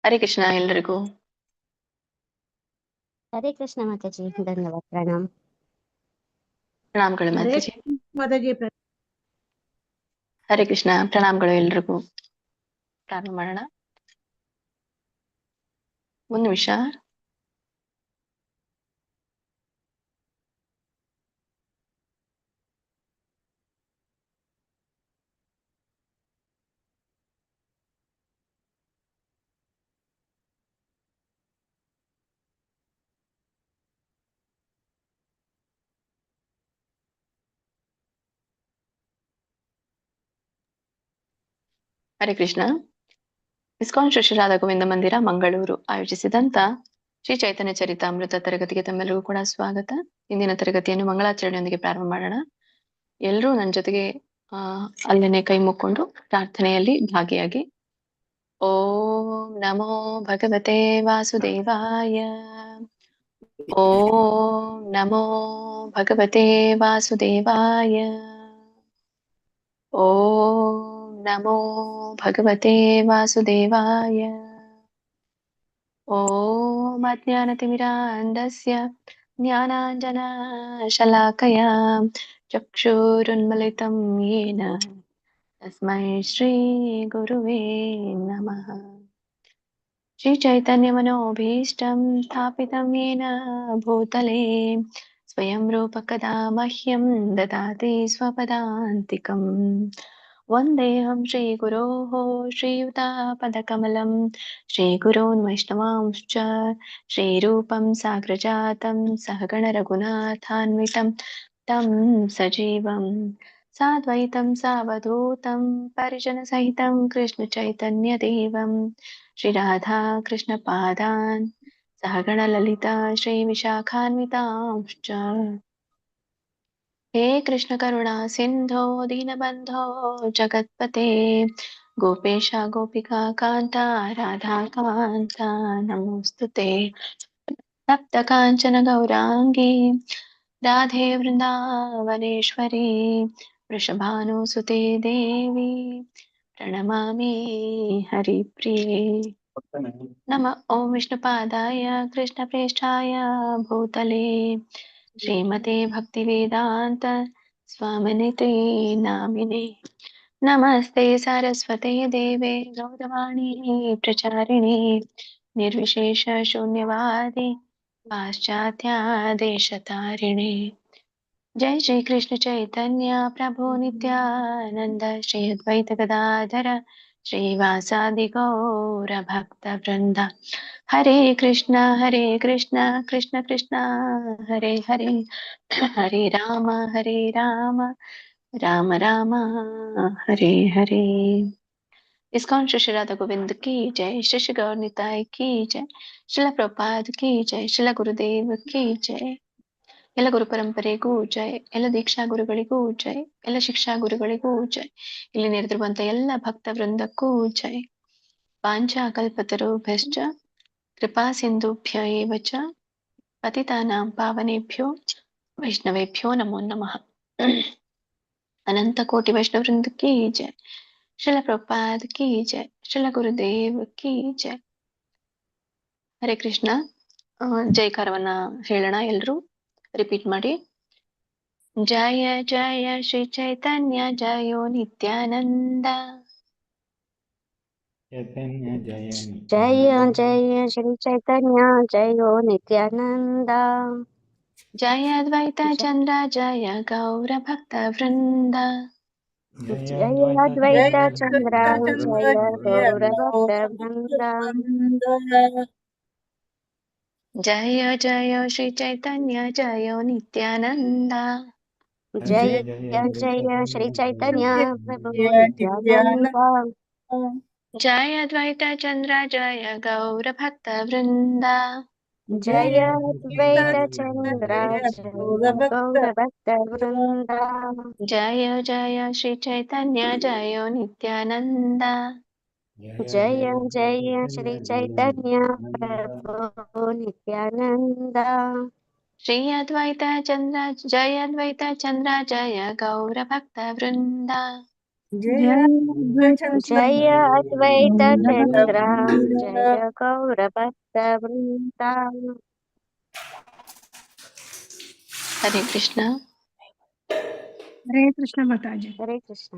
ಹರೇ ಕೃಷ್ಣ ಎಲ್ಲರಿಗೂ. ಹರೇ ಕೃಷ್ಣ ಮಾತಾಜಿ, ಧನ್ಯವಾದ, ಪ್ರಣಾಮ್. ಪ್ರಣಾಮಗಳು ಹರೇ ಮಾತಾಜಿ. ಮಾತಾಜಿ. ಹರೇ ಕೃಷ್ಣ, ಪ್ರಣಾಮಗಳು ಎಲ್ರಿಗೂ. ಪ್ರಾರಂಭ ಮಾಡೋಣ. ಒಂದು ನಿಮಿಷ. ಹರೇ ಕೃಷ್ಣ. ಇಸ್ಕಾನ್ ಶ್ರೀ ರಾಧಾ ಗೋವಿಂದ ಮಂದಿರ ಮಂಗಳೂರು ಆಯೋಜಿಸಿದಂತ ಶ್ರೀ ಚೈತನ್ಯ ಚರಿತಾಮೃತ ತರಗತಿಗೆ ತಮ್ಮೆಲ್ಲರಿಗೂ ಕೂಡ ಸ್ವಾಗತ. ಇಂದಿನ ತರಗತಿಯನ್ನು ಮಂಗಳಾಚರಣೆಯೊಂದಿಗೆ ಪ್ರಾರಂಭ ಮಾಡೋಣ. ಎಲ್ಲರೂ ನನ್ನ ಜೊತೆಗೆ ಅಲ್ಲೇನೆ ಕೈ ಮುಕ್ಕೊಂಡು ಪ್ರಾರ್ಥನೆಯಲ್ಲಿ ಭಾಗಿಯಾಗಿ. ಓಂ ನಮೋ ಭಗವತೆ ವಾಸುದೇವಾಯ. ಓಂ ನಮೋ ಭಗವತೆ ವಾಸುದೇವಾಯ. ಓಂ ನಮೋ ಭಗವತೆ ವಾಸುದೇವಾಯ. ಓಂ ಅಜ್ಞಾನತಿಮಿರಾಂಧಸ್ಯ ಜ್ಞಾನಾಂಜನಶಲಾಕಯಾ ಚಕ್ಷುರುನ್ಮಿಲಿತಂ ಯೇನ ತಸ್ಮೈ ಶ್ರೀ ಗುರುವೇ ನಮಃ. ಶ್ರೀ ಚೈತನ್ಯಮನೋಭೀಷ್ಟಂ ಸ್ಥಾಪಿತಂ ಯೇನ ಭೂತಲೆ ಸ್ವಯಂ ರೂಪ ಕದಾ ಮಹ್ಯಂ ದದಾತಿ ಸ್ವಪದಾಂತಿಕಂ. ವಂದೇಹಂ ಶ್ರೀಗುರೋಃ ಶ್ರೀಯುತಾಪದಕಮಲಂ ಶ್ರೀಗುರೋನ್ ವೈಷ್ಣವಾಂಶ್ಚ ಶ್ರೀರೂಪಂ ಸಾಗ್ರಜಾತಂ ಸಹಗಣ ರಘುನಾಥಾನ್ವಿತಂ तं ಸಜೀವಂ ಸಾದ್ವೈತಂ ಸಾವಧೂತಂ ಪರಿಜನಸಹಿतं कृष्णचैतन्यदेवं श्रीराधा कृष्णपादान् सहगणललिता श्रीविशाखान्वितांश्च। हे कृष्ण करुणा सिन्धो दीनबन्धो जगत्पते गोपेश गोपिका कान्ता राधा कान्ता नमोस्तुते। तप्त काञ्चन गौराङ्गी राधे वृन्दावनेश्वरी वृषभानुसुते देवी प्रणमामि हरिप्रिये। नम ॐ विष्णुपादाय कृष्णप्रेष्ठाय भूतले श्रीमते भक्तिवेदान्त स्वामिनिते नामिने। नमस्ते सरस्वते देवे गौरवाणी प्रचारिणे निर्विशेष शून्यवादी पाश्चात्यादेशतारिणे। जय श्री कृष्ण चैतन्य प्रभु नित्यानंद श्री अद्वैत गदाधर श्रीवासादि गौर भक्त वृंद। हरे कृष्ण कृष्ण कृष्ण हरे हरे हरे राम राम राम हरे हरे। इस्कॉन श्री राधा गोविंद की जय, श्री गौर निताय की जय, श्रील प्रभुपाद की जय, श्रील गुरुदेव की जय। ಎಲ್ಲ ಗುರು ಪರಂಪರೆಗೂ ಜೈ, ಎಲ್ಲ ದೀಕ್ಷಾ ಗುರುಗಳಿಗೂ ಜೈ, ಎಲ್ಲ ಶಿಕ್ಷಾ ಗುರುಗಳಿಗೂ ಜೈ, ಇಲ್ಲಿ ನೆರೆದಿರುವಂತ ಎಲ್ಲ ಭಕ್ತ ವೃಂದಕ್ಕೂ ಜೈ. ಪಾಂಚಾ ಕಲ್ಪತರುಭ್ಯಶ್ಚ ಕೃಪಾ ಸಿಂಧುಭ್ಯ ಏವ ಚ ಪತಿತಾನಾಂ ಪಾವನೇಭ್ಯೋ ವೈಷ್ಣವೇಭ್ಯೋ ನಮೋ ನಮಃ. ಅನಂತ ಕೋಟಿ ವೈಷ್ಣವ ವೃಂದ ಕಿ ಜೈ, ಶ್ರೀಲ ಪ್ರಭುಪಾದ್ ಕಿ ಜೈ, ಶ್ರೀಲ ಗುರುದೇವ್ ಕಿ ಜೈ. ಹರೇ ಕೃಷ್ಣ. ಜೈಕಾರವನ್ನ ಹೇಳೋಣ, ಎಲ್ರು ರಿಪೀಟ್ ಮಾಡಿ. जय जय श्री चैतन्य जयो नित्यानंद। ಜಯ ಜಯ ಶ್ರೀ ಚೈತನ್ಯ ಜಯೋ ನಿತ್ಯಾನಂದ. जय अद्वैत चंद्र जय गौर भक्त वृंद। ಜಯ ಅದ್ವೈತ ಚಂದ್ರ ಜಯ ಗೌರ ಭಕ್ತ ವೃಂದ. जय जय श्री चैतन्य जयो नित्यानंद। ಜಯ ಜಯ ಶ್ರೀ ಚೈತನ್ಯ ಪ್ರಭು ನಿತ್ಯಾನಂದ. जय अद्वैत चंद्र जय गौर भक्त वृंद। ಜಯ ಅದ್ವೈತ ಚಂದ್ರ ಜಯ ಗೌರ ಭಕ್ತ ವೃಂದ. जय जय श्री चैतन्य जयो नित्यानंद। ಜಯ ಜಯ ಶ್ರೀ ಚೈತನ್ಯ ಪ್ರಭು ನಿತ್ಯಾನಂದ. श्री अद्वैत चंद्र जय गौर भक्त वृंद। ಜಯ ಜಯ ಅದ್ವೈತ ಚಂದ್ರ ಜಯ ಗೌರಭಕ್ತ ವೃಂದ. ಹರೇ ಕೃಷ್ಣ. ಹರೇ ಕೃಷ್ಣ ಮಾತಾಜಿ. ಹರೇ ಕೃಷ್ಣ.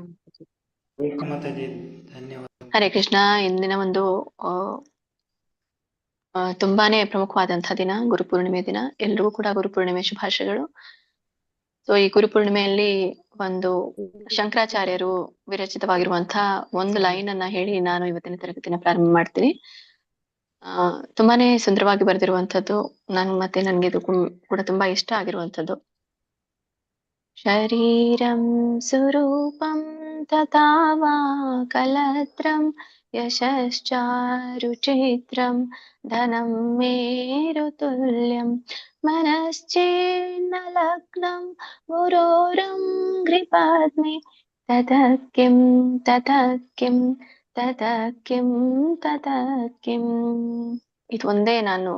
ಮಾತಾಜಿ ಧನ್ಯವಾದ. ಹರೇ ಕೃಷ್ಣ. ಇಂದಿನ ಒಂದು ತುಂಬಾನೇ ಪ್ರಮುಖವಾದಂತಹ ದಿನ, ಗುರುಪೂರ್ಣಿಮೆ ದಿನ. ಎಲ್ರಿಗೂ ಕೂಡ ಗುರುಪೂರ್ಣಿಮೆ ಶುಭಾಶಯಗಳು. ಸೊ ಈ ಗುರುಪೂರ್ಣಿಮೆಯಲ್ಲಿ ಒಂದು ಶಂಕರಾಚಾರ್ಯರು ವಿರಚಿತವಾಗಿರುವಂತಹ ಒಂದು ಲೈನ್ ಅನ್ನ ಹೇಳಿ ನಾನು ಇವತ್ತಿನ ತರಗತಿನ ಪ್ರಾರಂಭ ಮಾಡ್ತೀನಿ. ತುಂಬಾನೇ ಸುಂದರವಾಗಿ ಬರೆದಿರುವಂತದ್ದು. ಮತ್ತೆ ನನ್ಗೆ ಇದು ಕೂಡ ತುಂಬಾ ಇಷ್ಟ ಆಗಿರುವಂತದ್ದು. ಶರೀರಂ ಸ್ವರೂಪಂ ತಥಾ ವಾ ಕಲತ್ರಂ ಯಶಶ್ಚಾರುಚಿತ್ರಂ ಧನಂ ಮೇರುತುಲ್ಯಂ ಮನಶ್ಚೇನ್ನ ಲಗ್ನಂ ಗುರೋರಂ ಗೃಪಾದ್ಮಿ ತತಃ ಕಿಂ ಇದು ಒಂದೇ ನಾನು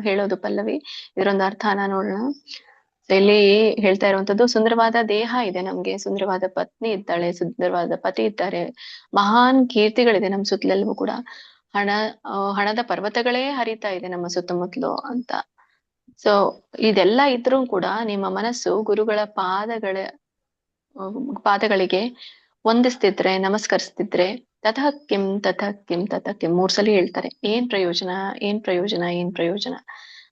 ಹೇಳೋದು ಪಲ್ಲವಿ. ಇದರೊಂದು ಅರ್ಥನ ನೋಡೋಣ. ಇಲ್ಲಿ ಹೇಳ್ತಾ ಇರುವಂತದ್ದು, ಸುಂದರವಾದ ದೇಹ ಇದೆ ನಮ್ಗೆ, ಸುಂದರವಾದ ಪತ್ನಿ ಇದ್ದಾಳೆ, ಸುಂದರವಾದ ಪತಿ ಇದ್ದಾರೆ, ಮಹಾನ್ ಕೀರ್ತಿಗಳಿದೆ ನಮ್ಮ ಸುತ್ತಲೆಲ್ಲವೂ ಕೂಡ, ಹಣದ ಪರ್ವತಗಳೇ ಹರಿತಾ ಇದೆ ನಮ್ಮ ಸುತ್ತಮುತ್ತಲು ಅಂತ. ಸೊ ಇದೆಲ್ಲ ಇದ್ರೂ ಕೂಡ ನಿಮ್ಮ ಮನಸ್ಸು ಗುರುಗಳ ಪಾದಗಳಿಗೆ ವಂದಿಸ್ತಿದ್ರೆ, ನಮಸ್ಕರಿಸ್ತಿದ್ರೆ, ತತಃ ಕಿಂ 3 ಸಲ ಹೇಳ್ತಾರೆ. ಏನ್ ಪ್ರಯೋಜನ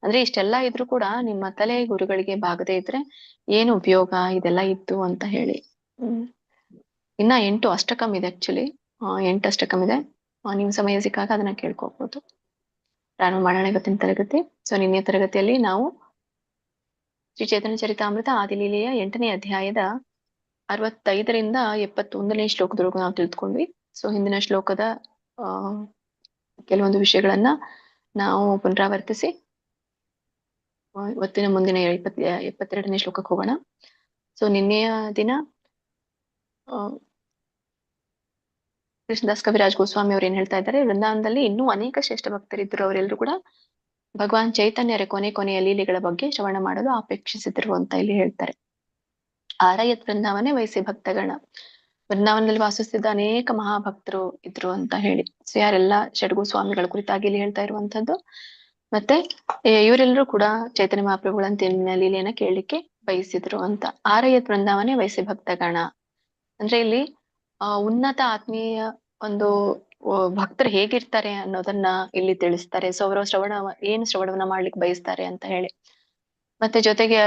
ಅಂದ್ರೆ ಇಷ್ಟೆಲ್ಲ ಇದ್ರೂ ಕೂಡ ನಿಮ್ಮ ತಲೆ ಗುರುಗಳಿಗೆ ಬಾಗದೇ ಇದ್ರೆ ಏನು ಉಪಯೋಗ, ಇದೆಲ್ಲ ಇತ್ತು ಅಂತ ಹೇಳಿ. ಇನ್ನ 8 ಅಷ್ಟಕಂ ಇದೆ. ಆಕ್ಚುಲಿ 8 ಅಷ್ಟಕಂ ಇದೆ. ನೀವು ಸಮಯ ಸಿಕ್ಕಾಗ ಅದನ್ನ ಕೇಳ್ಕೋಬಹುದು. ಪ್ರಾರಂಭ ಮಾಡೋಣ ಇವತ್ತಿನ ತರಗತಿ. ಸೊ ನಿನ್ನೆ ತರಗತಿಯಲ್ಲಿ ನಾವು ಶ್ರೀ ಚೈತನ್ಯ ಚರಿತಾಮೃತ ಆದಿಲೀಲೆಯ 8ನೇ ಅಧ್ಯಾಯದ 65ರಿಂದ 71ನೇ ಶ್ಲೋಕದವರೆಗೂ ನಾವು ತಿಳಿದುಕೊಂಡ್ವಿ. ಸೊ ಹಿಂದಿನ ಶ್ಲೋಕದ ಕೆಲವೊಂದು ವಿಷಯಗಳನ್ನ ನಾವು ಪುನರಾವರ್ತಿಸಿ ಇವತ್ತಿನ ಮುಂದಿನ 72ನೇ ಶ್ಲೋಕಕ್ಕೆ ಹೋಗೋಣ. ಸೊ ನಿನ್ನೆಯ ದಿನ ಕೃಷ್ಣದಾಸ್ ಕವಿರಾಜ್ ಗೋಸ್ವಾಮಿ ಅವ್ರು ಏನ್ ಹೇಳ್ತಾ ಇದ್ದಾರೆ, ವೃಂದಾವನದಲ್ಲಿ ಇನ್ನೂ ಅನೇಕ ಶ್ರೇಷ್ಠ ಭಕ್ತರಿದ್ರು. ಅವರೆಲ್ಲರೂ ಕೂಡ ಭಗವಾನ್ ಚೈತನ್ಯರ ಕೊನೆಯ ಲೀಲೆಗಳ ಬಗ್ಗೆ ಶ್ರವಣ ಮಾಡಲು ಅಪೇಕ್ಷಿಸಿದ್ರು ಅಂತ ಇಲ್ಲಿ ಹೇಳ್ತಾರೆ. ಆರಯತ್ ವೃಂದಾವನೇ ವಯಸ್ಸಿ ಭಕ್ತಗಣ, ವೃಂದಾವನದಲ್ಲಿ ವಾಸಿಸ್ತಿದ್ದ ಅನೇಕ ಮಹಾಭಕ್ತರು ಇದ್ರು ಅಂತ ಹೇಳಿ. ಸೊ ಯಾರೆಲ್ಲ ಷಡ್ಗೋಸ್ವಾಮಿಗಳ ಕುರಿತಾಗಿ ಇಲ್ಲಿ ಹೇಳ್ತಾ ಇರುವಂತದ್ದು. ಮತ್ತೆ ಇವರೆಲ್ಲರೂ ಕೂಡ ಚೈತನ್ಯ ಮಹಾಪ್ರಭುಗಳಂತಿನ ಲೀಲೆಯನ್ನ ಕೇಳಲಿಕ್ಕೆ ಬಯಸಿದ್ರು ಅಂತ. ಆರಯತ್ ವೃಂದಾವನೇ ವಯಸ್ಸಿ ಭಕ್ತಗಣ ಅಂದ್ರೆ ಇಲ್ಲಿ ಉನ್ನತ ಆತ್ಮೀಯ ಒಂದು ಭಕ್ತರು ಹೇಗಿರ್ತಾರೆ ಅನ್ನೋದನ್ನ ಇಲ್ಲಿ ತಿಳಿಸ್ತಾರೆ. ಸೊ ಅವರು ಶ್ರವಣವನ್ನ ಮಾಡ್ಲಿಕ್ಕೆ ಬಯಸ್ತಾರೆ ಅಂತ ಹೇಳಿ, ಮತ್ತೆ ಜೊತೆಗೆ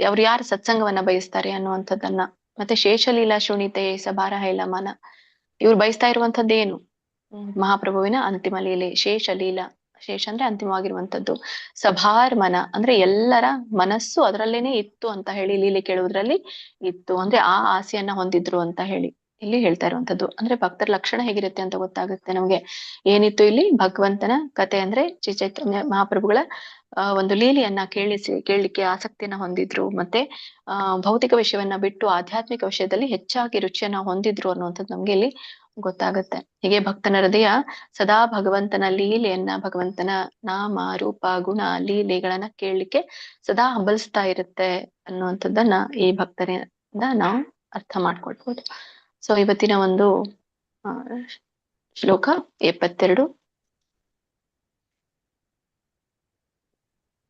ಅವ್ರು ಯಾರು ಸತ್ಸಂಗವನ್ನ ಬಯಸ್ತಾರೆ ಅನ್ನುವಂಥದ್ದನ್ನ, ಮತ್ತೆ ಶೇಷಲೀಲಾ ಶುಣಿತೆ ಸಭಾರ ಹೈಲಮನ, ಇವ್ರು ಬಯಸ್ತಾ ಇರುವಂತದ್ದೇನು, ಮಹಾಪ್ರಭುವಿನ ಅಂತಿಮ ಲೀಲೆ ಶೇಷಲೀಲಾ. ಶೇಷ ಅಂದ್ರೆ ಅಂತಿಮವಾಗಿರುವಂತದ್ದು. ಸಭಾರ್ ಮನ ಅಂದ್ರೆ ಎಲ್ಲರ ಮನಸ್ಸು ಅದರಲ್ಲೇನೆ ಇತ್ತು ಅಂತ ಹೇಳಿ, ಲೀಲೆ ಕೇಳುವುದ್ರಲ್ಲಿ ಇತ್ತು ಅಂದ್ರೆ ಆ ಆಸೆಯನ್ನ ಹೊಂದಿದ್ರು ಅಂತ ಹೇಳಿ ಇಲ್ಲಿ ಹೇಳ್ತಾ ಇರುವಂತದ್ದು. ಅಂದ್ರೆ ಭಕ್ತರ ಲಕ್ಷಣ ಹೇಗಿರುತ್ತೆ ಅಂತ ಗೊತ್ತಾಗುತ್ತೆ ನಮ್ಗೆ. ಏನಿತ್ತು ಇಲ್ಲಿ, ಭಗವಂತನ ಕತೆ ಅಂದ್ರೆ ಶ್ರೀ ಚೈತನ್ಯ ಮಹಾಪ್ರಭುಗಳ ಒಂದು ಲೀಲೆಯನ್ನ ಕೇಳಲಿಕ್ಕೆ ಆಸಕ್ತಿಯನ್ನ ಹೊಂದಿದ್ರು. ಮತ್ತೆ ಭೌತಿಕ ವಿಷಯವನ್ನ ಬಿಟ್ಟು ಆಧ್ಯಾತ್ಮಿಕ ವಿಷಯದಲ್ಲಿ ಹೆಚ್ಚಾಗಿ ರುಚಿಯನ್ನ ಹೊಂದಿದ್ರು ಅನ್ನುವಂಥದ್ದು ನಮ್ಗೆ ಇಲ್ಲಿ ಗೊತ್ತಾಗುತ್ತೆ. ಹೀಗೆ ಭಕ್ತನ ಹೃದಯ ಸದಾ ಭಗವಂತನ ಲೀಲೆಯನ್ನ, ಭಗವಂತನ ನಾಮ ರೂಪ ಗುಣ ಲೀಲೆಗಳನ್ನ ಕೇಳಲಿಕ್ಕೆ ಸದಾ ಹಂಬಲಿಸ್ತಾ ಇರುತ್ತೆ ಅನ್ನುವಂಥದ್ದನ್ನ ಈ ಭಕ್ತರಿಂದ ನಾವು ಅರ್ಥ ಮಾಡ್ಕೊಳ್ಬಹುದು. ಸೊ ಇವತ್ತಿನ ಒಂದು ಶ್ಲೋಕ 72,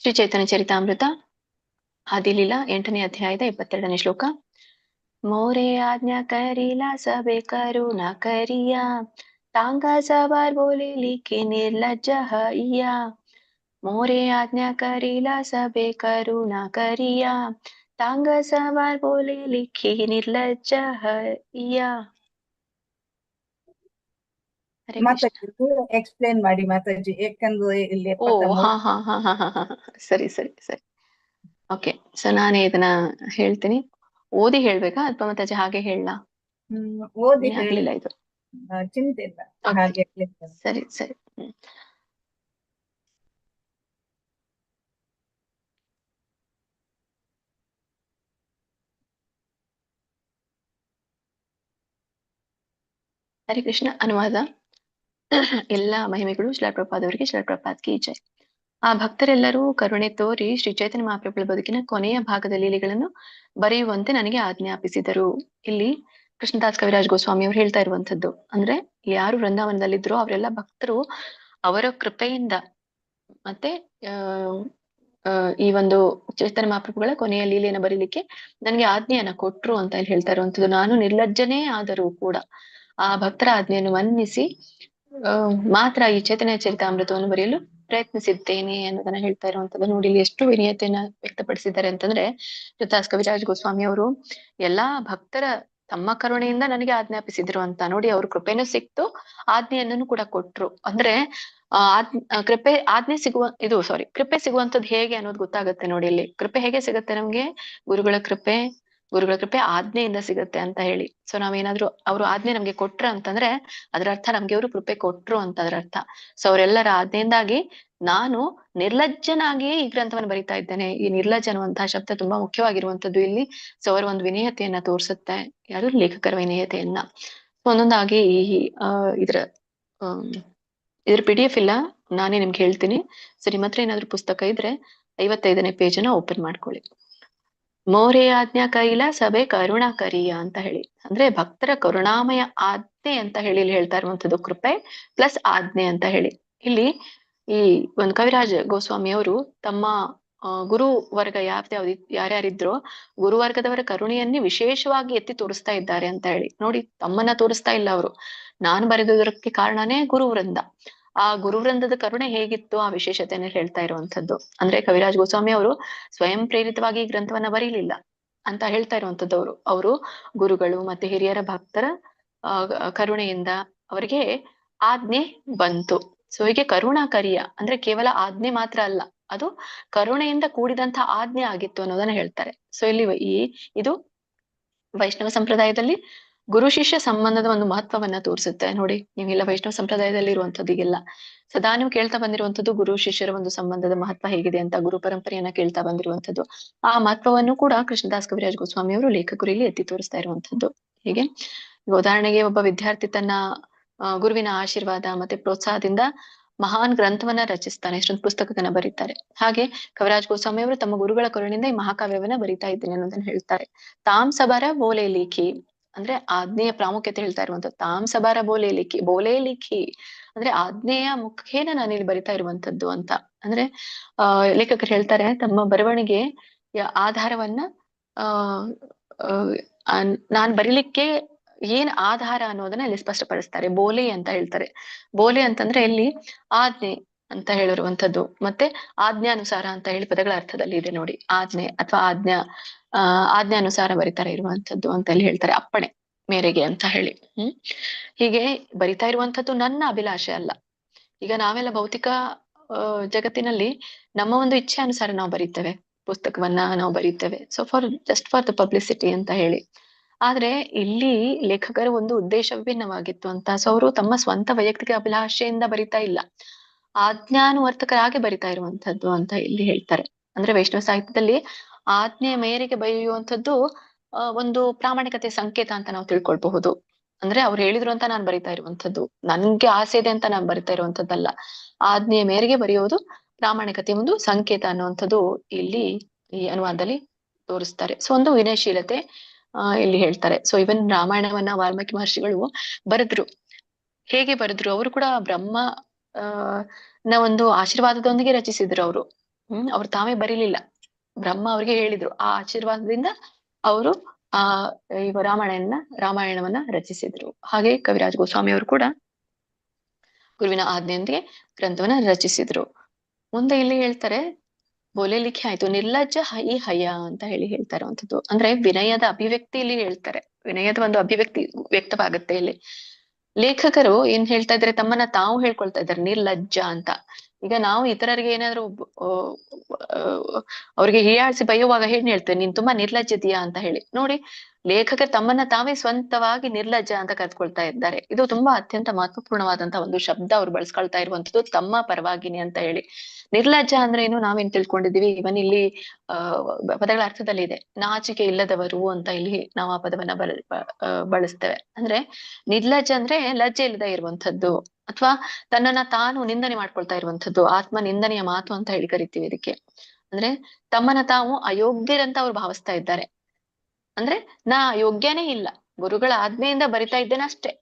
ಶ್ರೀ ಚೈತನ್ಯ ಚರಿತಾಮೃತ ಆದಿಲೀಲಾ 8ನೇ ಅಧ್ಯಾಯದ 72ನೇ ಶ್ಲೋಕ. मोरे आज्ञा करीला सबे करुणा करिया, टांगा सवार बोले लिखी निर्लज हइया. मोरे आज्ञा करीला सबे करुणा करिया, टांगा सवार बोले लिखी निर्लज हइया. ಎಕ್ಸ್ಪ್ಲೇನ್ ಮಾಡಿ ಮಾತಾಜಿ, ಯಾಕಂದ್ರೆ ಇಲ್ಲಿ ಸರಿ. ಓಕೆ, ಸೊ ನಾನೇ ಇದನ್ನ ಹೇಳ್ತೀನಿ. ಓದಿ ಹೇಳ್ಬೇಕಾ ಅಥವಾ ಮಾತಾಜಿ ಹಾಗೆ ಹೇಳಲಾ? ಓದಿ ಆಗ್ಲಿಲ್ಲ ಇದು, ಚಿಂತೆ ಇಲ್ಲ, ಹಾಗೆ ಸರಿ. ಹರಿ ಕೃಷ್ಣ. ಅನುವಾದ. ಎಲ್ಲ ಮಹಿಮೆಗಳು ಶ್ರೀಲ ಪ್ರಭುಪಾದವರಿಗೆ, ಶ್ರೀಲ ಪ್ರಭುಪಾದ್ ಕಿ ಜೈ. ಆ ಭಕ್ತರೆಲ್ಲರೂ ಕರುಣೆ ತೋರಿ ಶ್ರೀ ಚೈತನ್ಯ ಮಹಾಪ್ರಭುಗಳ ಬದುಕಿನ ಕೊನೆಯ ಭಾಗದ ಲೀಲೆಗಳನ್ನು ಬರೆಯುವಂತೆ ನನಗೆ ಆಜ್ಞಾಪಿಸಿದರು. ಇಲ್ಲಿ ಕೃಷ್ಣದಾಸ್ ಕವಿರಾಜ್ ಗೋಸ್ವಾಮಿ ಅವ್ರು ಹೇಳ್ತಾ ಇರುವಂತದ್ದು. ಅಂದ್ರೆ ಯಾರು ವೃಂದಾವನದಲ್ಲಿದ್ರು ಅವರೆಲ್ಲ ಭಕ್ತರು ಅವರ ಕೃಪೆಯಿಂದ ಮತ್ತೆ ಈ ಒಂದು ಚೈತನ್ಯ ಮಹಾಪ್ರಭುಗಳ ಕೊನೆಯ ಲೀಲೆಯನ್ನು ಬರೀಲಿಕ್ಕೆ ನನಗೆ ಆಜ್ಞೆಯನ್ನ ಕೊಟ್ರು ಅಂತ ಇಲ್ಲಿ ಹೇಳ್ತಾ ಇರುವಂತದ್ದು. ನಾನು ನಿರ್ಲಜ್ಜನೇ ಆದರೂ ಕೂಡ ಆ ಭಕ್ತರ ಆಜ್ಞೆಯನ್ನು ಮನ್ನಿಸಿ ಮಾತ್ರ ಈ ಚೈತನ್ಯ ಚರಿತಾಮೃತವನ್ನು ಬರೆಯಲು ಪ್ರಯತ್ನಿಸಿದ್ದೇನೆ ಅನ್ನೋದನ್ನ ಹೇಳ್ತಾ ಇರುವಂತದ್ದು. ನೋಡಿ ಇಲ್ಲಿ ಎಷ್ಟು ವಿನಯತೆಯನ್ನ ವ್ಯಕ್ತಪಡಿಸಿದ್ದಾರೆ ಅಂತಂದ್ರೆ ಕೃಷ್ಣದಾಸ್ ಕವಿರಾಜ್ ಗೋಸ್ವಾಮಿ ಅವರು ಎಲ್ಲಾ ಭಕ್ತರ ತಮ್ಮ ಕರುಣೆಯಿಂದ ನನಗೆ ಆಜ್ಞಾಪಿಸಿದ್ರು ಅಂತ. ನೋಡಿ ಅವ್ರ ಕೃಪೆನೂ ಸಿಕ್ತು, ಆಜ್ಞೆಯನ್ನು ಕೂಡ ಕೊಟ್ರು. ಅಂದ್ರೆ ಕೃಪೆ ಆಜ್ಞೆ ಕೃಪೆ ಸಿಗುವಂತದ್ದು ಹೇಗೆ ಅನ್ನೋದು ಗೊತ್ತಾಗುತ್ತೆ ನೋಡಿ ಇಲ್ಲಿ. ಕೃಪೆ ಹೇಗೆ ಸಿಗುತ್ತೆ ನಮ್ಗೆ? ಗುರುಗಳ ಕೃಪೆ ಆಜ್ಞೆಯಿಂದ ಸಿಗುತ್ತೆ ಅಂತ ಹೇಳಿ. ಸೊ ನಾವೇನಾದ್ರೂ ಅವರು ಆಜ್ಞೆ ನಮ್ಗೆ ಕೊಟ್ರ ಅಂತಂದ್ರೆ ಅದರ ಅರ್ಥ ನಮ್ಗೆ ಅವರು ಕೃಪೆ ಕೊಟ್ರು ಅಂತ ಅದರ ಅರ್ಥ. ಸೊ ಅವರೆಲ್ಲರ ಆಜ್ಞೆಯಿಂದಾಗಿ ನಾನು ನಿರ್ಲಜ್ಜನಾಗಿಯೇ ಈ ಗ್ರಂಥವನ್ನು ಬರಿತಾ ಇದ್ದೇನೆ. ಈ ನಿರ್ಲಜ್ಜ ಅನ್ನುವಂತಹ ಶಬ್ದ ತುಂಬಾ ಮುಖ್ಯವಾಗಿರುವಂತದ್ದು ಇಲ್ಲಿ. ಸೊ ಅವರ ಒಂದು ವಿನಯತೆಯನ್ನ ತೋರಿಸುತ್ತೆ, ಯಾರು ಲೇಖಕರ ವಿನಯತೆಯನ್ನ. ಒಂದೊಂದಾಗಿ ಇದ್ರ PDF ಇಲ್ಲ, ನಾನೇ ನಿಮ್ಗೆ ಹೇಳ್ತೀನಿ. ಸೊ ನಿಮ್ಮ ಹತ್ರ ಏನಾದ್ರು ಪುಸ್ತಕ ಇದ್ರೆ 55ನೇ ಪೇಜನ್ನ ಓಪನ್ ಮಾಡ್ಕೊಳ್ಳಿ. ಮೋರೆ ಆಜ್ಞಾ ಕೈಲ ಸಭೆ ಕರುಣಾಕರಿಯ ಅಂತ ಹೇಳಿ, ಅಂದ್ರೆ ಭಕ್ತರ ಕರುಣಾಮಯ ಆಜ್ಞೆ ಅಂತ ಹೇಳಿ ಇಲ್ಲಿ ಹೇಳ್ತಾ ಇರುವಂತದ್ದು ಕೃಪೆ ಪ್ಲಸ್ ಆಜ್ಞೆ ಅಂತ ಹೇಳಿ. ಇಲ್ಲಿ ಈ ಒಂದು ಕವಿರಾಜ್ ಗೋಸ್ವಾಮಿ ಅವರು ತಮ್ಮ ಗುರು ವರ್ಗ ಯಾರ್ಯಾರಿದ್ರೋ ಗುರುವರ್ಗದವರ ಕರುಣೆಯನ್ನೇ ವಿಶೇಷವಾಗಿ ಎತ್ತಿ ತೋರಿಸ್ತಾ ಇದ್ದಾರೆ ಅಂತ ಹೇಳಿ. ನೋಡಿ, ತಮ್ಮನ್ನ ತೋರಿಸ್ತಾ ಇಲ್ಲ ಅವರು, ನಾನು ಬರೆದುದಕ್ಕೆ ಕಾರಣನೇ ಗುರುವೃಂದ. ಆ ಗುರುವೃಂದದ ಕರುಣೆ ಹೇಗಿತ್ತು ಆ ವಿಶೇಷತೆಯನ್ನ ಹೇಳ್ತಾ ಇರುವಂತದ್ದು. ಅಂದ್ರೆ ಕವಿರಾಜ್ ಗೋಸ್ವಾಮಿ ಅವರು ಸ್ವಯಂ ಪ್ರೇರಿತವಾಗಿ ಈ ಗ್ರಂಥವನ್ನ ಬರೀಲಿಲ್ಲ ಅಂತ ಹೇಳ್ತಾ ಇರುವಂತದ್ದು. ಅವರು ಗುರುಗಳು ಮತ್ತೆ ಹಿರಿಯರ ಭಕ್ತರ ಕರುಣೆಯಿಂದ ಅವರಿಗೆ ಆಜ್ಞೆ ಬಂತು. ಸೊ ಹೀಗೆ ಕರುಣಾಕರಿಯ ಅಂದ್ರೆ ಕೇವಲ ಆಜ್ಞೆ ಮಾತ್ರ ಅಲ್ಲ, ಅದು ಕರುಣೆಯಿಂದ ಕೂಡಿದಂತಹ ಆಜ್ಞೆ ಆಗಿತ್ತು ಅನ್ನೋದನ್ನ ಹೇಳ್ತಾರೆ. ಸೊ ಇಲ್ಲಿ ಇದು ವೈಷ್ಣವ ಸಂಪ್ರದಾಯದಲ್ಲಿ ಗುರು ಶಿಷ್ಯ ಸಂಬಂಧದ ಒಂದು ಮಹತ್ವವನ್ನ ತೋರಿಸುತ್ತೆ. ನೋಡಿ, ನೀವೆಲ್ಲ ವೈಷ್ಣವ ಸಂಪ್ರದಾಯದಲ್ಲಿ ಇರುವಂತದ್ದು ಈಗೆಲ್ಲ ಸದಾ ನೀವು ಕೇಳ್ತಾ ಬಂದಿರುವಂತದ್ದು ಗುರು ಶಿಷ್ಯರ ಒಂದು ಸಂಬಂಧದ ಮಹತ್ವ ಹೇಗಿದೆ ಅಂತ, ಗುರು ಪರಂಪರೆಯನ್ನ ಕೇಳ್ತಾ ಬಂದಿರುವಂತದ್ದು. ಆ ಮಹತ್ವವನ್ನು ಕೂಡ ಕೃಷ್ಣದಾಸ್ ಕವಿರಾಜ್ ಗೋಸ್ವಾಮಿ ಅವರು ಲೇಖಕರು ಇಲ್ಲಿ ಎತ್ತಿ ತೋರಿಸ್ತಾ ಇರುವಂತದ್ದು. ಹೀಗೆ ಉದಾಹರಣೆಗೆ ಒಬ್ಬ ವಿದ್ಯಾರ್ಥಿ ತನ್ನ ಗುರುವಿನ ಆಶೀರ್ವಾದ ಮತ್ತೆ ಪ್ರೋತ್ಸಾಹದಿಂದ ಮಹಾನ್ ಗ್ರಂಥವನ್ನ ರಚಿಸ್ತಾನೆ, ಎಷ್ಟೊಂದು ಪುಸ್ತಕವನ್ನ ಬರೀತಾರೆ. ಹಾಗೆ ಕವಿರಾಜ್ ಗೋಸ್ವಾಮಿ ಅವರು ತಮ್ಮ ಗುರುಗಳ ಕರುಣಿಂದ ಈ ಮಹಾಕಾವ್ಯವನ್ನ ಬರಿತಾ ಇದ್ದೇನೆ ಅನ್ನೋದನ್ನ ಹೇಳ್ತಾರೆ. ತಾಮ್ ಸಬರ ಬೋಲೆ ಲಿಖಿ ಅಂದ್ರೆ ಆಜ್ಞೆಯ ಪ್ರಾಮುಖ್ಯತೆ ಹೇಳ್ತಾ ಇರುವಂತದ್ದು. ತಾಮ್ ಸಬರ ಬೋಲೆ ಲಿಖಿ ಅಂದ್ರೆ ಆಜ್ಞೆಯ ಮುಖೇನ ನಾನು ಇಲ್ಲಿ ಬರಿತಾ ಇರುವಂತದ್ದು ಅಂತ. ಅಂದ್ರೆ ಲೇಖಕರು ಹೇಳ್ತಾರೆ ತಮ್ಮ ಬರವಣಿಗೆ ಆಧಾರವನ್ನ ನಾನ್ ಬರೀಲಿಕ್ಕೆ ಏನ್ ಆಧಾರ ಅನ್ನೋದನ್ನ ಇಲ್ಲಿ ಸ್ಪಷ್ಟಪಡಿಸ್ತಾರೆ. ಬೋಲೆ ಅಂತ ಹೇಳ್ತಾರೆ. ಬೋಲೆ ಅಂತಂದ್ರೆ ಇಲ್ಲಿ ಆಜ್ಞೆ ಅಂತ ಹೇಳಿರುವಂತದ್ದು, ಮತ್ತೆ ಆಜ್ಞಾನುಸಾರ ಅಂತ ಹೇಳಿ ಪದಗಳ ಅರ್ಥದಲ್ಲಿ ಇದೆ ನೋಡಿ. ಆಜ್ಞೆ ಅಥವಾ ಆಜ್ಞಾನುಸಾರ ಬರಿತಾರೆ ಇರುವಂತದ್ದು ಅಂತ ಹೇಳಿ ಹೇಳ್ತಾರೆ, ಅಪ್ಪಣೆ ಮೇರೆಗೆ ಅಂತ ಹೇಳಿ. ಹೀಗೆ ಬರಿತಾ ಇರುವಂತದ್ದು ನನ್ನ ಅಭಿಲಾಷೆ ಅಲ್ಲ. ಈಗ ನಾವೆಲ್ಲ ಭೌತಿಕ ಜಗತ್ತಿನಲ್ಲಿ ನಮ್ಮ ಒಂದು ಇಚ್ಛೆ ಅನುಸಾರ ನಾವು ಬರೀತೇವೆ, ಪುಸ್ತಕವನ್ನ ನಾವು ಬರೀತೇವೆ. So just for the publicity ಅಂತ ಹೇಳಿ. ಆದ್ರೆ ಇಲ್ಲಿ ಲೇಖಕರ ಒಂದು ಉದ್ದೇಶ ವಿಭಿನ್ನವಾಗಿತ್ತು ಅಂತ. ಸೊ ಅವರು ತಮ್ಮ ಸ್ವಂತ ವೈಯಕ್ತಿಕ ಅಭಿಲಾಷೆಯಿಂದ ಬರಿತಾ ಇಲ್ಲ, ಆಜ್ಞಾನುವರ್ತಕರಾಗಿ ಬರಿತಾ ಇರುವಂತದ್ದು ಅಂತ ಇಲ್ಲಿ ಹೇಳ್ತಾರೆ. ಅಂದ್ರೆ ವೈಷ್ಣವ ಸಾಹಿತ್ಯದಲ್ಲಿ ಆಜ್ಞೆಯ ಮೇರೆಗೆ ಬರೆಯುವಂಥದ್ದು ಒಂದು ಪ್ರಾಮಾಣಿಕತೆ ಸಂಕೇತ ಅಂತ ನಾವು ತಿಳ್ಕೊಳ್ಬಹುದು. ಅಂದ್ರೆ ಅವ್ರು ಹೇಳಿದ್ರು ಅಂತ ನಾನು ಬರಿತಾ ಇರುವಂತದ್ದು, ನನ್ಗೆ ಆಸೆ ಇದೆ ಅಂತ ನಾನು ಬರಿತಾ ಇರುವಂತದ್ದಲ್ಲ. ಆಜ್ಞೆಯ ಮೇರೆಗೆ ಬರೆಯೋದು ಪ್ರಾಮಾಣಿಕತೆ ಒಂದು ಸಂಕೇತ ಅನ್ನುವಂಥದ್ದು ಇಲ್ಲಿ ಈ ಅನುವಾದದಲ್ಲಿ ತೋರಿಸ್ತಾರೆ. ಸೊ ಒಂದು ವಿನಯಶೀಲತೆ ಇಲ್ಲಿ ಹೇಳ್ತಾರೆ. ಸೊ ಇವನ್ ರಾಮಾಯಣವನ್ನ ವಾಲ್ಮೀಕಿ ಮಹರ್ಷಿಗಳು ಬರೆದ್ರು. ಹೇಗೆ ಬರೆದ್ರು? ಅವರು ಕೂಡ ಬ್ರಹ್ಮ ಒಂದು ಆಶೀರ್ವಾದದೊಂದಿಗೆ ರಚಿಸಿದ್ರು ಅವರು. ಅವ್ರು ತಾವೇ ಬರೀಲಿಲ್ಲ, ಬ್ರಹ್ಮ ಅವ್ರಿಗೆ ಹೇಳಿದ್ರು. ಆ ಆಶೀರ್ವಾದದಿಂದ ಅವರು ರಾಮಾಯಣವನ್ನ ರಚಿಸಿದ್ರು. ಹಾಗೆ ಕವಿರಾಜ್ ಗೋಸ್ವಾಮಿ ಅವರು ಕೂಡ ಗುರುವಿನ ಆಜ್ಞೆಯೊಂದಿಗೆ ಗ್ರಂಥವನ್ನ ರಚಿಸಿದ್ರು. ಮುಂದೆ ಇಲ್ಲಿ ಹೇಳ್ತಾರೆ ಬೋಲೆ ಲಿಖಿ ಆಯ್ತು, ನಿರ್ಲಜ್ಜ ಹಯ ಅಂತ ಹೇಳಿ ಹೇಳ್ತಾ ಇರುವಂತದ್ದು. ಅಂದ್ರೆ ವಿನಯದ ಅಭಿವ್ಯಕ್ತಿ ಇಲ್ಲಿ ಹೇಳ್ತಾರೆ, ವಿನಯದ ಒಂದು ಅಭಿವ್ಯಕ್ತಿ ವ್ಯಕ್ತವಾಗುತ್ತೆ ಇಲ್ಲಿ. ಲೇಖಕರು ಏನ್ ಹೇಳ್ತಾ ಇದ್ದಾರೆ, ತಮ್ಮನ್ನ ತಾವು ಹೇಳ್ಕೊಳ್ತಾ ಇದ್ದಾರೆ ನಿರ್ಲಜ್ಜ ಅಂತ. ಈಗ ನಾವು ಇತರರಿಗೆ ಏನಾದ್ರು ಅವ್ರಿಗೆ ಹೀಯಾಳಿಸಿ ಬೈಯುವಾಗ ಏನ್ ಹೇಳ್ತೇವೆ, ನೀನ್ ತುಂಬಾ ನಿರ್ಲಜ್ಜಿದೀಯಾ ಅಂತ ಹೇಳಿ. ನೋಡಿ, ಲೇಖಕರು ತಮ್ಮನ್ನ ತಾವೇ ಸ್ವಂತವಾಗಿ ನಿರ್ಲಜ್ಜ ಅಂತ ಕರೆದುಕೊಳ್ತಾ ಇದ್ದಾರೆ. ಇದು ತುಂಬಾ ಅತ್ಯಂತ ಮಹತ್ವಪೂರ್ಣವಾದಂತಹ ಒಂದು ಶಬ್ದ ಅವ್ರು ಬಳಸ್ಕೊಳ್ತಾ ಇರುವಂತದ್ದು, ತಮ್ಮ ಪರವಾಗಿನಿ ಅಂತ ಹೇಳಿ. ನಿರ್ಲಜ್ಜ ಅಂದ್ರೆ ಏನು ನಾವೇನ್ ತಿಳ್ಕೊಂಡಿದೀವಿ, ಇವನ್ ಇಲ್ಲಿ ಪದಗಳ ಅರ್ಥದಲ್ಲಿ ಇದೆ, ನಾಚಿಕೆ ಇಲ್ಲದವರು ಅಂತ ಇಲ್ಲಿ ನಾವು ಆ ಪದವನ್ನ ಬಳಸ್ತೇವೆ. ಅಂದ್ರೆ ನಿರ್ಲಜ್ಜ ಅಂದ್ರೆ ಲಜ್ಜೆ ಇಲ್ಲದೆ ಇರುವಂತದ್ದು, ಅಥವಾ ತನ್ನನ್ನ ತಾನು ನಿಂದನೆ ಮಾಡ್ಕೊಳ್ತಾ ಇರುವಂತದ್ದು, ಆತ್ಮ ನಿಂದನೆಯ ಮಾತು ಅಂತ ಹೇಳಿ ಕರಿತೀವಿ ಇದಕ್ಕೆ. ಅಂದ್ರೆ ತಮ್ಮನ್ನ ತಾವು ಅಯೋಗ್ಯರಂತ ಅವ್ರು ಭಾವಿಸ್ತಾ ಇದ್ದಾರೆ. ಅಂದ್ರೆ ನಾ ಯೋಗ್ಯನೇ ಇಲ್ಲ, ಗುರುಗಳ ಆಜ್ಞೆಯಿಂದ ಬರಿತಾ ಇದ್ದೇನೆ ಅಷ್ಟೇ,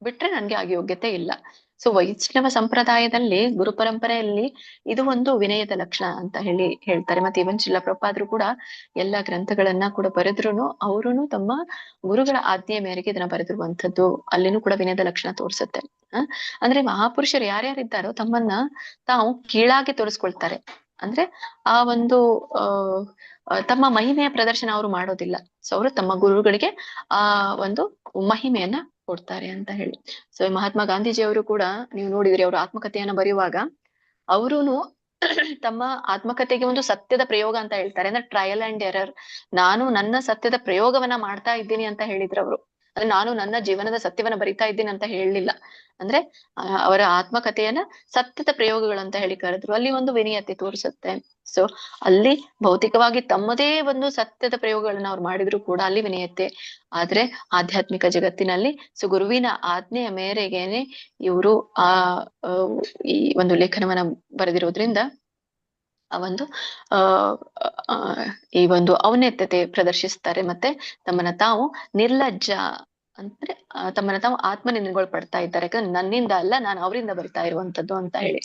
ಬಿಟ್ರೆ ನನ್ಗೆ ಆಗ ಯೋಗ್ಯತೆ ಇಲ್ಲ. ಸೊ ವೈಷ್ಣವ ಸಂಪ್ರದಾಯದಲ್ಲಿ ಗುರು ಪರಂಪರೆಯಲ್ಲಿ ಇದು ಒಂದು ವಿನಯದ ಲಕ್ಷಣ ಅಂತ ಹೇಳ್ತಾರೆ. ಮತ್ತೆ ಇವನ್ ಶಿಲ ಪ್ರಪಾದ್ರು ಕೂಡ ಎಲ್ಲಾ ಗ್ರಂಥಗಳನ್ನ ಕೂಡ ಬರೆದ್ರು ಅವರುನು ತಮ್ಮ ಗುರುಗಳ ಆಜ್ಞೆಯ ಮೇರೆಗೆ ಇದನ್ನ ಬರೆದಿರುವಂತದ್ದು. ಅಲ್ಲಿನೂ ಕೂಡ ವಿನಯದ ಲಕ್ಷಣ ತೋರಿಸುತ್ತೆ. ಅಂದ್ರೆ ಮಹಾಪುರುಷರು ಯಾರ್ಯಾರಿದ್ದಾರೋ ತಮ್ಮನ್ನ ತಾವು ಕೀಳಾಗಿ ತೋರಿಸ್ಕೊಳ್ತಾರೆ. ಅಂದ್ರೆ ಆ ಒಂದು ತಮ್ಮ ಮಹಿಮೆಯ ಪ್ರದರ್ಶನ ಅವರು ಮಾಡೋದಿಲ್ಲ. ಸೊ ಅವರು ತಮ್ಮ ಗುರುಗಳಿಗೆ ಆ ಒಂದು ಮಹಿಮೆಯನ್ನ ಕೊಡ್ತಾರೆ ಅಂತ ಹೇಳಿ. ಸೊ ಮಹಾತ್ಮ ಗಾಂಧೀಜಿಯವರು ಕೂಡ ನೀವು ನೋಡಿದ್ರಿ, ಅವರು ಆತ್ಮಕಥೆಯನ್ನ ಬರೆಯುವಾಗ ಅವರುನು ತಮ್ಮ ಆತ್ಮಕಥೆಗೆ ಒಂದು ಸತ್ಯದ ಪ್ರಯೋಗ ಅಂತ ಹೇಳ್ತಾರೆ. ಅಂದ್ರೆ ಟ್ರಯಲ್ ಅಂಡ್ ಎರರ್. ನಾನು ನನ್ನ ಸತ್ಯದ ಪ್ರಯೋಗವನ್ನ ಮಾಡ್ತಾ ಇದ್ದೀನಿ ಅಂತ ಹೇಳಿದ್ರು ಅವರು. ಅಂದ್ರೆ ನಾನು ನನ್ನ ಜೀವನದ ಸತ್ಯವನ್ನ ಬರಿತಾ ಇದ್ದೀನಿ ಅಂತ ಹೇಳಲಿಲ್ಲ. ಅಂದ್ರೆ ಅವರ ಆತ್ಮಕಥೆಯನ್ನ ಸತ್ಯದ ಪ್ರಯೋಗಗಳಂತ ಹೇಳಿ ಕರೆದ್ರು. ಅಲ್ಲಿ ಒಂದು ವಿನಯತೆ ತೋರಿಸುತ್ತೆ. ಸೊ ಅಲ್ಲಿ ಭೌತಿಕವಾಗಿ ತಮ್ಮದೇ ಒಂದು ಸತ್ಯದ ಪ್ರಯೋಗಗಳನ್ನ ಅವ್ರು ಮಾಡಿದ್ರು ಕೂಡ ಅಲ್ಲಿ ವಿನಯತೆ. ಆದ್ರೆ ಆಧ್ಯಾತ್ಮಿಕ ಜಗತ್ತಿನಲ್ಲಿ ಸೊ ಗುರುವಿನ ಆಜ್ಞೆಯ ಮೇರೆಗೇನೆ ಇವರು ಈ ಒಂದು ಲೇಖನವನ್ನ ಬರೆದಿರೋದ್ರಿಂದ ಆ ಒಂದು ಈ ಒಂದು ಔನ್ನತ್ಯತೆ ಪ್ರದರ್ಶಿಸ್ತಾರೆ. ಮತ್ತೆ ತಮ್ಮನ್ನ ತಾವು ನಿರ್ಲಜ್ಜ ಅಂದ್ರೆ ತಮ್ಮನ್ನ ತಾವು ಆತ್ಮನಿಂದಗೊಳ್ಪಡ್ತಾ ಇದ್ದಾರೆ. ಯಾಕಂದ್ರೆ ನನ್ನಿಂದ ಅಲ್ಲ, ನಾನು ಅವರಿಂದ ಬರ್ತಾ ಇರುವಂತದ್ದು ಅಂತ ಹೇಳಿ.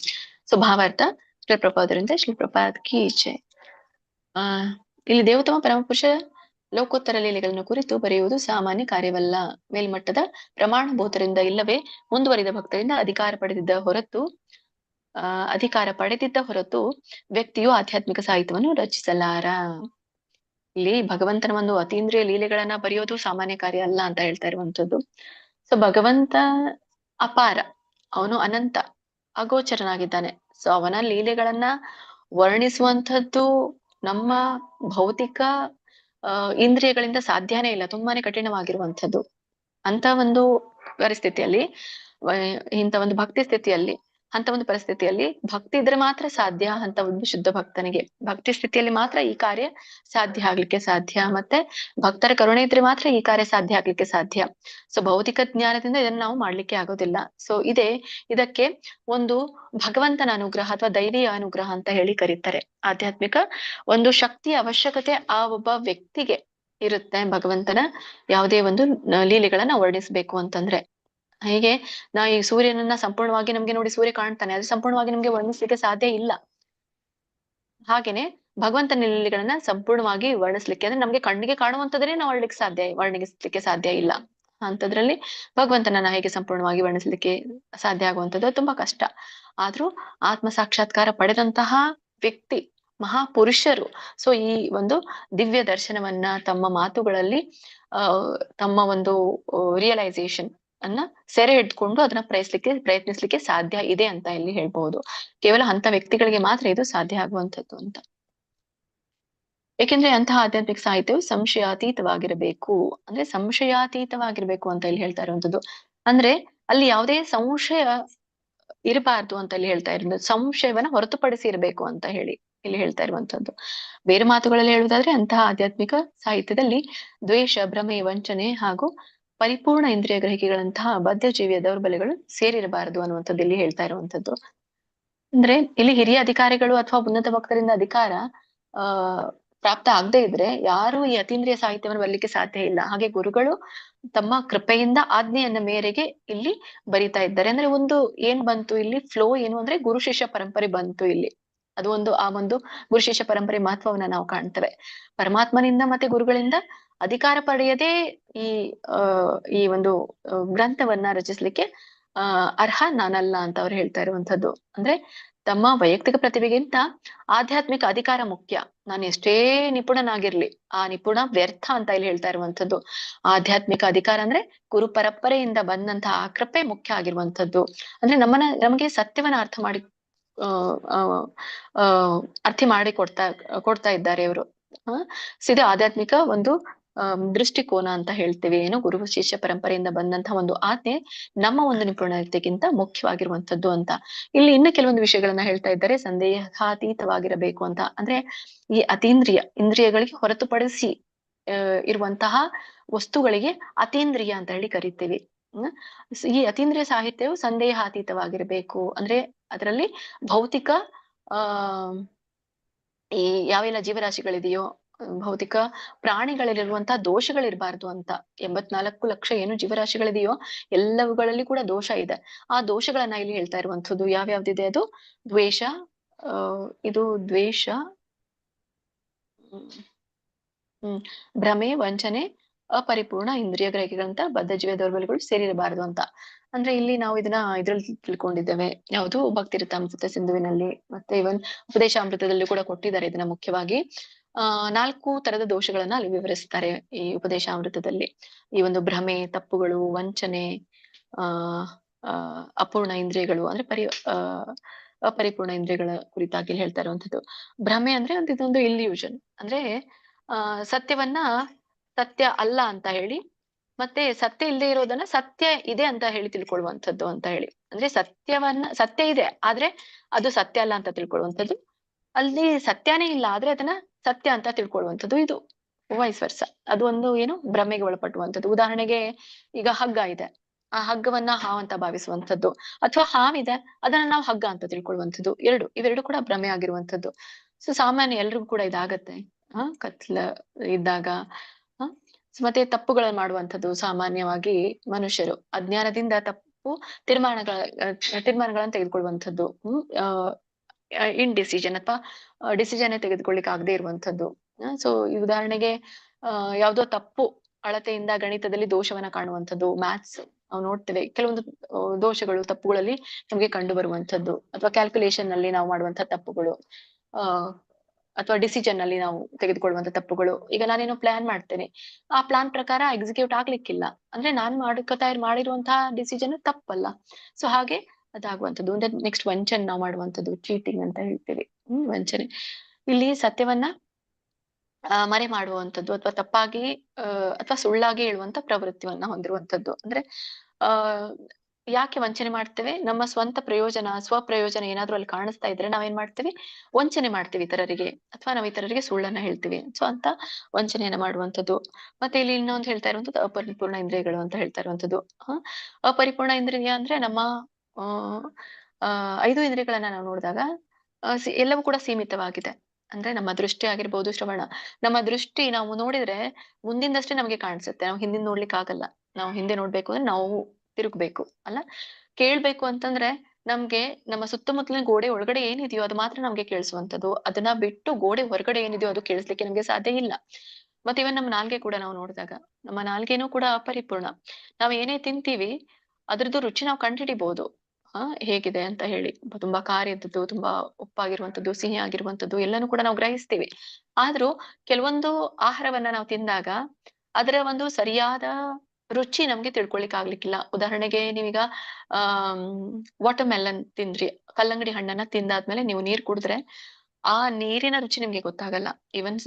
ಸೊ ಭಾವಾರ್ಥ ಶ್ರೀ ಪ್ರಪಾದರಿಂದ ಶ್ರೀ ಪ್ರಪಾದ್ ಕಿ ಜೈ. ಇಲ್ಲಿ ದೇವೋತ್ತಮ ಪರಮಪುರುಷ ಲೋಕೋತ್ತರ ಲೀಲೆಗಳನ್ನು ಕುರಿತು ಬರೆಯುವುದು ಸಾಮಾನ್ಯ ಕಾರ್ಯವಲ್ಲ. ಮೇಲ್ಮಟ್ಟದ ಪ್ರಮಾಣಭೂತರಿಂದ ಇಲ್ಲವೇ ಮುಂದುವರಿದ ಭಕ್ತರಿಂದ ಅಧಿಕಾರ ಪಡೆದಿದ್ದ ಹೊರತು ವ್ಯಕ್ತಿಯು ಆಧ್ಯಾತ್ಮಿಕ ಸಾಹಿತ್ಯವನ್ನು ರಚಿಸಲಾರ. ಇಲ್ಲಿ ಭಗವಂತನ ಒಂದು ಅತೀಂದ್ರಿಯ ಲೀಲೆಗಳನ್ನ ಬರೆಯೋದು ಸಾಮಾನ್ಯ ಕಾರ್ಯ ಅಲ್ಲ ಅಂತ ಹೇಳ್ತಾ ಇರುವಂತದ್ದು. ಸೊ ಭಗವಂತ ಅಪಾರ, ಅವನು ಅನಂತ, ಅಗೋಚರನಾಗಿದ್ದಾನೆ. ಸೊ ಅವನ ಲೀಲೆಗಳನ್ನ ವರ್ಣಿಸುವಂಥದ್ದು ನಮ್ಮ ಭೌತಿಕ ಇಂದ್ರಿಯಗಳಿಂದ ಸಾಧ್ಯನೇ ಇಲ್ಲ, ತುಂಬಾನೇ ಕಠಿಣವಾಗಿರುವಂಥದ್ದು. ಅಂತ ಒಂದು ಪರಿಸ್ಥಿತಿಯಲ್ಲಿ, ಇಂಥ ಒಂದು ಭಕ್ತಿ ಸ್ಥಿತಿಯಲ್ಲಿ, ಅಂತ ಒಂದು ಪರಿಸ್ಥಿತಿಯಲ್ಲಿ ಭಕ್ತಿ ಇದ್ರೆ ಮಾತ್ರ ಸಾಧ್ಯ. ಅಂತ ಒಂದು ಶುದ್ಧ ಭಕ್ತನಿಗೆ ಭಕ್ತಿ ಸ್ಥಿತಿಯಲ್ಲಿ ಮಾತ್ರ ಈ ಕಾರ್ಯ ಸಾಧ್ಯ ಆಗ್ಲಿಕ್ಕೆ ಸಾಧ್ಯ. ಮತ್ತೆ ಭಕ್ತರ ಕರುಣೆ ಇದ್ರೆ ಮಾತ್ರ ಈ ಕಾರ್ಯ ಸಾಧ್ಯ ಆಗ್ಲಿಕ್ಕೆ ಸಾಧ್ಯ. ಸೊ ಭೌತಿಕ ಜ್ಞಾನದಿಂದ ಇದನ್ನ ನಾವು ಮಾಡ್ಲಿಕ್ಕೆ ಆಗೋದಿಲ್ಲ. ಸೊ ಇದಕ್ಕೆ ಒಂದು ಭಗವಂತನ ಅನುಗ್ರಹ ಅಥವಾ ದೈವಿಯ ಅನುಗ್ರಹ ಅಂತ ಹೇಳಿ ಕರೀತಾರೆ. ಆಧ್ಯಾತ್ಮಿಕ ಒಂದು ಶಕ್ತಿಯ ಅವಶ್ಯಕತೆ ಆ ಒಬ್ಬ ವ್ಯಕ್ತಿಗೆ ಇರುತ್ತೆ. ಭಗವಂತನ ಯಾವುದೇ ಒಂದು ಲೀಲೆಗಳನ್ನ ವರ್ಣಿಸ್ಬೇಕು ಅಂತಂದ್ರೆ, ಹೀಗೆ ನಾವು ಈ ಸೂರ್ಯನನ್ನ ಸಂಪೂರ್ಣವಾಗಿ ನಮ್ಗೆ ನೋಡಿ ಸೂರ್ಯ ಕಾಣ್ತಾನೆ, ಅದು ಸಂಪೂರ್ಣವಾಗಿ ನಮ್ಗೆ ವರ್ಣಿಸ್ಲಿಕ್ಕೆ ಸಾಧ್ಯ ಇಲ್ಲ. ಹಾಗೇನೆ ಭಗವಂತನ ಲೀಲೆಗಳನ್ನ ಸಂಪೂರ್ಣವಾಗಿ ವರ್ಣಿಸ್ಲಿಕ್ಕೆ ಅಂದ್ರೆ ನಮ್ಗೆ ಕಣ್ಣಿಗೆ ಕಾಣುವಂತದನ್ನೇ ನಾವು ವರ್ಣಿಸ್ಲಿಕ್ಕೆ ಸಾಧ್ಯ ಇಲ್ಲ. ಅಂತದ್ರಲ್ಲಿ ಭಗವಂತನನ್ನ ಹೇಗೆ ಸಂಪೂರ್ಣವಾಗಿ ವರ್ಣಿಸ್ಲಿಕ್ಕೆ ಸಾಧ್ಯ ಆಗುವಂಥದ್ದು ತುಂಬಾ ಕಷ್ಟ. ಆದ್ರೂ ಆತ್ಮ ಸಾಕ್ಷಾತ್ಕಾರ ಪಡೆದಂತಹ ವ್ಯಕ್ತಿ, ಮಹಾಪುರುಷರು ಸೊ ಈ ಒಂದು ದಿವ್ಯ ದರ್ಶನವನ್ನ ತಮ್ಮ ಮಾತುಗಳಲ್ಲಿ ತಮ್ಮ ಒಂದು ರಿಯಲೈಸೇಷನ್ ಅನ್ನ ಸೆರೆ ಹಿಡ್ಕೊಂಡು ಅದನ್ನ ಪ್ರಯತ್ನಿಸ್ಲಿಕ್ಕೆ ಸಾಧ್ಯ ಇದೆ ಅಂತ ಇಲ್ಲಿ ಹೇಳ್ಬಹುದು. ಕೇವಲ ಅಂತ ವ್ಯಕ್ತಿಗಳಿಗೆ ಮಾತ್ರ ಇದು ಸಾಧ್ಯ ಆಗುವಂಥದ್ದು ಅಂತ. ಏಕೆಂದ್ರೆ ಅಂತಹ ಆಧ್ಯಾತ್ಮಿಕ ಸಾಹಿತ್ಯವು ಸಂಶಯಾತೀತವಾಗಿರಬೇಕು. ಅಂದ್ರೆ ಸಂಶಯಾತೀತವಾಗಿರ್ಬೇಕು ಅಂತ ಇಲ್ಲಿ ಹೇಳ್ತಾ ಇರುವಂತದ್ದು. ಅಂದ್ರೆ ಅಲ್ಲಿ ಯಾವುದೇ ಸಂಶಯ ಇರಬಾರ್ದು ಅಂತ ಇಲ್ಲಿ ಹೇಳ್ತಾ ಇರೋದು. ಸಂಶಯವನ್ನ ಹೊರತುಪಡಿಸಿ ಇರಬೇಕು ಅಂತ ಹೇಳಿ ಇಲ್ಲಿ ಹೇಳ್ತಾ ಇರುವಂತದ್ದು. ಬೇರೆ ಮಾತುಗಳಲ್ಲಿ ಹೇಳುವುದಾದ್ರೆ ಅಂತಹ ಆಧ್ಯಾತ್ಮಿಕ ಸಾಹಿತ್ಯದಲ್ಲಿ ದ್ವೇಷ, ಭ್ರಮೆ, ವಂಚನೆ ಹಾಗೂ ಪರಿಪೂರ್ಣ ಇಂದ್ರಿಯ ಗ್ರಹಿಕೆಗಳಂತಹ ಬದ್ಧ ಜೀವಿಯ ದೌರ್ಬಲ್ಯಗಳು ಸೇರಿರಬಾರದು ಅನ್ನುವಂಥದ್ದು ಇಲ್ಲಿ ಹೇಳ್ತಾ ಇರುವಂತದ್ದು. ಅಂದ್ರೆ ಇಲ್ಲಿ ಹಿರಿಯ ಅಧಿಕಾರಿಗಳು ಅಥವಾ ಉನ್ನತ ಭಕ್ತರಿಂದ ಅಧಿಕಾರ ಪ್ರಾಪ್ತ ಆಗದೆ ಇದ್ರೆ ಯಾರು ಈ ಅತೀಂದ್ರಿಯ ಸಾಹಿತ್ಯವನ್ನು ಬರಲಿಕ್ಕೆ ಸಾಧ್ಯ ಇಲ್ಲ. ಹಾಗೆ ಗುರುಗಳು ತಮ್ಮ ಕೃಪೆಯಿಂದ ಆಜ್ಞೆಯನ್ನ ಮೇರೆಗೆ ಇಲ್ಲಿ ಬರಿತಾ ಇದ್ದಾರೆ. ಅಂದ್ರೆ ಒಂದು ಏನ್ ಬಂತು ಇಲ್ಲಿ ಫ್ಲೋ ಏನು ಅಂದ್ರೆ ಗುರು ಶಿಷ್ಯ ಪರಂಪರೆ ಬಂತು ಇಲ್ಲಿ. ಅದು ಆ ಒಂದು ಗುರು ಶಿಷ್ಯ ಪರಂಪರೆ ಮಹತ್ವವನ್ನ ನಾವು ಕಾಣ್ತೇವೆ. ಪರಮಾತ್ಮನಿಂದ ಮತ್ತೆ ಗುರುಗಳಿಂದ ಅಧಿಕಾರ ಪಡೆಯದೆ ಈ ಒಂದು ಗ್ರಂಥವನ್ನ ರಚಿಸ್ಲಿಕ್ಕೆ ಅರ್ಹ ನಾನಲ್ಲ ಅಂತ ಅವ್ರು ಹೇಳ್ತಾ ಇರುವಂತದ್ದು. ಅಂದ್ರೆ ತಮ್ಮ ವೈಯಕ್ತಿಕ ಪ್ರತಿಭೆಗಿಂತ ಆಧ್ಯಾತ್ಮಿಕ ಅಧಿಕಾರ ಮುಖ್ಯ. ನಾನು ಎಷ್ಟೇ ನಿಪುಣನಾಗಿರ್ಲಿ ಆ ನಿಪುಣ ವ್ಯರ್ಥ ಅಂತ ಇಲ್ಲಿ ಹೇಳ್ತಾ ಇರುವಂತದ್ದು. ಆಧ್ಯಾತ್ಮಿಕ ಅಧಿಕಾರ ಅಂದ್ರೆ ಗುರು ಪರಂಪರೆಯಿಂದ ಬಂದಂತಹ ಆ ಕೃಪೆ ಮುಖ್ಯ ಆಗಿರುವಂತದ್ದು. ಅಂದ್ರೆ ನಮಗೆ ಸತ್ಯವನ್ನ ಅರ್ಥ ಮಾಡಿ ಕೊಡ್ತಾ ಇದ್ದಾರೆ ಇವರು. ಇದು ಆಧ್ಯಾತ್ಮಿಕ ಒಂದು ದೃಷ್ಟಿಕೋನ ಅಂತ ಹೇಳ್ತೇವೆ. ಏನು ಗುರು ಶಿಷ್ಯ ಪರಂಪರೆಯಿಂದ ಬಂದಂತಹ ಒಂದು ಆಜ್ಞೆ ನಮ್ಮ ಒಂದು ನಿಪುಣತೆಗಿಂತ ಮುಖ್ಯವಾಗಿರುವಂತದ್ದು ಅಂತ. ಇಲ್ಲಿ ಇನ್ನು ಕೆಲವೊಂದು ವಿಷಯಗಳನ್ನ ಹೇಳ್ತಾ ಇದ್ದಾರೆ. ಸಂದೇಹಾತೀತವಾಗಿರಬೇಕು ಅಂತ. ಅಂದ್ರೆ ಈ ಇಂದ್ರಿಯಗಳಿಗೆ ಹೊರತುಪಡಿಸಿ ಇರುವಂತಹ ವಸ್ತುಗಳಿಗೆ ಅತೀಂದ್ರಿಯ ಅಂತ ಹೇಳಿ ಕರಿತೀವಿ. ಈ ಅತೀಂದ್ರಿಯ ಸಾಹಿತ್ಯವು ಸಂದೇಹಾತೀತವಾಗಿರಬೇಕು. ಅಂದ್ರೆ ಅದರಲ್ಲಿ ಭೌತಿಕ ಈ ಯಾವೆಲ್ಲ ಜೀವರಾಶಿಗಳಿದೆಯೋ ಭೌತಿಕ ಪ್ರಾಣಿಗಳಲ್ಲಿರುವಂತಹ ದೋಷಗಳಿರಬಾರ್ದು ಅಂತ. 84 ಲಕ್ಷ ಏನು ಜೀವರಾಶಿಗಳಿದೆಯೋ ಎಲ್ಲವುಗಳಲ್ಲಿ ಕೂಡ ದೋಷ ಇದೆ. ಆ ದೋಷಗಳನ್ನ ಇಲ್ಲಿ ಹೇಳ್ತಾ ಇರುವಂತದ್ದು ಯಾವ್ಯಾವ್ದಿದೆ ಅದು ದ್ವೇಷ, ಇದು ದ್ವೇಷ, ಭ್ರಮೆ, ವಂಚನೆ, ಅಪರಿಪೂರ್ಣ ಇಂದ್ರಿಯ ಗ್ರಹಿಕೆಗಳಂತ ಬದ್ಧ ಜೀವ ದೌರ್ಬಲ್ಯಗಳು ಸೇರಿರಬಾರದು ಅಂತ. ಅಂದ್ರೆ ಇಲ್ಲಿ ನಾವು ಇದನ್ನ ಇದ್ರಲ್ಲಿ ತಿಳ್ಕೊಂಡಿದ್ದೇವೆ, ಯಾವುದು ಭಕ್ತಿರತಾಮೃತ ಸಿಂಧುವಿನಲ್ಲಿ ಮತ್ತೆ ಇವನ್ ಉಪದೇಶಾಮೃತದಲ್ಲಿ ಕೂಡ ಕೊಟ್ಟಿದ್ದಾರೆ ಇದನ್ನ. ಮುಖ್ಯವಾಗಿ 4 ತರದ ದೋಷಗಳನ್ನ ಅಲ್ಲಿ ವಿವರಿಸ್ತಾರೆ ಈ ಉಪದೇಶಾಮೃತದಲ್ಲಿ. ಈ ಒಂದು ಭ್ರಮೆ, ತಪ್ಪುಗಳು, ವಂಚನೆ, ಅಪೂರ್ಣ ಇಂದ್ರಿಯಗಳು ಅಂದ್ರೆ ಅಪರಿಪೂರ್ಣ ಇಂದ್ರಿಯಗಳ ಕುರಿತಾಗಿ ಹೇಳ್ತಾ ಇರುವಂತದ್ದು. ಭ್ರಮೆ ಅಂದ್ರೆ ಇದೊಂದು ಇಲ್ಯೂಷನ್, ಅಂದ್ರೆ ಸತ್ಯವನ್ನ ಸತ್ಯ ಅಲ್ಲ ಅಂತ ಹೇಳಿ, ಮತ್ತೆ ಸತ್ಯ ಇಲ್ಲದೆ ಇರೋದನ್ನ ಸತ್ಯ ಇದೆ ಅಂತ ಹೇಳಿ ತಿಳ್ಕೊಳ್ಳುವಂಥದ್ದು ಅಂತ ಹೇಳಿ. ಅಂದ್ರೆ ಸತ್ಯ ಇದೆ ಆದ್ರೆ ಅದು ಸತ್ಯ ಅಲ್ಲ ಅಂತ ತಿಳ್ಕೊಳ್ಳುವಂಥದ್ದು, ಅಲ್ಲಿ ಸತ್ಯನೇ ಇಲ್ಲ ಆದ್ರೆ ಅದನ್ನ ಸತ್ಯ ಅಂತ ತಿಳ್ಕೊಳ್ಳುವಂಥದ್ದು, ಇದು ವೈಸ್ ವರ್ಸ. ಅದು ಒಂದು ಏನು ಭ್ರಮೆಗೆ ಒಳಪಟ್ಟುವಂಥದ್ದು. ಉದಾಹರಣೆಗೆ ಈಗ ಹಗ್ಗ ಇದೆ, ಆ ಹಗ್ಗವನ್ನ ಹಾವು ಅಂತ ಭಾವಿಸುವಂಥದ್ದು, ಅಥವಾ ಹಾವಿದೆ ಅದನ್ನ ನಾವು ಹಗ್ಗ ಅಂತ ತಿಳ್ಕೊಳ್ಳುವಂಥದ್ದು. ಇವೆರಡು ಕೂಡ ಭ್ರಮೆ ಆಗಿರುವಂಥದ್ದು. ಸೊ ಸಾಮಾನ್ಯ ಎಲ್ರಿಗೂ ಕೂಡ ಇದಾಗತ್ತೆ ಕತ್ಲ ಇದ್ದಾಗ. ಮತ್ತೆ ತಪ್ಪುಗಳನ್ನು ಮಾಡುವಂಥದ್ದು ಸಾಮಾನ್ಯವಾಗಿ ಮನುಷ್ಯರು ಅಜ್ಞಾನದಿಂದ ತಪ್ಪು ತೀರ್ಮಾನಗಳನ್ನ ತೆಗೆದುಕೊಳ್ಳುವಂಥದ್ದು, ಇನ್ಡಿಸಿಷನ್ ಅಥವಾ ಡಿಸಿಷನ್ ತೆಗೆದುಕೊಳ್ಳಿಕ್ಕೆ ಆಗದೆ ಇರುವಂಥದ್ದು. ಸೊ ಈ ಉದಾಹರಣೆಗೆ ಯಾವ್ದೋ ತಪ್ಪು ಅಳತೆಯಿಂದ ಗಣಿತದಲ್ಲಿ ದೋಷವನ್ನ ಕಾಣುವಂಥದ್ದು. ಮ್ಯಾಥ್ಸ್ ನಾವು ನೋಡ್ತೇವೆ ಕೆಲವೊಂದು ದೋಷಗಳು ತಪ್ಪುಗಳಲ್ಲಿ ನಮ್ಗೆ ಕಂಡು ಬರುವಂಥದ್ದು, ಅಥವಾ ಕ್ಯಾಲ್ಕುಲೇಷನ್ ನಲ್ಲಿ ನಾವು ಮಾಡುವಂತಹ ತಪ್ಪುಗಳು, ಅಥವಾ ಡಿಸಿಷನ್ ಅಲ್ಲಿ ನಾವು ತೆಗೆದುಕೊಳ್ಳುವಂತ ತಪ್ಪುಗಳು. ಈಗ ನಾನೇನೋ ಪ್ಲಾನ್ ಮಾಡ್ತೇನೆ, ಆ ಪ್ಲಾನ್ ಪ್ರಕಾರ ಎಕ್ಸಿಕ್ಯೂಟ್ ಆಗ್ಲಿಕ್ಕಿಲ್ಲ ಅಂದ್ರೆ ನಾನು ಮಾಡಿರುವಂತಹ ಡಿಸಿಷನ್ ತಪ್ಪಲ್ಲ. ಸೊ ಹಾಗೆ ಅದಾಗುವಂಥದ್ದು. ಅಂದ್ರೆ ನೆಕ್ಸ್ಟ್ ವಂಚನೆ ನಾವು ಮಾಡುವಂಥದ್ದು, ಚೀಟಿಂಗ್ ಅಂತ ಹೇಳ್ತೀವಿ. ವಂಚನೆ ಇಲ್ಲಿ ಸತ್ಯವನ್ನ ಮರೆ ಮಾಡುವಂಥದ್ದು, ಅಥವಾ ತಪ್ಪಾಗಿ ಅಥವಾ ಸುಳ್ಳಾಗಿ ಹೇಳುವಂತ ಪ್ರವೃತ್ತಿಯನ್ನ ಹೊಂದಿರುವಂಥದ್ದು. ಅಂದ್ರೆ ಯಾಕೆ ವಂಚನೆ ಮಾಡ್ತೇವೆ? ನಮ್ಮ ಸ್ವಂತ ಪ್ರಯೋಜನ, ಸ್ವಪ್ರಯೋಜನ ಏನಾದ್ರು ಅಲ್ಲಿ ಕಾಣಿಸ್ತಾ ಇದ್ರೆ ನಾವೇನ್ ಮಾಡ್ತೀವಿ? ವಂಚನೆ ಮಾಡ್ತೀವಿ ಇತರರಿಗೆ, ಅಥವಾ ನಾವು ಇತರರಿಗೆ ಸುಳ್ಳನ್ನ ಹೇಳ್ತೀವಿ. ಸೊ ಅಂತ ವಂಚನೆಯನ್ನ ಮಾಡುವಂಥದ್ದು. ಮತ್ತೆ ಇಲ್ಲಿ ಇನ್ನೊಂದು ಹೇಳ್ತಾ ಇರುವಂತದ್ದು ಅಪರಿಪೂರ್ಣ ಇಂದ್ರಿಯಗಳು ಅಂತ ಹೇಳ್ತಾ ಇರುವಂತದ್ದು. ಅಪರಿಪೂರ್ಣ ಇಂದ್ರಿಯ ಅಂದ್ರೆ ನಮ್ಮ 5 ಇಂದ್ರಿಯಗಳನ್ನ ನಾವು ನೋಡಿದಾಗ ಎಲ್ಲವೂ ಕೂಡ ಸೀಮಿತವಾಗಿದೆ. ಅಂದ್ರೆ ನಮ್ಮ ದೃಷ್ಟಿ ಆಗಿರ್ಬೋದು, ಶ್ರವಣ. ನಮ್ಮ ದೃಷ್ಟಿ ನಾವು ನೋಡಿದ್ರೆ ಮುಂದಿಂದಷ್ಟೇ ನಮ್ಗೆ ಕಾಣಿಸುತ್ತೆ, ನಾವು ಹಿಂದಿನ ನೋಡ್ಲಿಕ್ಕೆ ಆಗಲ್ಲ. ನಾವು ಹಿಂದೆ ನೋಡ್ಬೇಕು ಅಂದ್ರೆ ನಾವು ತಿರುಗ್ಬೇಕು ಅಲ್ಲ. ಕೇಳ್ಬೇಕು ಅಂತಂದ್ರೆ ನಮ್ಗೆ ನಮ್ಮ ಸುತ್ತಮುತ್ತಲಿನ ಗೋಡೆ ಒಳಗಡೆ ಏನಿದೆಯೋ ಅದು ಮಾತ್ರ ನಮ್ಗೆ ಕೇಳಿಸುವಂಥದ್ದು. ಅದನ್ನ ಬಿಟ್ಟು ಗೋಡೆ ಹೊರಗಡೆ ಏನಿದೆಯೋ ಅದು ಕೇಳಿಸ್ಲಿಕ್ಕೆ ನಮ್ಗೆ ಸಾಧ್ಯ ಇಲ್ಲ. ಮತ್ತೆ ಇವನ್ ನಮ್ಮ ನಾಲ್ಗೆ ಕೂಡ ನಾವು ನೋಡಿದಾಗ ನಮ್ಮ ನಾಲ್ಗೆನೂ ಕೂಡ ಅಪರಿಪೂರ್ಣ. ನಾವ್ ಏನೇ ತಿಂತೀವಿ ಅದ್ರದ್ದು ರುಚಿ ನಾವು ಕಂಡುಹಿಡಿಬಹುದು ಹೇಗಿದೆ ಅಂತ ಹೇಳಿ. ತುಂಬಾ ಖಾರ ಇದ್ದದ್ದು, ತುಂಬಾ ಉಪ್ಪಾಗಿರುವಂತದ್ದು, ಸಿಹಿ ಆಗಿರುವಂತದ್ದು ಎಲ್ಲಾನು ಕೂಡ ನಾವು ಗ್ರಹಿಸ್ತೀವಿ. ಆದ್ರೂ ಕೆಲವೊಂದು ಆಹಾರವನ್ನ ನಾವು ತಿಂದಾಗ ಅದರ ಒಂದು ಸರಿಯಾದ ರುಚಿ ನಮ್ಗೆ ತಿಳ್ಕೊಳಿಕ್ ಆಗ್ಲಿಕ್ಕಿಲ್ಲ. ಉದಾಹರಣೆಗೆ ನೀವೀಗ ವಾಟರ್ ಮೆಲನ್ ತಿಂದ್ರಿ, ಕಲ್ಲಂಗಡಿ ಹಣ್ಣನ್ನ ತಿಂದಾದ್ಮೇಲೆ ನೀವು ನೀರ್ ಕುಡಿದ್ರೆ ಆ ನೀರಿನ ರುಚಿ ನಿಮ್ಗೆ ಗೊತ್ತಾಗಲ್ಲ. ಈವನ್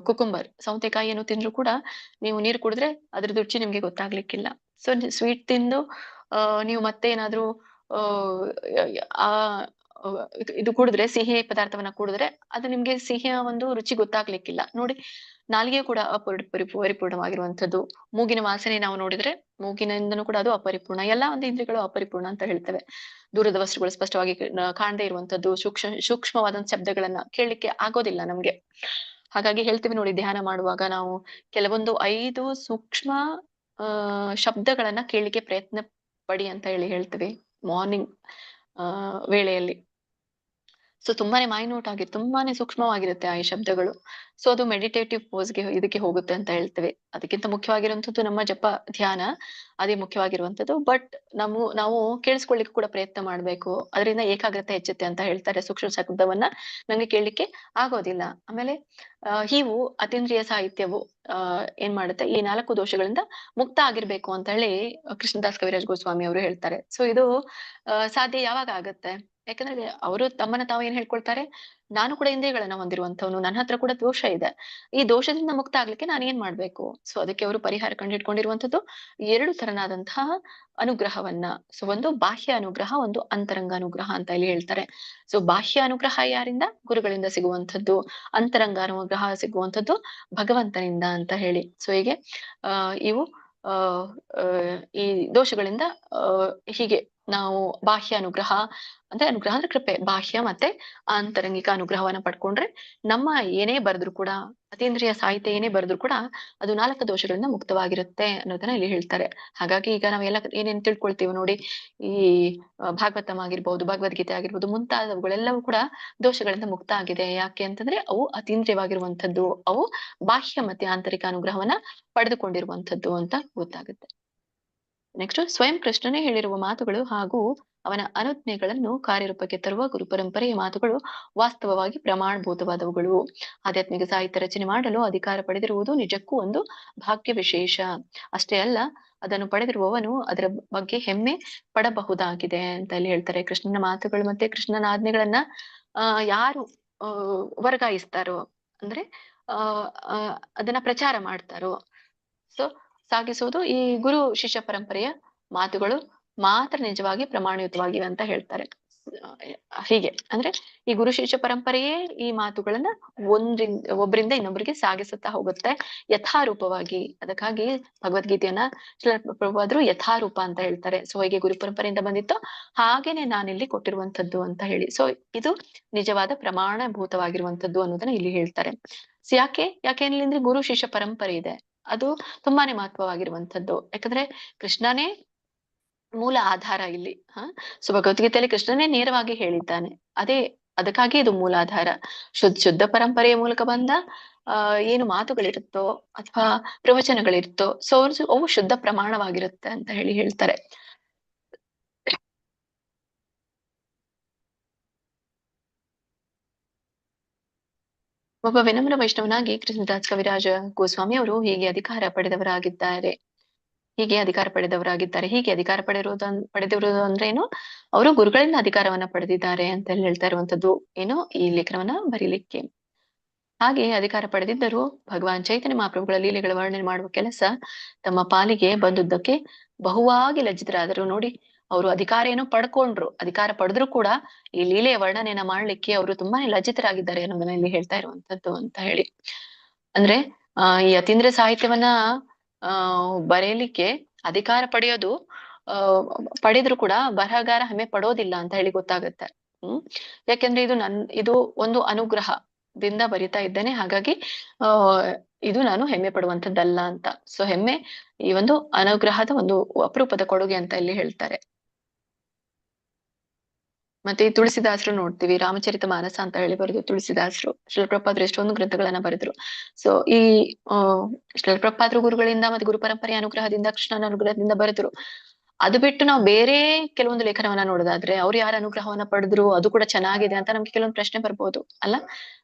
ಕುಕುಂಬರ್, ಸೌತೆಕಾಯಿ ಏನು ತಿಂದ್ರು ಕೂಡ ನೀವು ನೀರ್ ಕುಡಿದ್ರೆ ಅದ್ರದ್ದು ರುಚಿ ನಿಮ್ಗೆ ಗೊತ್ತಾಗ್ಲಿಕ್ಕಿಲ್ಲ. ಸೊ ಸ್ವೀಟ್ ತಿಂದು ನೀವು ಮತ್ತೆ ಏನಾದ್ರೂ ಆ ಇದು ಕುಡಿದ್ರೆ, ಸಿಹಿ ಪದಾರ್ಥವನ್ನ ಕುಡಿದ್ರೆ ಅದು ನಿಮ್ಗೆ ಸಿಹಿಯ ಒಂದು ರುಚಿ ಗೊತ್ತಾಗ್ಲಿಕ್ಕಿಲ್ಲ. ನೋಡಿ, ನಾಲಿಗೆ ಕೂಡ ಪರಿಪೂರ್ಣವಾಗಿರುವಂತದ್ದು. ಮೂಗಿನ ವಾಸನೆ ನಾವು ನೋಡಿದ್ರೆ ಮೂಗಿನಿಂದನೂ ಕೂಡ ಅದು ಅಪರಿಪೂರ್ಣ. ಎಲ್ಲಾ ಒಂದು ಇಂದ್ರಿಯಗಳು ಅಪರಿಪೂರ್ಣ ಅಂತ ಹೇಳ್ತೇವೆ. ದೂರದ ವಸ್ತುಗಳು ಸ್ಪಷ್ಟವಾಗಿ ಕಾಣದೇ ಇರುವಂತದ್ದು, ಸೂಕ್ಷ್ಮವಾದಂತ ಶಬ್ದಗಳನ್ನ ಕೇಳಲಿಕ್ಕೆ ಆಗೋದಿಲ್ಲ ನಮ್ಗೆ. ಹಾಗಾಗಿ ಹೇಳ್ತೀವಿ ನೋಡಿ, ಧ್ಯಾನ ಮಾಡುವಾಗ ನಾವು ಕೆಲವೊಂದು 5 ಸೂಕ್ಷ್ಮ ಶಬ್ದಗಳನ್ನ ಕೇಳಲಿಕ್ಕೆ ಪ್ರಯತ್ನ ಪಡಿ ಅಂತ ಹೇಳ್ತೀವಿ ಮಾರ್ನಿಂಗ್ ವೇಳೆಯಲ್ಲಿ. ಸೊ ತುಂಬಾನೇ ಮೈನ್ಯೂಟ್ ಆಗಿ ತುಂಬಾನೇ ಸೂಕ್ಷ್ಮವಾಗಿರುತ್ತೆ ಆ ಶಬ್ದಗಳು. ಸೊ ಅದು ಮೆಡಿಟೇಟಿವ್ ಪೋಸ್ಗೆ ಇದಕ್ಕೆ ಹೋಗುತ್ತೆ ಅಂತ ಹೇಳ್ತೇವೆ. ಅದಕ್ಕಿಂತ ಮುಖ್ಯವಾಗಿರುವಂತದ್ದು ನಮ್ಮ ಜಪ ಧ್ಯಾನ, ಅದೇ ಮುಖ್ಯವಾಗಿರುವಂತದ್ದು. ಬಟ್ ನಾವು ಕೇಳಿಸ್ಕೊಳ್ಳಿಕ್ಕೆ ಕೂಡ ಪ್ರಯತ್ನ ಮಾಡ್ಬೇಕು, ಅದರಿಂದ ಏಕಾಗ್ರತೆ ಹೆಚ್ಚುತ್ತೆ ಅಂತ ಹೇಳ್ತಾರೆ. ಸೂಕ್ಷ್ಮ ಶಬ್ದವನ್ನ ನಂಗೆ ಕೇಳಲಿಕ್ಕೆ ಆಗೋದಿಲ್ಲ. ಆಮೇಲೆ ಹೀವು ಅತೀಂದ್ರಿಯ ಸಾಹಿತ್ಯವು ಏನ್ ಮಾಡುತ್ತೆ, ಈ 4 ದೋಷಗಳಿಂದ ಮುಕ್ತ ಆಗಿರ್ಬೇಕು ಅಂತ ಹೇಳಿ ಕೃಷ್ಣದಾಸ್ ಕವಿರಾಜ್ ಗೋಸ್ವಾಮಿ ಅವರು ಹೇಳ್ತಾರೆ. ಸೊ ಇದು ಸಾಧ್ಯ ಯಾವಾಗ ಆಗತ್ತೆ? ಯಾಕಂದ್ರೆ ಅವರು ತಮ್ಮನ್ನ ತಾವು ಏನ್ ಹೇಳ್ಕೊಳ್ತಾರೆ, ನಾನು ಕೂಡ ಇಂದ್ರಿಯಗಳನ್ನ ಹೊಂದಿರುವಂತವನು, ನನ್ನ ಹತ್ರ ಕೂಡ ದೋಷ ಇದೆ, ಈ ದೋಷದಿಂದ ಮುಕ್ತ ಆಗ್ಲಿಕ್ಕೆ ನಾನು ಏನ್ ಮಾಡ್ಬೇಕು? ಸೊ ಅದಕ್ಕೆ ಅವರು ಪರಿಹಾರ ಕಂಡಿಟ್ಕೊಂಡಿರುವಂತದ್ದು 2 ತರನಾದಂತಹ ಅನುಗ್ರಹವನ್ನ. ಸೊ ಒಂದು ಬಾಹ್ಯ ಅನುಗ್ರಹ, ಒಂದು ಅಂತರಂಗ ಅನುಗ್ರಹ ಅಂತ ಇಲ್ಲಿ ಹೇಳ್ತಾರೆ. ಸೊ ಬಾಹ್ಯ ಅನುಗ್ರಹ ಯಾರಿಂದ? ಗುರುಗಳಿಂದ ಸಿಗುವಂತದ್ದು. ಅಂತರಂಗ ಅನುಗ್ರಹ ಸಿಗುವಂತದ್ದು ಭಗವಂತನಿಂದ ಅಂತ ಹೇಳಿ. ಸೊ ಹೀಗೆ ಇವು ಈ ದೋಷಗಳಿಂದ ಹೀಗೆ ನಾವು ಬಾಹ್ಯ ಅನುಗ್ರಹ ಅನುಗ್ರಹ ಅಂದ್ರೆ ಕೃಪೆ, ಬಾಹ್ಯ ಮತ್ತೆ ಆಂತರಂಗಿಕ ಅನುಗ್ರಹವನ್ನ ಪಡ್ಕೊಂಡ್ರೆ ನಮ್ಮ ಏನೇ ಬರೆದ್ರು ಕೂಡ, ಅತೀಂದ್ರಿಯ ಸಾಹಿತ್ಯ ಏನೇ ಬರೆದ್ರು ಕೂಡ ಅದು 4 ದೋಷಗಳಿಂದ ಮುಕ್ತವಾಗಿರುತ್ತೆ ಅನ್ನೋದನ್ನ ಇಲ್ಲಿ ಹೇಳ್ತಾರೆ. ಹಾಗಾಗಿ ಈಗ ನಾವೆಲ್ಲ ಏನೇನ್ ತಿಳ್ಕೊಳ್ತೀವಿ ನೋಡಿ, ಈ ಭಾಗವತಂ ಆಗಿರ್ಬೋದು, ಭಗವದ್ಗೀತೆ ಆಗಿರ್ಬೋದು, ಮುಂತಾದವುಗಳೆಲ್ಲವೂ ಕೂಡ ದೋಷಗಳಿಂದ ಮುಕ್ತ ಆಗಿದೆ. ಯಾಕೆ ಅಂತಂದ್ರೆ ಅವು ಅತೀಂದ್ರಿಯವಾಗಿರುವಂತದ್ದು, ಅವು ಬಾಹ್ಯ ಮತ್ತೆ ಆಂತರಿಕ ಅನುಗ್ರಹವನ್ನ ಪಡೆದುಕೊಂಡಿರುವಂತದ್ದು ಅಂತ ಗೊತ್ತಾಗುತ್ತೆ. ನೆಕ್ಸ್ಟ್, ಸ್ವಯಂ ಕೃಷ್ಣನೇ ಹೇಳಿರುವ ಮಾತುಗಳು ಹಾಗೂ ಅವನ ಅನುಜ್ಞೆಗಳನ್ನು ಕಾರ್ಯರೂಪಕ್ಕೆ ತರುವ ಗುರು ಪರಂಪರೆಯ ಮಾತುಗಳು ವಾಸ್ತವವಾಗಿ ಪ್ರಮಾಣಭೂತವಾದವುಗಳು. ಆಧ್ಯಾತ್ಮಿಕ ಸಾಹಿತ್ಯ ರಚನೆ ಮಾಡಲು ಅಧಿಕಾರ ಪಡೆದಿರುವುದು ನಿಜಕ್ಕೂ ಒಂದು ಭಾಗ್ಯ ವಿಶೇಷ. ಅಷ್ಟೇ ಅಲ್ಲ, ಅದನ್ನು ಪಡೆದಿರುವವನು ಅದರ ಬಗ್ಗೆ ಹೆಮ್ಮೆ ಪಡಬಹುದಾಗಿದೆ ಅಂತ ಇಲ್ಲಿ ಹೇಳ್ತಾರೆ. ಕೃಷ್ಣನ ಮಾತುಗಳು ಮತ್ತೆ ಕೃಷ್ಣನ ಆಜ್ಞೆಗಳನ್ನ ಯಾರು ವರ್ಗಾಯಿಸ್ತಾರೋ ಅಂದ್ರೆ ಅದನ್ನ ಪ್ರಚಾರ ಮಾಡ್ತಾರೋ, ಸೊ ಸಾಗಿಸುವುದು ಈ ಗುರು ಶಿಷ್ಯ ಪರಂಪರೆಯ ಮಾತುಗಳು ಮಾತ್ರ ನಿಜವಾಗಿ ಪ್ರಮಾಣಯುತವಾಗಿವೆ ಅಂತ ಹೇಳ್ತಾರೆ. ಹೀಗೆ ಅಂದ್ರೆ ಈ ಗುರು ಶಿಷ್ಯ ಪರಂಪರೆಯೇ ಈ ಮಾತುಗಳನ್ನ ಒಬ್ಬರಿಂದ ಇನ್ನೊಬ್ಬರಿಗೆ ಸಾಗಿಸುತ್ತಾ ಹೋಗುತ್ತೆ ಯಥಾರೂಪವಾಗಿ. ಅದಕ್ಕಾಗಿ ಭಗವದ್ಗೀತೆಯನ್ನ ಪ್ರಭುಪಾದರು ಯಥಾರೂಪ ಅಂತ ಹೇಳ್ತಾರೆ. ಸೊ ಹೀಗೆ ಗುರು ಪರಂಪರೆಯಿಂದ ಬಂದಿತ್ತು, ಹಾಗೇನೆ ನಾನಿಲ್ಲಿ ಕೊಟ್ಟಿರುವಂತದ್ದು ಅಂತ ಹೇಳಿ. ಸೊ ಇದು ನಿಜವಾದ ಪ್ರಮಾಣಭೂತವಾಗಿರುವಂತದ್ದು ಅನ್ನೋದನ್ನ ಇಲ್ಲಿ ಹೇಳ್ತಾರೆ. ಯಾಕೆ ಅಂದ್ರೆ ಗುರು ಶಿಷ್ಯ ಪರಂಪರೆ ಇದೆ, ಅದು ತುಂಬಾನೇ ಮಹತ್ವವಾಗಿರುವಂತದ್ದು. ಯಾಕಂದ್ರೆ ಕೃಷ್ಣನೇ ಮೂಲ ಆಧಾರ ಇಲ್ಲಿ. ಸೊ ಭಗವದ್ಗೀತೆಯಲ್ಲಿ ಕೃಷ್ಣನೇ ನೇರವಾಗಿ ಹೇಳಿದ್ದಾನೆ. ಅದಕ್ಕಾಗಿ ಇದು ಮೂಲಾಧಾರ. ಶುದ್ಧ ಪರಂಪರೆಯ ಮೂಲಕ ಬಂದ ಏನು ಮಾತುಗಳಿರುತ್ತೋ ಅಥವಾ ಪ್ರವಚನಗಳಿರುತ್ತೋ, ಸೊ ಅವು ಶುದ್ಧ ಪ್ರಮಾಣವಾಗಿರುತ್ತೆ ಅಂತ ಹೇಳ್ತಾರೆ. ಒಬ್ಬ ವಿನಮ್ರ ವೈಷ್ಣವನಾಗಿ ಕೃಷ್ಣದಾಸ್ ಕವಿರಾಜ ಗೋಸ್ವಾಮಿ ಅವರು ಹೀಗೆ ಅಧಿಕಾರ ಪಡೆದವರಾಗಿದ್ದಾರೆ. ಹೀಗೆ ಅಧಿಕಾರ ಪಡೆದಿರುವುದು ಅಂದ್ರೆ ಏನು, ಅವರು ಗುರುಗಳಿಂದ ಅಧಿಕಾರವನ್ನ ಪಡೆದಿದ್ದಾರೆ ಅಂತ ಹೇಳ್ತಾ ಇರುವಂತದ್ದು ಏನು ಈ ಲೇಖನವನ್ನ ಬರೀಲಿಕ್ಕೆ. ಹಾಗೆ ಅಧಿಕಾರ ಪಡೆದಿದ್ದರೂ ಭಗವಾನ್ ಚೈತನ್ಯ ಮಹಾಪ್ರಭುಗಳ ಲೀಲೆಗಳ ವರ್ಣನೆ ಮಾಡುವ ಕೆಲಸ ತಮ್ಮ ಪಾಲಿಗೆ ಬಂದುದಕ್ಕೆ ಬಹುವಾಗಿ ಲಜ್ಜಿತರಾದರು. ನೋಡಿ, ಅವರು ಅಧಿಕಾರ ಏನೋ ಪಡ್ಕೊಂಡ್ರು, ಅಧಿಕಾರ ಪಡೆದ್ರು ಕೂಡ ಈ ಲೀಲೆಯ ವರ್ಣನೆಯನ್ನ ಮಾಡ್ಲಿಕ್ಕೆ ಅವರು ತುಂಬಾನೇ ಲಜ್ಜಿತರಾಗಿದ್ದಾರೆ ಅನ್ನೋದನ್ನ ಇಲ್ಲಿ ಹೇಳ್ತಾ ಇರುವಂತದ್ದು ಅಂತ ಹೇಳಿ. ಅಂದ್ರೆ ಈ ಅತೀಂದ್ರ ಸಾಹಿತ್ಯವನ್ನ ಬರೆಯಲಿಕ್ಕೆ ಅಧಿಕಾರ ಪಡೆಯೋದು ಪಡೆದ್ರು ಕೂಡ ಬರಹಗಾರ ಹೆಮ್ಮೆ ಪಡೋದಿಲ್ಲ ಅಂತ ಹೇಳಿ ಗೊತ್ತಾಗುತ್ತೆ. ಯಾಕೆಂದ್ರೆ ಇದು ಒಂದು ಅನುಗ್ರಹದಿಂದ ಬರಿತಾ ಇದ್ದೇನೆ, ಹಾಗಾಗಿ ಇದು ನಾನು ಹೆಮ್ಮೆ ಪಡುವಂತದ್ದಲ್ಲ ಅಂತ. ಸೊ ಹೆಮ್ಮೆ ಈ ಒಂದು ಅನುಗ್ರಹದ ಒಂದು ಅಪರೂಪದ ಕೊಡುಗೆ ಅಂತ ಇಲ್ಲಿ ಹೇಳ್ತಾರೆ. ಮತ್ತೆ ಈ ತುಳಸಿದಾಸರು ನೋಡ್ತೀವಿ, ರಾಮಚರಿತ ಮಾನಸ ಅಂತ ಹೇಳಿ ಬರೆದು ತುಳಸಿದಾಸರು. ಶ್ರೀಲಪ್ರಪಾದರು ಎಷ್ಟೊಂದು ಗ್ರಂಥಗಳನ್ನ ಬರೆದ್ರು. ಸೊ ಈ ಶ್ರೀಲಪ್ರಪಾದರು ಗುರುಗಳಿಂದ ಮತ್ತೆ ಗುರು ಪರಂಪರೆಯ ಅನುಗ್ರಹದಿಂದ, ಕೃಷ್ಣನ ಅನುಗ್ರಹದಿಂದ ಬರೆದ್ರು. ಅದು ಬಿಟ್ಟು ನಾವು ಬೇರೆ ಕೆಲವೊಂದು ಲೇಖನವನ್ನ ನೋಡೋದಾದ್ರೆ ಅವ್ರು ಯಾರ ಅನುಗ್ರಹವನ್ನ ಪಡೆದ್ರು, ಅದು ಕೂಡ ಚೆನ್ನಾಗಿದೆ ಅಂತ ನಮ್ಗೆ ಕೆಲವೊಂದು ಪ್ರಶ್ನೆ ಬರ್ಬೋದು ಅಲ್ಲ.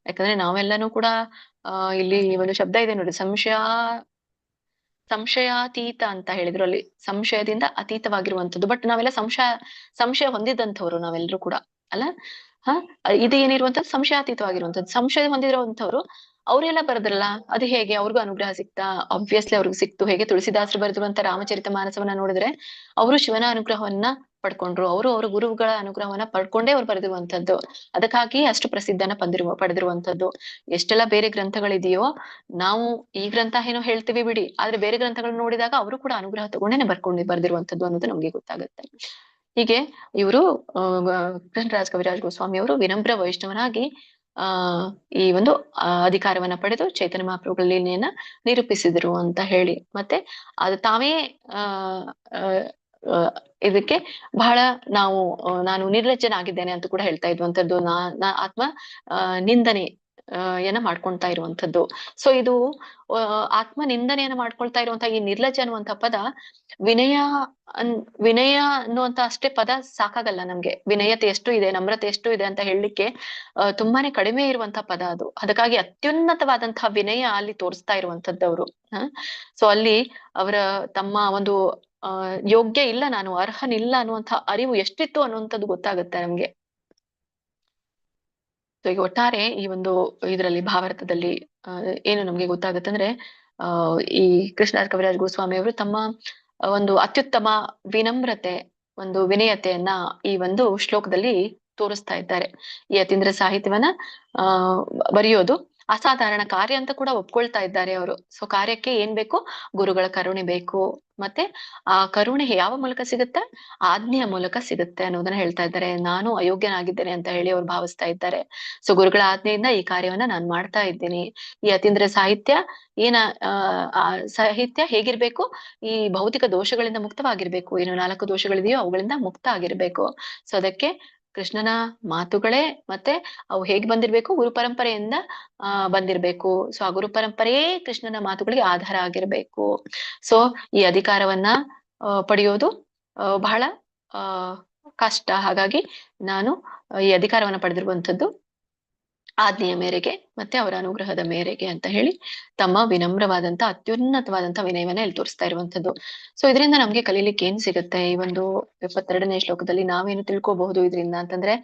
ಯಾಕಂದ್ರೆ ನಾವೆಲ್ಲಾನು ಕೂಡ ಇಲ್ಲಿ ಒಂದು ಶಬ್ದ ಇದೆ ನೋಡಿ, ಸಂಶಯಾತೀತ ಅಂತ ಹೇಳಿದ್ರು. ಅಲ್ಲಿ ಸಂಶಯದಿಂದ ಅತೀತವಾಗಿರುವಂತದ್ದು. ಬಟ್ ನಾವೆಲ್ಲ ಸಂಶಯ ಹೊಂದಿದಂಥವ್ರು ನಾವೆಲ್ಲರೂ ಕೂಡ ಅಲ್ಲ. ಇದು ಏನಿರುವಂತದ್ದು ಸಂಶಯಾತೀತವಾಗಿರುವಂತದ್ದು. ಸಂಶಯ ಹೊಂದಿರುವಂತವ್ರು ಅವರೆಲ್ಲ ಬರೆದ್ರಲ್ಲ, ಅದು ಹೇಗೆ ಅವ್ರಿಗೂ ಅನುಗ್ರಹ ಸಿಕ್ತಾ? ಆಬ್ವಿಯಸ್ಲಿ ಅವ್ರಿಗೂ ಸಿಕ್ತು. ಹೇಗೆ ತುಳಸಿದಾಸರು ಬರೆದಿರುವಂತ ರಾಮಚರಿತ ಮಾನಸವನ್ನ ನೋಡಿದ್ರೆ ಅವರು ಶಿವನ ಅನುಗ್ರಹವನ್ನ ಪಡ್ಕೊಂಡ್ರು, ಅವರ ಗುರುಗಳ ಅನುಗ್ರಹವನ್ನ ಪಡ್ಕೊಂಡೇ ಅವ್ರು ಬರೆದಿರುವಂತದ್ದು. ಅದಕ್ಕಾಗಿ ಅಷ್ಟು ಪ್ರಸಿದ್ಧನ ಪಡೆದಿರುವಂತದ್ದು. ಎಷ್ಟೆಲ್ಲ ಬೇರೆ ಗ್ರಂಥಗಳಿದೆಯೋ, ನಾವು ಈ ಗ್ರಂಥ ಏನೋ ಹೇಳ್ತೀವಿ ಬಿಡಿ, ಆದ್ರೆ ಬೇರೆ ಗ್ರಂಥಗಳನ್ನ ನೋಡಿದಾಗ ಅವರು ಕೂಡ ಅನುಗ್ರಹ ತಗೊಂಡೇನೆ ಬರ್ದಿರುವಂತದ್ದು ಅನ್ನೋದು ನಮ್ಗೆ ಗೊತ್ತಾಗುತ್ತೆ. ಹೀಗೆ ಇವರು ಕೃಷ್ಣರಾಜ ಕವಿರಾಜ ಗೋಸ್ವಾಮಿ ಅವರು ವಿನಮ್ರ ವೈಷ್ಣವನಾಗಿ ಈ ಒಂದು ಅಧಿಕಾರವನ್ನ ಪಡೆದು ಚೈತನ್ಯ ಮಹಾಪ್ರಭುಗಳ ಲೀಲೆಯನ್ನ ನಿರೂಪಿಸಿದ್ರು ಅಂತ ಹೇಳಿ, ಮತ್ತೆ ಅದು ತಾವೇ ಇದಕ್ಕೆ ಬಹಳ ನಾನು ನಿರ್ಲಜ್ಜನಾಗಿದ್ದೇನೆ ಅಂತ ಕೂಡ ಹೇಳ್ತಾ ಇದ್ವಂತದ್ದು. ಆತ್ಮ ನಿಂದನೆ ಮಾಡ್ಕೊಳ್ತಾ ಇರುವಂತದ್ದು. ಸೊ ಇದು ಆತ್ಮ ನಿಂದನೆಯನ್ನ ಮಾಡ್ಕೊಳ್ತಾ ಇರುವಂತ ಈ ನಿರ್ಲಜ್ಜ ಅನ್ನುವಂತ ಪದ, ವಿನಯ ಅನ್ನುವಂತ ಅಷ್ಟೇ ಪದ ಸಾಕಾಗಲ್ಲ ನಮ್ಗೆ. ವಿನಯತೆ ಎಷ್ಟು ಇದೆ, ನಮ್ರತೆ ಎಷ್ಟು ಇದೆ ಅಂತ ಹೇಳಲಿಕ್ಕೆ ತುಂಬಾನೇ ಕಡಿಮೆ ಇರುವಂತ ಪದ ಅದು. ಅದಕ್ಕಾಗಿ ಅತ್ಯುನ್ನತವಾದಂತಹ ವಿನಯ ಅಲ್ಲಿ ತೋರಿಸ್ತಾ ಇರುವಂತದ್ದವ್ರು. ಸೊ ಅಲ್ಲಿ ಅವರ ತಮ್ಮ ಒಂದು ಯೋಗ್ಯ ಇಲ್ಲ, ನಾನು ಅರ್ಹನಿಲ್ಲ ಅನ್ನುವಂಥ ಅರಿವು ಎಷ್ಟಿತ್ತು ಅನ್ನುವಂಥದ್ದು ಗೊತ್ತಾಗುತ್ತೆ ನಮ್ಗೆ. ಸೊ ಈಗ ಒಟ್ಟಾರೆ ಈ ಒಂದು ಇದರಲ್ಲಿ ಭಾವಾರ್ಥದಲ್ಲಿ ಏನು ನಮ್ಗೆ ಗೊತ್ತಾಗುತ್ತೆ ಅಂದ್ರೆ, ಈ ಕೃಷ್ಣರಾಜ ಕವಿರಾಜ ಗೋಸ್ವಾಮಿ ಅವರು ತಮ್ಮ ಒಂದು ಅತ್ಯುತ್ತಮ ವಿನಮ್ರತೆ, ಒಂದು ವಿನಯತೆಯನ್ನ ಈ ಒಂದು ಶ್ಲೋಕದಲ್ಲಿ ತೋರಿಸ್ತಾ ಇದ್ದಾರೆ. ಈ ಅತೀಂದ್ರ ಸಾಹಿತ್ಯವನ್ನ ಬರೆಯೋದು ಅಸಾಧಾರಣ ಕಾರ್ಯ ಅಂತ ಕೂಡ ಒಪ್ಕೊಳ್ತಾ ಇದ್ದಾರೆ ಅವರು. ಸೊ ಕಾರ್ಯಕ್ಕೆ ಏನ್ ಬೇಕು? ಗುರುಗಳ ಕರುಣೆ ಬೇಕು. ಮತ್ತೆ ಆ ಕರುಣೆ ಯಾವ ಮೂಲಕ ಸಿಗುತ್ತೆ? ಆಜ್ಞೆಯ ಮೂಲಕ ಸಿಗುತ್ತೆ ಅನ್ನೋದನ್ನ ಹೇಳ್ತಾ ಇದ್ದಾರೆ. ನಾನು ಅಯೋಗ್ಯನಾಗಿದ್ದೇನೆ ಅಂತ ಹೇಳಿ ಅವ್ರು ಭಾವಿಸ್ತಾ ಇದ್ದಾರೆ. ಸೊ ಗುರುಗಳ ಆಜ್ಞೆಯಿಂದ ಈ ಕಾರ್ಯವನ್ನ ನಾನು ಮಾಡ್ತಾ ಇದ್ದೀನಿ. ಈ ಅತೀಂದ್ರ ಸಾಹಿತ್ಯ ಏನ ಆ ಸಾಹಿತ್ಯ ಹೇಗಿರ್ಬೇಕು? ಈ ಭೌತಿಕ ದೋಷಗಳಿಂದ ಮುಕ್ತವಾಗಿರ್ಬೇಕು. ಏನು 4 ದೋಷಗಳಿದೆಯೋ ಅವುಗಳಿಂದ ಮುಕ್ತ ಆಗಿರ್ಬೇಕು. ಸೊ ಅದಕ್ಕೆ ಕೃಷ್ಣನ ಮಾತುಗಳೇ ಮತ್ತೆ ಅವು ಹೇಗೆ ಬಂದಿರ್ಬೇಕು? ಗುರು ಪರಂಪರೆಯಿಂದ ಬಂದಿರ್ಬೇಕು. ಸೊ ಆ ಗುರು ಪರಂಪರೆಯೇ ಕೃಷ್ಣನ ಮಾತುಗಳಿಗೆ ಆಧಾರ ಆಗಿರ್ಬೇಕು. ಸೊ ಈ ಅಧಿಕಾರವನ್ನ ಪಡೆಯೋದು ಬಹಳ ಕಷ್ಟ. ಹಾಗಾಗಿ ನಾನು ಈ ಅಧಿಕಾರವನ್ನ ಪಡೆದಿರುವಂತದ್ದು ಆಜ್ಞೆಯ ಮೇರೆಗೆ ಮತ್ತೆ ಅವರ ಅನುಗ್ರಹದ ಮೇರೆಗೆ ಅಂತ ಹೇಳಿ ತಮ್ಮ ವಿನಮ್ರವಾದಂತ ಅತ್ಯುನ್ನತವಾದಂತ ವಿನಯವನ್ನ ಇಲ್ಲಿ ತೋರಿಸ್ತಾ ಇರುವಂತದ್ದು. ಸೊ ಇದರಿಂದ ನಮ್ಗೆ ಕಲೀಲಿಕ್ಕೆ ಏನ್ ಸಿಗುತ್ತೆ? ಈ ಒಂದು 72ನೇ ಶ್ಲೋಕದಲ್ಲಿ ನಾವೇನು ತಿಳ್ಕೊಬಹುದು ಇದರಿಂದ ಅಂತಂದ್ರೆ,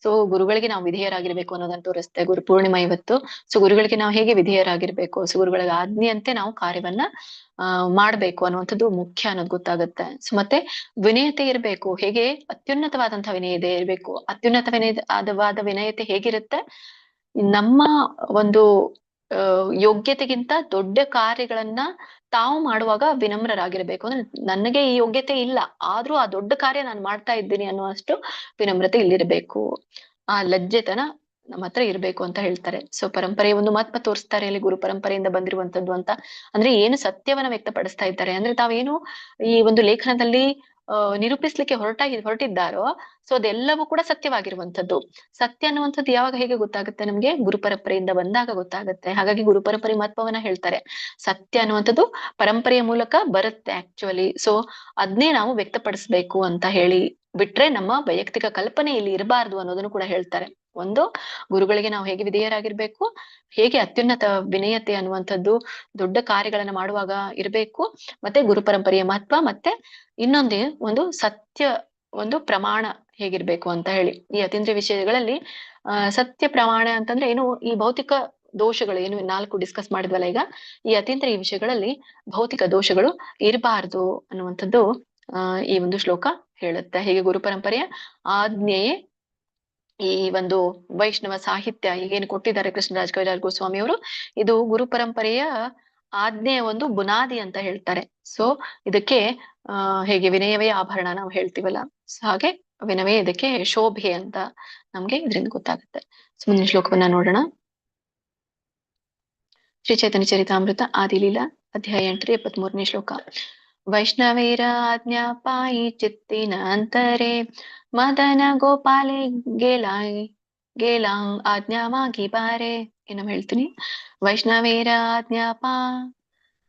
ಸೊ ಗುರುಗಳಿಗೆ ನಾವು ವಿಧೇಯರಾಗಿರ್ಬೇಕು ಅನ್ನೋದನ್ನ ತೋರಿಸುತ್ತೆ ಗುರು ಪೂರ್ಣಿಮಾ ಇವತ್ತು. ಸೊ ಗುರುಗಳಿಗೆ ನಾವು ಹೇಗೆ ವಿಧೇಯರಾಗಿರ್ಬೇಕು, ಸೊ ಗುರುಗಳ ಆಜ್ಞೆಯಂತೆ ನಾವು ಕಾರ್ಯವನ್ನ ಮಾಡ್ಬೇಕು ಅನ್ನುವಂಥದ್ದು ಮುಖ್ಯ ಅನ್ನೋದು ಗೊತ್ತಾಗುತ್ತೆ. ಸೊ ಮತ್ತೆ ವಿನಯತೆ ಇರ್ಬೇಕು. ಹೇಗೆ ಅತ್ಯುನ್ನತವಾದಂತಹ ವಿನಯತೆ ಇರ್ಬೇಕು. ಅತ್ಯುನ್ನತವಾದ ವಿನಯತೆ ಹೇಗಿರುತ್ತೆ? ನಮ್ಮ ಒಂದು ಯೋಗ್ಯತೆಗಿಂತ ದೊಡ್ಡ ಕಾರ್ಯಗಳನ್ನ ತಾವು ಮಾಡುವಾಗ ವಿನಮ್ರರಾಗಿರ್ಬೇಕು. ಅಂದ್ರೆ ನನಗೆ ಈ ಯೋಗ್ಯತೆ ಇಲ್ಲ, ಆದ್ರೂ ಆ ದೊಡ್ಡ ಕಾರ್ಯ ನಾನು ಮಾಡ್ತಾ ಇದ್ದೀನಿ ಅನ್ನುವಷ್ಟು ವಿನಮ್ರತೆ ಇಲ್ಲಿರ್ಬೇಕು. ಆ ಲಜ್ಜೆತನ ನಮ್ಮ ಹತ್ರ ಇರ್ಬೇಕು ಅಂತ ಹೇಳ್ತಾರೆ. ಸೊ ಪರಂಪರೆಯ ಒಂದು ಮಹತ್ವ ತೋರಿಸ್ತಾರೆ ಇಲ್ಲಿ, ಗುರು ಪರಂಪರೆಯಿಂದ ಬಂದಿರುವಂತದ್ದು ಅಂತ. ಅಂದ್ರೆ ಏನು ಸತ್ಯವನ್ನ ವ್ಯಕ್ತಪಡಿಸ್ತಾ ಇದ್ದಾರೆ ಅಂದ್ರೆ, ತಾವೇನು ಈ ಒಂದು ಲೇಖನದಲ್ಲಿ ನಿರೂಪಿಸ್ಲಿಕ್ಕೆ ಹೊರಟಿದ್ದಾರೋ ಸೊ ಅದೆಲ್ಲವೂ ಕೂಡ ಸತ್ಯವಾಗಿರುವಂತದ್ದು. ಸತ್ಯ ಅನ್ನುವಂಥದ್ದು ಯಾವಾಗ ಹೇಗೆ ಗೊತ್ತಾಗುತ್ತೆ ನಮ್ಗೆ? ಗುರು ಪರಂಪರೆಯಿಂದ ಬಂದಾಗ ಗೊತ್ತಾಗುತ್ತೆ. ಹಾಗಾಗಿ ಗುರು ಪರಂಪರೆ ಮಹತ್ವವನ್ನ ಹೇಳ್ತಾರೆ. ಸತ್ಯ ಅನ್ನುವಂಥದ್ದು ಪರಂಪರೆಯ ಮೂಲಕ ಬರುತ್ತೆ ಆಕ್ಚುಲಿ. ಸೊ ಅದ್ನೇ ನಾವು ವ್ಯಕ್ತಪಡಿಸ್ಬೇಕು ಅಂತ ಹೇಳಿ ಬಿಟ್ರೆ ನಮ್ಮ ವೈಯಕ್ತಿಕ ಕಲ್ಪನೆ ಇಲ್ಲಿ ಇರಬಾರ್ದು ಅನ್ನೋದನ್ನು ಕೂಡ ಹೇಳ್ತಾರೆ. ಒಂದು, ಗುರುಗಳಿಗೆ ನಾವು ಹೇಗೆ ವಿಧೇಯರಾಗಿರ್ಬೇಕು, ಹೇಗೆ ಅತ್ಯುನ್ನತ ವಿನಯತೆ ಅನ್ನುವಂಥದ್ದು ದೊಡ್ಡ ಕಾರ್ಯಗಳನ್ನ ಮಾಡುವಾಗ ಇರ್ಬೇಕು, ಮತ್ತೆ ಗುರು ಪರಂಪರೆಯ ಮಹತ್ವ, ಮತ್ತೆ ಇನ್ನೊಂದೇ ಒಂದು ಸತ್ಯ ಒಂದು ಪ್ರಮಾಣ ಹೇಗಿರ್ಬೇಕು ಅಂತ ಹೇಳಿ. ಈ ಅತೀಂದ್ರಿಯ ವಿಷಯಗಳಲ್ಲಿ ಸತ್ಯ ಪ್ರಮಾಣ ಅಂತಂದ್ರೆ ಏನು? ಈ ಭೌತಿಕ ದೋಷಗಳು ಏನು 4 ಡಿಸ್ಕಸ್ ಮಾಡಿದ್ವಲ್ಲ ಈಗ, ಈ ಅತೀಂದ್ರಿಯ ವಿಷಯಗಳಲ್ಲಿ ಭೌತಿಕ ದೋಷಗಳು ಇರಬಾರ್ದು ಅನ್ನುವಂಥದ್ದು ಈ ಒಂದು ಶ್ಲೋಕ ಹೇಳುತ್ತೆ. ಹೀಗೆ ಗುರು ಪರಂಪರೆಯ ಆಜ್ಞೆಯೇ ಈ ಒಂದು ವೈಷ್ಣವ ಸಾಹಿತ್ಯ ಈಗೇನು ಕೊಟ್ಟಿದ್ದಾರೆ ಕೃಷ್ಣರಾಜ ಕವಿರಾಜ ಗೋಸ್ವಾಮಿ ಅವರು, ಇದು ಗುರು ಪರಂಪರೆಯ ಆಜ್ಞೆಯ ಒಂದು ಬುನಾದಿ ಅಂತ ಹೇಳ್ತಾರೆ. ಸೊ ಇದಕ್ಕೆ ಹೇಗೆ ವಿನಯವೇ ಆಭರಣ ನಾವು ಹೇಳ್ತೀವಲ್ಲ, ಸೊ ಹಾಗೆ ವಿನಯವೇ ಇದಕ್ಕೆ ಶೋಭೆ ಅಂತ ನಮ್ಗೆ ಇದರಿಂದ ಗೊತ್ತಾಗುತ್ತೆ. ಸೊ ಮುಂದಿನ ಶ್ಲೋಕವನ್ನ ನೋಡೋಣ. ಶ್ರೀ ಚೈತನ್ಯ ಚರಿತಾಮೃತ ಆದಿಲೀಲಾ ಅಧ್ಯಾಯ 8 73ನೇ ಶ್ಲೋಕ. ವೈಷ್ಣವೇರ ಆಜ್ಞಾ ಪಾಯಿ ಚಿತ್ತಿನ ಅಂತರೆ ಮದನ ಗೋಪಾಲೆ ಗೇಲಾಂಗ್ ಆಜ್ಞಾವಾಗಿ ಬಾರೆ. ಇನ್ನೊಮ್ಮೆ ಹೇಳ್ತೀನಿ. ವೈಷ್ಣವೇರ ಆಜ್ಞಾ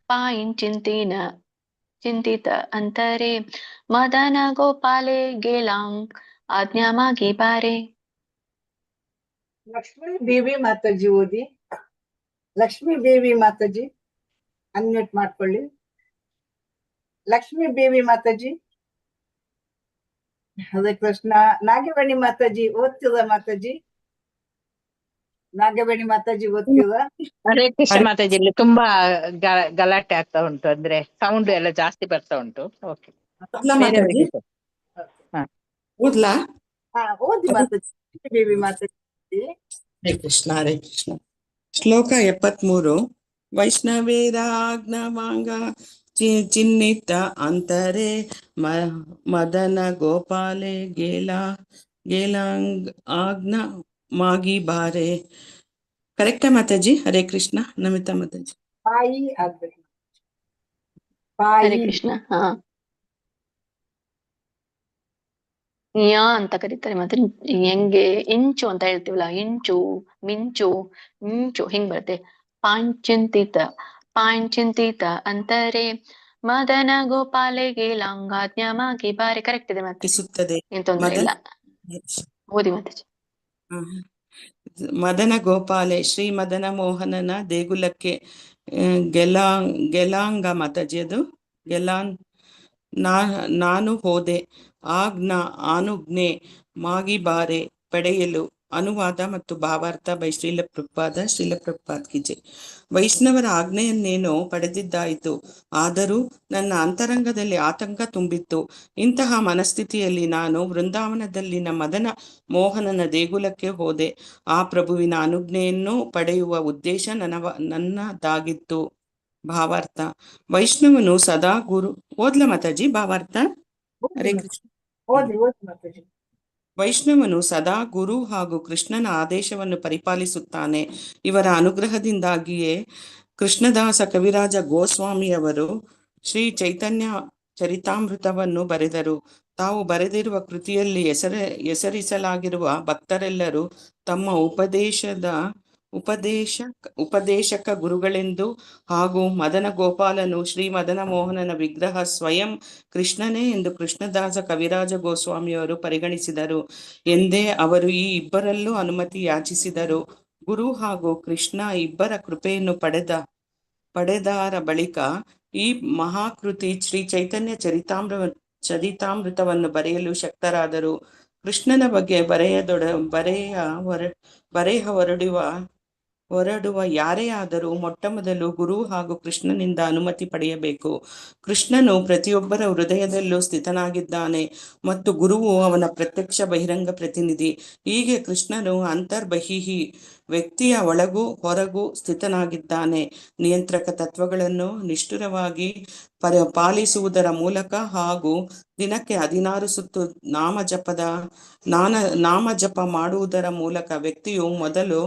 ಪಾಯಿನ್ ಚಿಂತಿತ ಅಂತರೆ ಮದನ ಗೋಪಾಲೆ ಗೇಲಾಂಗ್ ಆಜ್ಞಾವಾಗಿ ಬಾರೆ. ಲಕ್ಷ್ಮೀ ದೇವಿ ಮಾತಾಜಿ ಓದಿ. ಲಕ್ಷ್ಮೀ ದೇವಿ ಮಾತಾಜಿ ಅನ್ಮ್ಯೂಟ್ ಮಾಡ್ಕೊಳ್ಳಿ. ಲಕ್ಷ್ಮೀ ದೇವಿ ಮಾತಾಜಿ. ಹರೇ ಕೃಷ್ಣ. ನಾಗವೇಣಿ ಮಾತಾಜಿ ಓದ್ತಿದ? ಮಾತಾಜಿ ನಾಗವೇಣಿ ಮಾತಾಜಿ ಓದ್ತಿದ? ಹರೇ ಕೃಷ್ಣ ಮಾತಾಜಿ. ಇಲ್ಲಿ ತುಂಬಾ ಗಲಾಟೆ ಆಗ್ತಾ ಉಂಟು, ಅಂದ್ರೆ ಸೌಂಡ್ ಎಲ್ಲ ಜಾಸ್ತಿ ಬರ್ತಾ ಉಂಟು. ಓಕೆ, ಓದ್ಲಾ? ಓದಿ ಮಾತಾಜಿ. ದೇವಿ ಮಾತಾಜಿ. ಹರೇ ಕೃಷ್ಣ. ಹರೇ ಕೃಷ್ಣ. ಶ್ಲೋಕ 73. ವೈಷ್ಣವೇರ ಆಜ್ಞಾವಾಂಗ ಚಿನ್ನಿತ ಅಂತರೆ ಮದನ ಗೋಪಾಲೆ ಗೇಲಾಂಗ್ ಆಜ್ಞಾ ಮಾಗಿ ಬಾರೆ. ಕರೆಕ್ಟಾ ಮಾತಾಜಿ? ಹರೇ ಕೃಷ್ಣ. ನಮಿತಾ ಮಾತಾಜಿ. ಪಾಯಿ ಆಗ್ಬೇಕು. ಹರೇ ಕೃಷ್ಣ. ಹಾ, ಯಾ ಅಂತ ಕರೀತಾರೆ. ಮತ್ತೆ ಹೆಂಗೆ ಇಂಚು ಅಂತ ಹೇಳ್ತೀವಲ್ಲ, ಇಂಚು ಮಿಂಚು ಹಿಂಗ್ ಬರುತ್ತೆ. ಪಾಂಚಿಂತಿತ ಅಂತಾರೆ ಮದನ ಗೋಪಾಲೆ ಗೇಲಾಂಗ್ ಆಜ್ಞಾವಾಗಿ ಬಾರೆ. ಕರೆಕ್ಟ್ ಇದೆ ಮತ್ತೆ, ಏನ್ ತೊಂದ್ರೆ ಇಲ್ಲ. ಓದಿ ಮಾತಾಜಿ. ಮದನ ಗೋಪಾಲೆ ಶ್ರೀ ಮದನ ಮೋಹನನ ದೇಗುಲಕ್ಕೆ ಗೆಲಾಂಗ ಮಾತಾಜಿ, ಅದು ಗೆಲಾಂಗ್ ನಾನು ಹೋದೆ. ಆಜ್ಞಾ ಅನುಜ್ಞೆ ಮಾಗಿ ಬಾರೆ ಪಡೆಯಲು ಅನುವಾದ ಮತ್ತು ಭಾವಾರ್ಥ ಬೈ ಶ್ರೀಲ ಪ್ರಭುಪಾದ್ ಕಿ ಜೈ. ವೈಷ್ಣವರ ಆಜ್ಞೆಯನ್ನೇನೋ ಪಡೆದಿದ್ದಾಯಿತು, ಆದರೂ ನನ್ನ ಅಂತರಂಗದಲ್ಲಿ ಆತಂಕ ತುಂಬಿತ್ತು. ಇಂತಹ ಮನಸ್ಥಿತಿಯಲ್ಲಿ ನಾನು ವೃಂದಾವನದಲ್ಲಿನ ಮದನ ಮೋಹನನ ದೇಗುಲಕ್ಕೆ ಹೋದೆ. ಆ ಪ್ರಭುವಿನ ಅನುಜ್ಞೆಯನ್ನು ಪಡೆಯುವ ಉದ್ದೇಶ ನನ್ನದಾಗಿತ್ತು. ಭಾವಾರ್ಥ. ವೈಷ್ಣವನು ಸದಾ ಗುರು. ಓದ್ಲ ಮಾತಾಜಿ ಭಾವಾರ್ಥ? ಹರೇ ಕೃಷ್ಣ. ಓದಿ ಮಾತಾಜಿ. ವೈಷ್ಣವನು ಸದಾ ಗುರು ಹಾಗೂ ಕೃಷ್ಣನ ಆದೇಶವನ್ನು ಪರಿಪಾಲಿಸುತ್ತಾನೆ. ಇವರ ಅನುಗ್ರಹದಿಂದಾಗಿಯೇ ಕೃಷ್ಣದಾಸ ಕವಿರಾಜ ಗೋಸ್ವಾಮಿಯವರು ಶ್ರೀ ಚೈತನ್ಯ ಚರಿತಾಮೃತವನ್ನು ಬರೆದರು. ತಾವು ಬರೆದಿರುವ ಕೃತಿಯಲ್ಲಿ ಹೆಸರಿಸಲಾಗಿರುವ ಭಕ್ತರೆಲ್ಲರೂ ತಮ್ಮ ಉಪದೇಶಕ ಗುರುಗಳೆಂದು ಹಾಗೂ ಮದನ ಗೋಪಾಲನು ಶ್ರೀ ಮದನ ಮೋಹನನ ವಿಗ್ರಹ ಸ್ವಯಂ ಕೃಷ್ಣನೇ ಎಂದು ಕೃಷ್ಣದಾಸ ಕವಿರಾಜ ಗೋಸ್ವಾಮಿಯವರು ಪರಿಗಣಿಸಿದರು ಎಂದೇ ಅವರು ಈ ಇಬ್ಬರಲ್ಲೂ ಅನುಮತಿ ಯಾಚಿಸಿದರು. ಗುರು ಹಾಗೂ ಕೃಷ್ಣ ಇಬ್ಬರ ಕೃಪೆಯನ್ನು ಪಡೆದಾರ ಬಳಿಕ ಈ ಮಹಾಕೃತಿ ಶ್ರೀ ಚೈತನ್ಯ ಚರಿತಾಮೃತವನ್ನು ಬರೆಯಲು ಶಕ್ತರಾದರು. ಕೃಷ್ಣನ ಬಗ್ಗೆ ಬರೆಯ ಹೊರಡುವ ಯಾರೇ ಆದರೂ ಮೊಟ್ಟ ಮೊದಲು ಗುರು ಹಾಗೂ ಕೃಷ್ಣನಿಂದ ಅನುಮತಿ ಪಡೆಯಬೇಕು. ಕೃಷ್ಣನು ಪ್ರತಿಯೊಬ್ಬರ ಹೃದಯದಲ್ಲೂ ಸ್ಥಿತನಾಗಿದ್ದಾನೆ ಮತ್ತು ಗುರುವು ಅವನ ಪ್ರತ್ಯಕ್ಷ ಬಹಿರಂಗ ಪ್ರತಿನಿಧಿ. ಹೀಗೆ ಕೃಷ್ಣನು ಅಂತರ್ಬಹಿಹಿ, ವ್ಯಕ್ತಿಯ ಒಳಗೂ ಹೊರಗೂ ಸ್ಥಿತನಾಗಿದ್ದಾನೆ. ನಿಯಂತ್ರಕ ತತ್ವಗಳನ್ನು ನಿಷ್ಠುರವಾಗಿ ಪಾಲಿಸುವುದರ ಮೂಲಕ ಹಾಗೂ ದಿನಕ್ಕೆ 16 ಸುತ್ತು ನಾಮಜಪ ಮಾಡುವುದರ ಮೂಲಕ ವ್ಯಕ್ತಿಯು ಮೊದಲು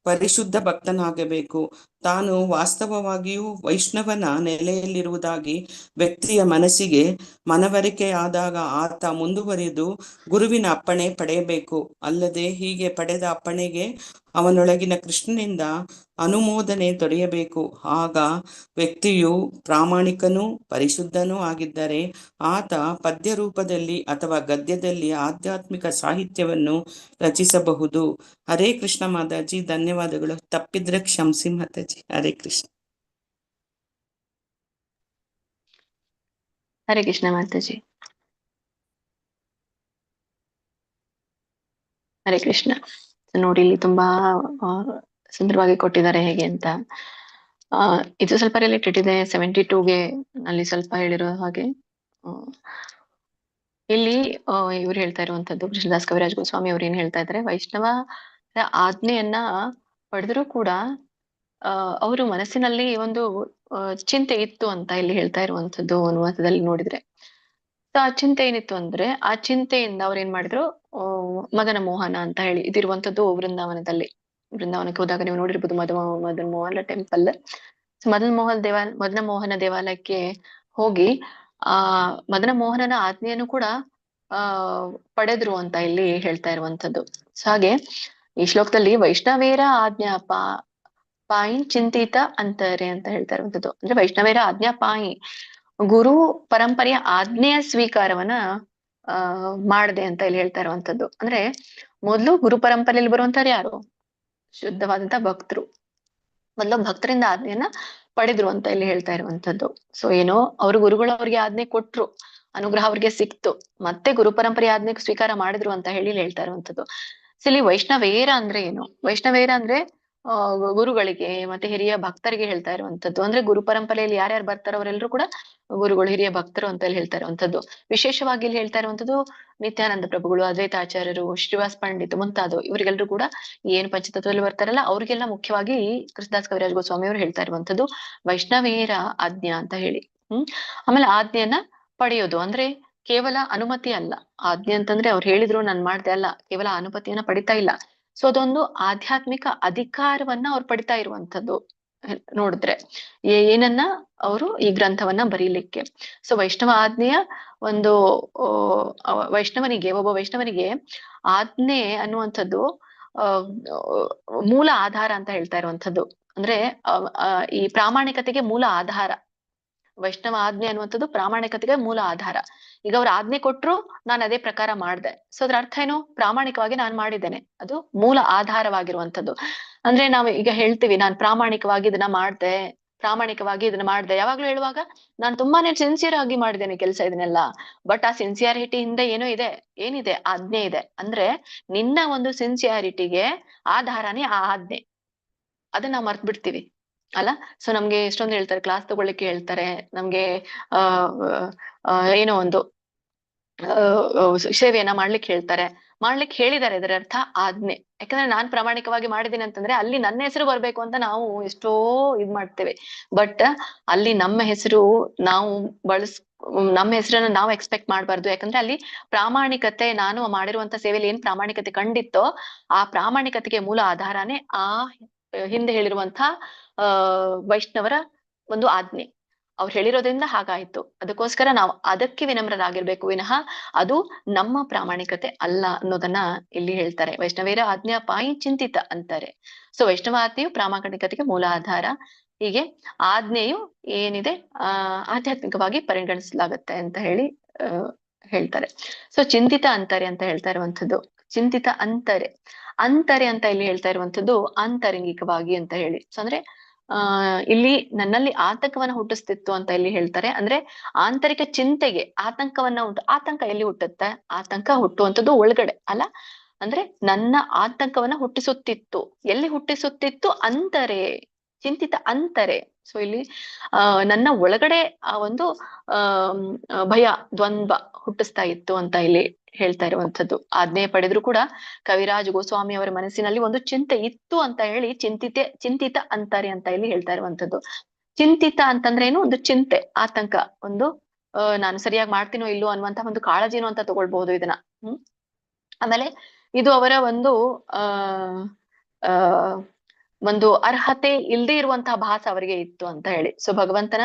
ಪರಿಶುದ್ಧ ಭಕ್ತನಾಗಬೇಕು. ತಾನು ವಾಸ್ತವವಾಗಿಯೂ ವೈಷ್ಣವನ ನೆಲೆಯಲ್ಲಿರುವುದಾಗಿ ವ್ಯಕ್ತಿಯ ಮನಸ್ಸಿಗೆ ಮನವರಿಕೆಯಾದಾಗ ಆತ ಮುಂದುವರಿದು ಗುರುವಿನ ಅಪ್ಪಣೆ ಪಡೆಯಬೇಕು. ಅಲ್ಲದೆ ಹೀಗೆ ಪಡೆದ ಅಪ್ಪಣೆಗೆ ಅವನೊಳಗಿನ ಕೃಷ್ಣನಿಂದ ಅನುಮೋದನೆ ದೊರೆಯಬೇಕು. ಆಗ ವ್ಯಕ್ತಿಯು ಪ್ರಾಮಾಣಿಕನೂ ಪರಿಶುದ್ಧನೂ ಆಗಿದ್ದರೆ ಆತ ಪದ್ಯ ರೂಪದಲ್ಲಿ ಅಥವಾ ಗದ್ಯದಲ್ಲಿ ಆಧ್ಯಾತ್ಮಿಕ ಸಾಹಿತ್ಯವನ್ನು ರಚಿಸಬಹುದು. ಹರೇ ಕೃಷ್ಣ ಮಾತಾಜಿ, ಧನ್ಯವಾದಗಳು. ತಪ್ಪಿದ್ರೆ ಕ್ಷಮಿಸಿ ಮಾತಾಜಿ. ಹರೇ ಕೃಷ್ಣ. ಹರೇ ಕೃಷ್ಣ ಮಾತಾಜಿ. ಹರೇ ಕೃಷ್ಣ. ನೋಡಿ, ಇಲ್ಲಿ ತುಂಬಾ ಸುಂದರವಾಗಿ ಕೊಟ್ಟಿದ್ದಾರೆ ಹೇಗೆ ಅಂತ. ಇದು ಸ್ವಲ್ಪ ರಿಲೇಟೆಡ್ ಇದೆ 72ಗೆ ಅಲ್ಲಿ ಸ್ವಲ್ಪ ಹೇಳಿರೋ ಹಾಗೆ. ಇಲ್ಲಿ ಇವ್ರು ಹೇಳ್ತಾ ಇರುವಂತದ್ದು ಕೃಷ್ಣದಾಸ್ ಕವಿರಾಜ್ ಗೋಸ್ವಾಮಿ ಅವ್ರು ಏನ್ ಹೇಳ್ತಾ ಇದ್ದಾರೆ, ವೈಷ್ಣವ ಆಜ್ಞೆಯನ್ನ ಪಡೆದರೂ ಕೂಡ ಅವರು ಮನಸ್ಸಿನಲ್ಲಿ ಒಂದು ಚಿಂತೆ ಇತ್ತು ಅಂತ ಇಲ್ಲಿ ಹೇಳ್ತಾ ಇರುವಂತದ್ದು ಅನುವಾದದಲ್ಲಿ ನೋಡಿದ್ರೆ. ಆ ಚಿಂತೆ ಏನಿತ್ತು ಅಂದ್ರೆ, ಆ ಚಿಂತೆಯಿಂದ ಅವ್ರು ಏನ್ ಮಾಡಿದ್ರು, ಮದನ ಮೋಹನ ಅಂತ ಹೇಳಿ ಇದಿರುವಂತದ್ದು ವೃಂದಾವನಕ್ಕೆ ಹೋದಾಗ ನೀವು ನೋಡಿರ್ಬೋದು ಮದನ ಮೋಹನ ಟೆಂಪಲ್. ಮದನ ಮೋಹನ ದೇವಾಲಯಕ್ಕೆ ಹೋಗಿ ಮದನ ಮೋಹನನ ಆಜ್ಞೆಯನ್ನು ಕೂಡ ಪಡೆದ್ರು ಅಂತ ಇಲ್ಲಿ ಹೇಳ್ತಾ ಇರುವಂತದ್ದು. ಹಾಗೆ ಈ ಶ್ಲೋಕದಲ್ಲಿ ವೈಷ್ಣವೇರ ಆಜ್ಞಾ ಪಾಯಿನ್ ಚಿಂತಿತ ಅಂತಾರೆ ಅಂತ ಹೇಳ್ತಾ ಇರುವಂತದ್ದು. ಅಂದ್ರೆ ವೈಷ್ಣವೇರ ಆಜ್ಞಾ ಪಾಯಿ, ಗುರು ಪರಂಪರೆಯ ಆಜ್ಞೆಯ ಸ್ವೀಕಾರವನ್ನ ಮಾಡದೆ ಅಂತ ಇಲ್ಲಿ ಹೇಳ್ತಾ ಇರುವಂತದ್ದು. ಅಂದ್ರೆ ಮೊದ್ಲು ಗುರು ಪರಂಪರೆಯಲ್ಲಿ ಬರುವಂತವ್ರು ಯಾರು? ಶುದ್ಧವಾದಂತ ಭಕ್ತರು. ಮೊದ್ಲು ಭಕ್ತರಿಂದ ಆಜ್ಞೆಯನ್ನ ಪಡೆದ್ರು ಅಂತ ಇಲ್ಲಿ ಹೇಳ್ತಾ ಇರುವಂತದ್ದು. ಸೊ ಏನೋ ಅವರು ಗುರುಗಳು ಅವ್ರಿಗೆ ಆಜ್ಞೆ ಕೊಟ್ರು, ಅನುಗ್ರಹ ಅವ್ರಿಗೆ ಸಿಕ್ತು, ಮತ್ತೆ ಗುರು ಪರಂಪರೆ ಆಜ್ಞೆ ಸ್ವೀಕಾರ ಮಾಡಿದ್ರು ಅಂತ ಹೇಳಿ ಹೇಳ್ತಾ ಇರುವಂತದ್ದು. ಸೊ ಇಲ್ಲಿ ವೈಷ್ಣವೇರ ಅಂದ್ರೆ ಏನು? ವೈಷ್ಣವೇರ ಅಂದ್ರೆ ಗುರುಗಳಿಗೆ ಮತ್ತೆ ಹಿರಿಯ ಭಕ್ತರಿಗೆ ಹೇಳ್ತಾ ಇರುವಂತದ್ದು. ಅಂದ್ರೆ ಗುರು ಪರಂಪರೆಯಲ್ಲಿ ಯಾರ್ಯಾರು ಬರ್ತಾರೋ ಅವರೆಲ್ಲರೂ ಕೂಡ ಗುರುಗಳು, ಹಿರಿಯ ಭಕ್ತರು ಅಂತ ಹೇಳಿ ಹೇಳ್ತಾ ಇರುವಂತದ್ದು. ವಿಶೇಷವಾಗಿ ಇಲ್ಲಿ ಹೇಳ್ತಾ ಇರುವಂತದ್ದು ನಿತ್ಯಾನಂದ ಪ್ರಭುಗಳು, ಅದ್ವೈತಾಚಾರ್ಯರು, ಶ್ರೀವಾಸ್ ಪಂಡಿತ್ ಮುಂತಾದವು ಇವರಿಗೆಲ್ಲರೂ ಕೂಡ ಏನು ಪಂಚತತ್ವದಲ್ಲಿ ಬರ್ತಾರಲ್ಲ ಅವ್ರಿಗೆಲ್ಲ ಮುಖ್ಯವಾಗಿ ಕೃಷ್ಣದಾಸ್ ಕವಿರಾಜ್ ಗೋಸ್ವಾಮಿ ಅವರು ಹೇಳ್ತಾ ಇರುವಂತದ್ದು ವೈಷ್ಣವೇರ ಆಜ್ಞಾ ಅಂತ ಹೇಳಿ. ಆಮೇಲೆ ಆಜ್ಞೆಯನ್ನ ಪಡೆಯೋದು ಅಂದ್ರೆ ಕೇವಲ ಅನುಮತಿ ಅಲ್ಲ. ಆಜ್ಞೆ ಅಂತಂದ್ರೆ ಅವ್ರು ಹೇಳಿದ್ರು ನಾನ್ ಮಾಡ್ದೆ ಅಲ್ಲ, ಕೇವಲ ಅನುಮತಿಯನ್ನ ಪಡಿತಾ ಇಲ್ಲ. ಸೊ ಅದೊಂದು ಆಧ್ಯಾತ್ಮಿಕ ಅಧಿಕಾರವನ್ನ ಅವ್ರು ಪಡಿತಾ ಇರುವಂತದ್ದು ನೋಡಿದ್ರೆ, ಏನನ್ನ ಅವರು ಈ ಗ್ರಂಥವನ್ನ ಬರೀಲಿಕ್ಕೆ. ಸೊ ವೈಷ್ಣವ ಆಜ್ಞೆಯ ಒಂದು ಒಬ್ಬ ವೈಷ್ಣವನಿಗೆ ಆಜ್ಞೆ ಅನ್ನುವಂಥದ್ದು ಮೂಲ ಆಧಾರ ಅಂತ ಹೇಳ್ತಾ ಇರುವಂತದ್ದು. ಅಂದ್ರೆ ಈ ಪ್ರಾಮಾಣಿಕತೆಗೆ ಮೂಲ ಆಧಾರ. ವೈಷ್ಣವ ಆಜ್ಞೆ ಅನ್ನುವಂಥದ್ದು ಪ್ರಾಮಾಣಿಕತೆಗೆ ಮೂಲ ಆಧಾರ. ಈಗ ಅವ್ರ ಆಜ್ಞೆ ಕೊಟ್ರು, ನಾನು ಅದೇ ಪ್ರಕಾರ ಮಾಡ್ದೆ. ಸೊ ಅದ್ರ ಅರ್ಥ ಏನು? ಪ್ರಾಮಾಣಿಕವಾಗಿ ನಾನು ಮಾಡಿದ್ದೇನೆ, ಅದು ಮೂಲ ಆಧಾರವಾಗಿರುವಂತದ್ದು. ಅಂದ್ರೆ ನಾವು ಈಗ ಹೇಳ್ತೀವಿ, ನಾನು ಪ್ರಾಮಾಣಿಕವಾಗಿ ಇದನ್ನ ಮಾಡ್ದೆ, ಪ್ರಾಮಾಣಿಕವಾಗಿ ಇದನ್ನ ಮಾಡಿದೆ. ಯಾವಾಗ್ಲೂ ಹೇಳುವಾಗ ನಾನು ತುಂಬಾನೇ ಸಿನ್ಸಿಯರ್ ಆಗಿ ಮಾಡಿದ್ದೇನೆ ಕೆಲಸ ಇದನ್ನೆಲ್ಲ. ಬಟ್ ಆ ಸಿನ್ಸಿಯಾರಿಟಿ ಹಿಂದೆ ಏನೋ ಇದೆ, ಏನಿದೆ? ಆಜ್ಞೆ ಇದೆ. ಅಂದ್ರೆ ನಿನ್ನ ಒಂದು ಸಿನ್ಸಿಯಾರಿಟಿಗೆ ಆಧಾರನೇ ಆ ಆಜ್ಞೆ. ಅದನ್ನ ನಾವು ಮರ್ತ್ ಬಿಡ್ತೀವಿ ಅಲ್ಲ. ಸೊ ನಮ್ಗೆ ಎಷ್ಟೊಂದು ಹೇಳ್ತಾರೆ, ಕ್ಲಾಸ್ ತಗೊಳ್ಳಿಕ್ಕೆ ಹೇಳ್ತಾರೆ, ನಮ್ಗೆ ಏನೋ ಒಂದು ಸೇವೆಯನ್ನ ಮಾಡ್ಲಿಕ್ಕೆ ಹೇಳ್ತಾರೆ. ಮಾಡ್ಲಿಕ್ಕೆ ಹೇಳಿದ್ದಾರೆ, ಇದರ ಅರ್ಥ ಆಜ್ಞೆ. ಯಾಕಂದ್ರೆ ನಾನ್ ಪ್ರಾಮಾಣಿಕವಾಗಿ ಮಾಡಿದ್ದೀನಿ ಅಂತಂದ್ರೆ ಅಲ್ಲಿ ನನ್ನ ಹೆಸರು ಬರ್ಬೇಕು ಅಂತ ನಾವು ಎಷ್ಟೋ ಇದ್ ಮಾಡ್ತೇವೆ. ಬಟ್ ಅಲ್ಲಿ ನಮ್ಮ ಹೆಸರು ನಾವು ನಮ್ಮ ಹೆಸರನ್ನ ನಾವು ಎಕ್ಸ್ಪೆಕ್ಟ್ ಮಾಡ್ಬಾರ್ದು. ಯಾಕಂದ್ರೆ ಅಲ್ಲಿ ಪ್ರಾಮಾಣಿಕತೆ, ನಾನು ಮಾಡಿರುವಂತ ಸೇವೆಯಲ್ಲಿ ಏನ್ ಪ್ರಾಮಾಣಿಕತೆ ಕಂಡಿತ್ತೋ ಆ ಪ್ರಾಮಾಣಿಕತೆಗೆ ಮೂಲ ಆಧಾರನೇ ಆ ಹಿಂದೆ ಹೇಳಿರುವಂತ ವೈಷ್ಣವರ ಒಂದು ಆಜ್ಞೆ. ಅವ್ರು ಹೇಳಿರೋದ್ರಿಂದ ಹಾಗಾಯ್ತು. ಅದಕ್ಕೋಸ್ಕರ ನಾವು ಅದಕ್ಕೆ ವಿನಮ್ರರಾಗಿರ್ಬೇಕು ವಿನಃ ಅದು ನಮ್ಮ ಪ್ರಾಮಾಣಿಕತೆ ಅಲ್ಲ ಅನ್ನೋದನ್ನ ಇಲ್ಲಿ ಹೇಳ್ತಾರೆ. ವೈಷ್ಣವೇರ ಆಜ್ಞಾ ಪಾಯಿ ಚಿಂತಿತ ಅಂತಾರೆ. ಸೊ ವೈಷ್ಣವ ಆಜ್ಞೆಯು ಪ್ರಾಮಾಣಿಕತೆಗೆ ಮೂಲ ಆಧಾರ. ಹೀಗೆ ಆಜ್ಞೆಯು ಏನಿದೆ ಆಧ್ಯಾತ್ಮಿಕವಾಗಿ ಪರಿಗಣಿಸಲಾಗತ್ತೆ ಅಂತ ಹೇಳಿ ಹೇಳ್ತಾರೆ. ಸೊ ಚಿಂತಿತ ಅಂತಾರೆ ಅಂತ ಹೇಳ್ತಾ ಇರುವಂತದ್ದು. ಚಿಂತಿತ ಅಂತಾರೆ ಅಂತ ಇಲ್ಲಿ ಹೇಳ್ತಾ ಇರುವಂತದ್ದು ಆಂತರಂಗಿಕವಾಗಿ ಅಂತ ಹೇಳಿ. ಸೊ ಅಂದ್ರೆ ಇಲ್ಲಿ ನನ್ನಲ್ಲಿ ಆತಂಕವನ್ನ ಹುಟ್ಟಿಸ್ತಿತ್ತು ಅಂತ ಇಲ್ಲಿ ಹೇಳ್ತಾರೆ. ಅಂದ್ರೆ ಆಂತರಿಕ ಚಿಂತೆಗೆ ಆತಂಕವನ್ನ ಆತಂಕ ಎಲ್ಲಿ ಹುಟ್ಟುತ್ತೆ? ಆತಂಕ ಹುಟ್ಟುವಂಥದ್ದು ಒಳಗಡೆ ಅಲ್ಲ. ಅಂದ್ರೆ ನನ್ನ ಆತಂಕವನ್ನ ಹುಟ್ಟಿಸುತ್ತಿತ್ತು. ಎಲ್ಲಿ ಹುಟ್ಟಿಸುತ್ತಿತ್ತು? ಅಂತರೆ, ಚಿಂತಿತ ಅಂತರೆ. ಸೊ ಇಲ್ಲಿ ನನ್ನ ಒಳಗಡೆ ಆ ಒಂದು ಭಯ, ದ್ವಂದ್ವ ಹುಟ್ಟಿಸ್ತಾ ಇತ್ತು ಅಂತ ಇಲ್ಲಿ ಹೇಳ್ತಾ ಇರುವಂತದ್ದು. ಆಜ್ಞೆ ಪಡೆದ್ರು ಕೂಡ ಕವಿರಾಜ್ ಗೋಸ್ವಾಮಿ ಅವರ ಮನಸ್ಸಿನಲ್ಲಿ ಒಂದು ಚಿಂತೆ ಇತ್ತು ಅಂತ ಹೇಳಿ ಚಿಂತಿತ ಅಂತಾರೆ ಅಂತ ಇಲ್ಲಿ ಹೇಳ್ತಾ ಇರುವಂತದ್ದು. ಚಿಂತಿತ ಅಂತಂದ್ರೆ ಏನು? ಒಂದು ಚಿಂತೆ, ಆತಂಕ, ಒಂದು ನಾನು ಸರಿಯಾಗಿ ಮಾಡ್ತೀನೋ ಇಲ್ಲೋ ಅನ್ನುವಂತ ಒಂದು ಕಾಳಜಿನೋ ಅಂತ ತಗೊಳ್ಬಹುದು ಇದನ್ನ. ಆಮೇಲೆ ಇದು ಅವರ ಒಂದು ಒಂದು ಅರ್ಹತೆ ಇಲ್ಲದೆ ಇರುವಂತಹ ಭಾಸ ಅವರಿಗೆ ಇತ್ತು ಅಂತ ಹೇಳಿ. ಸೊ ಭಗವಂತನ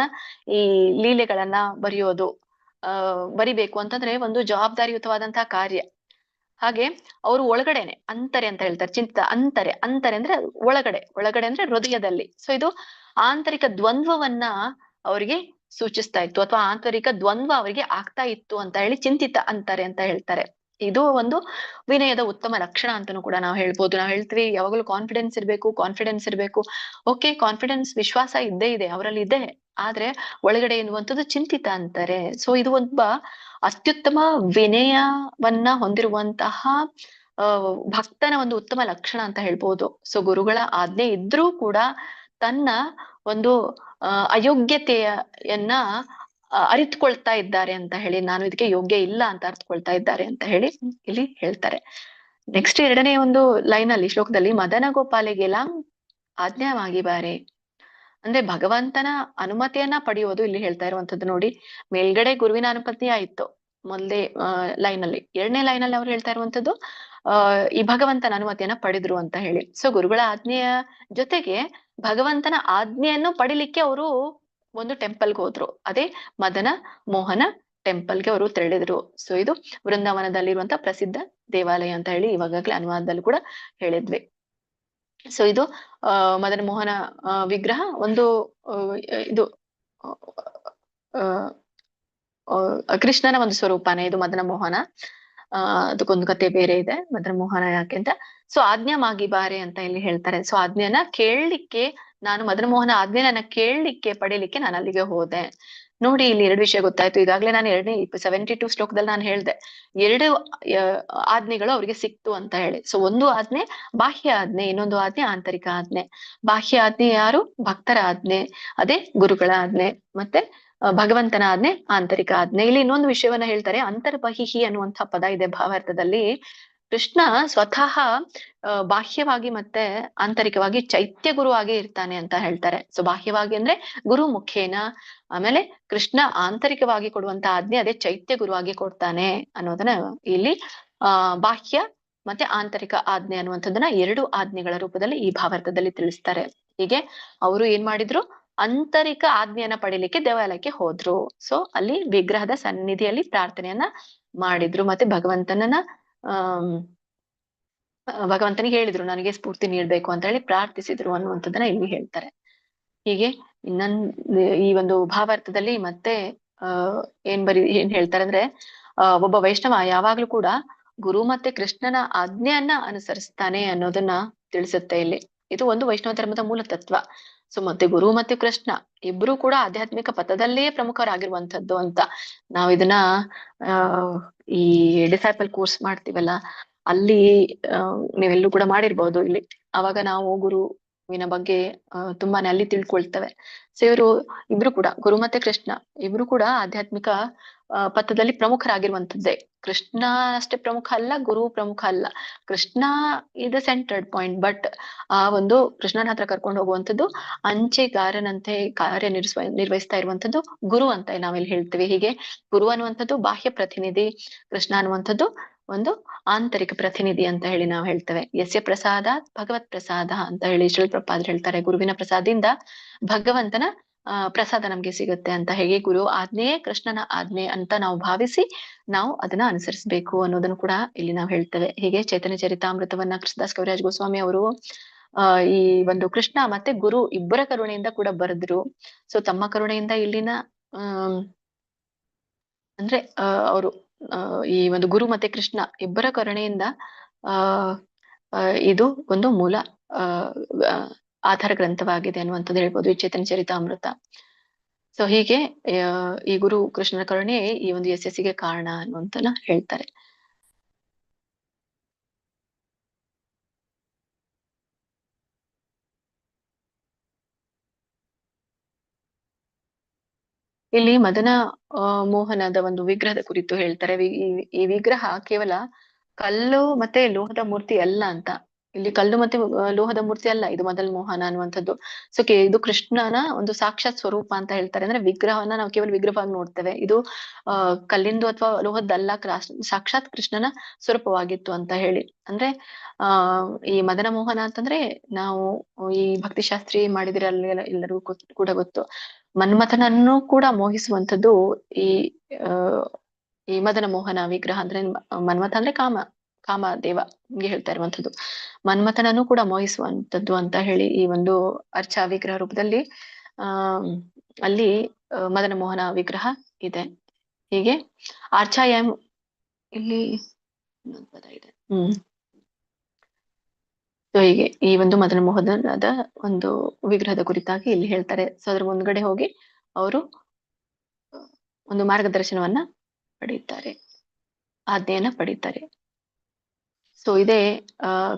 ಈ ಲೀಲೆಗಳನ್ನ ಬರೆಯೋದು ಬರಿಬೇಕು ಅಂತಂದ್ರೆ ಒಂದು ಜವಾಬ್ದಾರಿಯುತವಾದಂತಹ ಕಾರ್ಯ. ಹಾಗೆ ಅವರು ಒಳಗಡೆನೆ ಅಂತರೆ ಅಂತ ಹೇಳ್ತಾರೆ. ಚಿಂತಿತ ಅಂತರೆ ಅಂದ್ರೆ ಒಳಗಡೆ ಅಂದ್ರೆ ಹೃದಯದಲ್ಲಿ. ಸೊ ಇದು ಆಂತರಿಕ ದ್ವಂದ್ವವನ್ನ ಅವರಿಗೆ ಸೂಚಿಸ್ತಾ ಇತ್ತು, ಅಥವಾ ಆಂತರಿಕ ದ್ವಂದ್ವ ಅವರಿಗೆ ಆಗ್ತಾ ಇತ್ತು ಅಂತ ಹೇಳಿ ಚಿಂತಿತ ಅಂತಾರೆ ಅಂತ ಹೇಳ್ತಾರೆ. ಇದು ಒಂದು ವಿನಯದ ಉತ್ತಮ ಲಕ್ಷಣ ಅಂತಾನೂ ಕೂಡ ನಾವು ಹೇಳ್ಬೋದು. ನಾವು ಹೇಳ್ತೀವಿ ಯಾವಾಗಲೂ ಕಾನ್ಫಿಡೆನ್ಸ್ ಇರ್ಬೇಕು. ಓಕೆ, ಕಾನ್ಫಿಡೆನ್ಸ್, ವಿಶ್ವಾಸ ಇದ್ದೇ ಇದೆ, ಅವರಲ್ಲಿ ಇದೆ. ಆದ್ರೆ ಒಳಗಡೆ ಎನ್ನುವಂಥದ್ದು ಚಿಂತಿತ ಅಂತಾರೆ. ಸೊ ಇದು ಒಬ್ಬ ಅತ್ಯುತ್ತಮ ವಿನಯವನ್ನ ಹೊಂದಿರುವಂತಹ ಭಕ್ತನ ಒಂದು ಉತ್ತಮ ಲಕ್ಷಣ ಅಂತ ಹೇಳ್ಬೋದು. ಸೊ ಗುರುಗಳ ಆಜ್ಞೆ ಇದ್ರೂ ಕೂಡ ತನ್ನ ಒಂದು ಅಯೋಗ್ಯತೆಯನ್ನ ಅರಿತುಕೊಳ್ತಾ ಇದ್ದಾರೆ ಅಂತ ಹೇಳಿ, ನಾನು ಇದಕ್ಕೆ ಯೋಗ್ಯ ಇಲ್ಲ ಅಂತ ಅರ್ಥಕೊಳ್ತಾ ಇದ್ದಾರೆ ಅಂತ ಹೇಳಿ ಇಲ್ಲಿ ಹೇಳ್ತಾರೆ. ನೆಕ್ಸ್ಟ್ ಎರಡನೇ ಒಂದು ಲೈನ್ ಅಲ್ಲಿ, ಶ್ಲೋಕದಲ್ಲಿ ಮದನ ಗೋಪಾಲಿಗೆಲ್ಲ ಆಜ್ಞಾವಾಗಿ ಬಾರೆ ಅಂದ್ರೆ ಭಗವಂತನ ಅನುಮತಿಯನ್ನ ಪಡೆಯೋದು ಇಲ್ಲಿ ಹೇಳ್ತಾ ಇರುವಂತದ್ದು. ನೋಡಿ, ಮೇಲ್ಗಡೆ ಗುರುವಿನ ಅನುಮತಿ ಆಯ್ತು ಮೊದಲೇ ಲೈನ್ ಅಲ್ಲಿ. ಎರಡನೇ ಲೈನ್ ಅಲ್ಲಿ ಅವ್ರು ಹೇಳ್ತಾ ಇರುವಂತದ್ದು ಈ ಭಗವಂತನ ಅನುಮತಿಯನ್ನ ಪಡೆದ್ರು ಅಂತ ಹೇಳಿ. ಸೊ ಗುರುಗಳ ಆಜ್ಞೆಯ ಜೊತೆಗೆ ಭಗವಂತನ ಆಜ್ಞೆಯನ್ನು ಪಡಿಲಿಕ್ಕೆ ಅವರು ಒಂದು ಟೆಂಪಲ್ಗೆ ಹೋದ್ರು. ಅದೇ ಮದನ ಮೋಹನ ಟೆಂಪಲ್ಗೆ ಅವರು ತೆರಳಿದ್ರು. ಸೊ ಇದು ವೃಂದಾವನದಲ್ಲಿರುವಂತ ಪ್ರಸಿದ್ಧ ದೇವಾಲಯ ಅಂತ ಹೇಳಿ ಇವಾಗಲೇ ಅನುವಾದದಲ್ಲಿ ಕೂಡ ಹೇಳಿದ್ವಿ. ಸೊ ಇದು ಮದನ ಮೋಹನ ವಿಗ್ರಹ ಒಂದು ಇದು ಕೃಷ್ಣನ ಒಂದು ಸ್ವರೂಪನೇ ಇದು ಮದನ ಮೋಹನ. ಅದಕ್ಕೊಂದು ಕತೆ ಬೇರೆ ಇದೆ, ಮದನ ಮೋಹನ ಯಾಕೆ ಅಂತ. ಸೊ ಆಜ್ಞಾಮಾಗಿ ಬಾರೆ ಅಂತ ಇಲ್ಲಿ ಹೇಳ್ತಾರೆ. ಸೊ ಆಜ್ಞೆನ ಕೇಳಲಿಕ್ಕೆ, ನಾನು ಮದನ ಮೋಹನ ಆಜ್ಞೆನ ಕೇಳಲಿಕ್ಕೆ ಪಡೀಲಿಕ್ಕೆ ನಾನು ಅಲ್ಲಿಗೆ ಹೋದೆ. ನೋಡಿ, ಇಲ್ಲಿ ಎರಡು ವಿಷಯ ಗೊತ್ತಾಯ್ತು. ಈಗಾಗಲೇ ನಾನು 72 ಶ್ಲೋಕದಲ್ಲಿ ನಾನು ಹೇಳ್ದೆ, 2 ಆಜ್ಞೆಗಳು ಅವ್ರಿಗೆ ಸಿಕ್ತು ಅಂತ ಹೇಳಿ. ಸೊ ಒಂದು ಆಜ್ಞೆ ಬಾಹ್ಯ ಆಜ್ಞೆ, ಇನ್ನೊಂದು ಆಜ್ಞೆ ಆಂತರಿಕ ಆಜ್ಞೆ. ಬಾಹ್ಯ ಆಜ್ಞೆ ಯಾರು? ಭಕ್ತರ ಆಜ್ಞೆ, ಅದೇ ಗುರುಗಳ ಆಜ್ಞೆ. ಮತ್ತೆ ಭಗವಂತನ ಆಜ್ಞೆ ಆಂತರಿಕ ಆಜ್ಞೆ. ಇಲ್ಲಿ ಇನ್ನೊಂದು ವಿಷಯವನ್ನ ಹೇಳ್ತಾರೆ, ಅಂತರ್ಬಹಿಹಿ ಅನ್ನುವಂಥ ಪದ ಇದೆ ಭಾವಾರ್ಥದಲ್ಲಿ. ಕೃಷ್ಣ ಸ್ವತಃ ಬಾಹ್ಯವಾಗಿ ಮತ್ತೆ ಆಂತರಿಕವಾಗಿ ಚೈತ್ಯ ಗುರು ಆಗಿ ಇರ್ತಾನೆ ಅಂತ ಹೇಳ್ತಾರೆ. ಸೊ ಬಾಹ್ಯವಾಗಿ ಅಂದ್ರೆ ಗುರು ಮುಖೇನ, ಆಮೇಲೆ ಕೃಷ್ಣ ಆಂತರಿಕವಾಗಿ ಕೊಡುವಂತ ಆಜ್ಞೆ ಅದೇ ಚೈತ್ಯ ಗುರುವಾಗಿ ಕೊಡ್ತಾನೆ ಅನ್ನೋದನ್ನ ಇಲ್ಲಿ ಬಾಹ್ಯ ಮತ್ತೆ ಆಂತರಿಕ ಆಜ್ಞೆ ಅನ್ನುವಂಥದ್ದನ್ನ 2 ಆಜ್ಞೆಗಳ ರೂಪದಲ್ಲಿ ಈ ಭಾವಾರ್ಥದಲ್ಲಿ ತಿಳಿಸ್ತಾರೆ. ಹೀಗೆ ಅವರು ಏನ್ ಮಾಡಿದ್ರು? ಆಂತರಿಕ ಆಜ್ಞೆಯನ್ನ ಪಡಿಲಿಕ್ಕೆ ದೇವಾಲಯಕ್ಕೆ ಹೋದ್ರು. ಸೊ ಅಲ್ಲಿ ವಿಗ್ರಹದ ಸನ್ನಿಧಿಯಲ್ಲಿ ಪ್ರಾರ್ಥನೆಯನ್ನ ಮಾಡಿದ್ರು, ಮತ್ತೆ ಭಗವಂತನಿಗೆ ಹೇಳಿದ್ರು ನನಗೆ ಸ್ಫೂರ್ತಿ ನೀಡ್ಬೇಕು ಅಂತ ಹೇಳಿ ಪ್ರಾರ್ಥಿಸಿದ್ರು ಅನ್ನುವಂಥದ್ದನ್ನ ಇಲ್ಲಿ ಹೇಳ್ತಾರೆ. ಹೀಗೆ ಈ ಒಂದು ಭಾವಾರ್ಥದಲ್ಲಿ ಮತ್ತೆ ಏನ್ ಹೇಳ್ತಾರೆ ಅಂದ್ರೆ, ಒಬ್ಬ ವೈಷ್ಣವ ಯಾವಾಗ್ಲೂ ಕೂಡ ಗುರು ಮತ್ತೆ ಕೃಷ್ಣನ ಆಜ್ಞೆಯನ್ನ ಅನುಸರಿಸ್ತಾನೆ ಅನ್ನೋದನ್ನ ತಿಳಿಸುತ್ತೆ ಇಲ್ಲಿ. ಇದು ಒಂದು ವೈಷ್ಣವ ಧರ್ಮದ ಮೂಲ ತತ್ವ. ಸೊ ಮತ್ತೆ ಗುರು ಮತ್ತೆ ಕೃಷ್ಣ ಇಬ್ರು ಕೂಡ ಆಧ್ಯಾತ್ಮಿಕ ಪಥದಲ್ಲೇ ಪ್ರಮುಖರಾಗಿರುವಂತದ್ದು ಅಂತ ನಾವ್ ಇದನ್ನ ಈ ಡಿಸೈಪಲ್ ಕೋರ್ಸ್ ಮಾಡ್ತೀವಲ್ಲ ಅಲ್ಲಿ ನೀವೆಲ್ಲೂ ಕೂಡ ಮಾಡಿರ್ಬೋದು ಇಲ್ಲಿ. ಅವಾಗ ನಾವು ಗುರುವಿನ ಬಗ್ಗೆ ತುಂಬಾನೇ ಅಲ್ಲಿ ತಿಳ್ಕೊಳ್ತೇವೆ. ಸೊ ಇವರು ಇಬ್ರು ಕೂಡ ಗುರು ಮತ್ತೆ ಕೃಷ್ಣ ಇಬ್ರು ಕೂಡ ಆಧ್ಯಾತ್ಮಿಕ ಪಥದಲ್ಲಿ ಪ್ರಮುಖರಾಗಿರುವಂತದ್ದೇ. ಕೃಷ್ಣ ಅಷ್ಟೇ ಪ್ರಮುಖ ಅಲ್ಲ, ಗುರು ಪ್ರಮುಖ ಅಲ್ಲ. Krishna is centered point, but ಆ ಒಂದು ಕೃಷ್ಣನ ಹತ್ರ ಕರ್ಕೊಂಡು ಹೋಗುವಂಥದ್ದು ಅಂಚೆಗಾರನಂತೆ ನಿರ್ವಹಿಸ್ತಾ ಇರುವಂತದ್ದು ಗುರು ಅಂತ ನಾವಿಲ್ಲಿ ಹೇಳ್ತೀವಿ. ಹೀಗೆ ಗುರು ಅನ್ನುವಂಥದ್ದು ಬಾಹ್ಯ ಪ್ರತಿನಿಧಿ, ಕೃಷ್ಣ ಅನ್ನುವಂಥದ್ದು ಒಂದು ಆಂತರಿಕ ಪ್ರತಿನಿಧಿ ಅಂತ ಹೇಳಿ ನಾವು ಹೇಳ್ತೇವೆ. ಯಸ್ಯ ಪ್ರಸಾದ ಭಗವತ್ ಪ್ರಸಾದ ಅಂತ ಹೇಳಿ ಶ್ರೀಲ ಪ್ರಭುಪಾದರು ಹೇಳ್ತಾರೆ. ಗುರುವಿನ ಪ್ರಸಾದದಿಂದ ಭಗವಂತನ ಪ್ರಸಾದ ನಮ್ಗೆ ಸಿಗುತ್ತೆ ಅಂತ. ಹೇಗೆ ಗುರು ಆಜ್ಞೆಯೇ ಕೃಷ್ಣನ ಆಜ್ಞೆ ಅಂತ ನಾವು ಭಾವಿಸಿ ನಾವು ಅದನ್ನ ಅನುಸರಿಸಬೇಕು ಅನ್ನೋದನ್ನು ಕೂಡ ಇಲ್ಲಿ ನಾವು ಹೇಳ್ತೇವೆ. ಹೀಗೆ ಚೈತನ್ಯ ಚರಿತಾಮೃತವನ್ನ ಕೃಷ್ಣದಾಸ್ ಕವಿರಾಜ್ ಗೋಸ್ವಾಮಿ ಅವರು ಈ ಒಂದು ಕೃಷ್ಣ ಮತ್ತೆ ಗುರು ಇಬ್ಬರ ಕರುಣೆಯಿಂದ ಕೂಡ ಬರೆದ್ರು. ಸೊ ತಮ್ಮ ಕರುಣೆಯಿಂದ ಇಲ್ಲಿನ ಅಂದ್ರೆ ಅವರು ಈ ಒಂದು ಗುರು ಮತ್ತೆ ಕೃಷ್ಣ ಇಬ್ಬರ ಕರುಣೆಯಿಂದ ಇದು ಒಂದು ಮೂಲ ಆಧಾರ ಗ್ರಂಥವಾಗಿದೆ ಅನ್ನುವಂಥದ್ದು ಹೇಳ್ಬೋದು, ಈ ಚೈತನ್ಯ ಚರಿತಾಮೃತ. ಸೊ ಹೀಗೆ ಈ ಗುರು ಕೃಷ್ಣನ ಕರುಣೆ ಈ ಒಂದು ಯಶಸ್ಸಿಗೆ ಕಾರಣ ಅನ್ನುವಂತನ ಹೇಳ್ತಾರೆ. ಇಲ್ಲಿ ಮದನ ಮೋಹನದ ಒಂದು ವಿಗ್ರಹದ ಕುರಿತು ಹೇಳ್ತಾರೆ. ಈ ವಿಗ್ರಹ ಕೇವಲ ಕಲ್ಲು ಮತ್ತೆ ಲೋಹದ ಮೂರ್ತಿ ಅಲ್ಲ ಅಂತ. ಇಲ್ಲಿ ಕಲ್ಲು ಮತ್ತೆ ಲೋಹದ ಮೂರ್ತಿ ಅಲ್ಲ ಇದು ಮದನ ಮೋಹನ ಅನ್ನುವಂಥದ್ದು. ಸೊ ಇದು ಕೃಷ್ಣನ ಒಂದು ಸಾಕ್ಷಾತ್ ಸ್ವರೂಪ ಅಂತ ಹೇಳ್ತಾರೆ. ಅಂದ್ರೆ ವಿಗ್ರಹವನ್ನ ನಾವು ಕೇವಲ ವಿಗ್ರಹವಾಗಿ ನೋಡ್ತೇವೆ, ಇದು ಕಲ್ಲಿಂದು ಅಥವಾ ಲೋಹದ್ದಲ್ಲ, ಸಾಕ್ಷಾತ್ ಕೃಷ್ಣನ ಸ್ವರೂಪವಾಗಿತ್ತು ಅಂತ ಹೇಳಿ. ಅಂದ್ರೆ ಈ ಮದನ ಮೋಹನ ಅಂತಂದ್ರೆ ನಾವು ಈ ಭಕ್ತಿಶಾಸ್ತ್ರಿ ಮಾಡಿದಿರಲ್ಲಿ ಎಲ್ಲರಿಗೂ ಕೂಡ ಗೊತ್ತು. ಮನ್ಮಥನನ್ನು ಕೂಡ ಮೋಹಿಸುವಂಥದ್ದು ಈ ಮದನ ಮೋಹನ ವಿಗ್ರಹ. ಅಂದ್ರೆ ಮನ್ಮಥ ಅಂದ್ರೆ ಕಾಮ ದೇವ ಹಿಂಗೆ ಹೇಳ್ತಾ ಇರುವಂಥದ್ದು. ಮನ್ಮಥನನ್ನು ಕೂಡ ಮೋಹಿಸುವಂಥದ್ದು ಅಂತ ಹೇಳಿ ಈ ಒಂದು ಅರ್ಚಾ ವಿಗ್ರಹ ರೂಪದಲ್ಲಿ ಅಲ್ಲಿ ಮದನ ಮೋಹನ ವಿಗ್ರಹ ಇದೆ. ಹೀಗೆ ಆರ್ಚಾಯಾಮ್ ಇಲ್ಲಿ ಪದ ಇದೆ. ಸೊ ಹೀಗೆ ಈ ಒಂದು ಮದನ ಮೋಹನದ ಒಂದು ವಿಗ್ರಹದ ಕುರಿತಾಗಿ ಇಲ್ಲಿ ಹೇಳ್ತಾರೆ. ಸೊ ಅದ್ರ ಮುಂದ್ಗಡೆ ಹೋಗಿ ಅವರು ಒಂದು ಮಾರ್ಗದರ್ಶನವನ್ನ ಪಡೀತಾರೆ, ಆಜ್ಞೆಯನ್ನ ಪಡೀತಾರೆ. ಸೊ ಇದೇ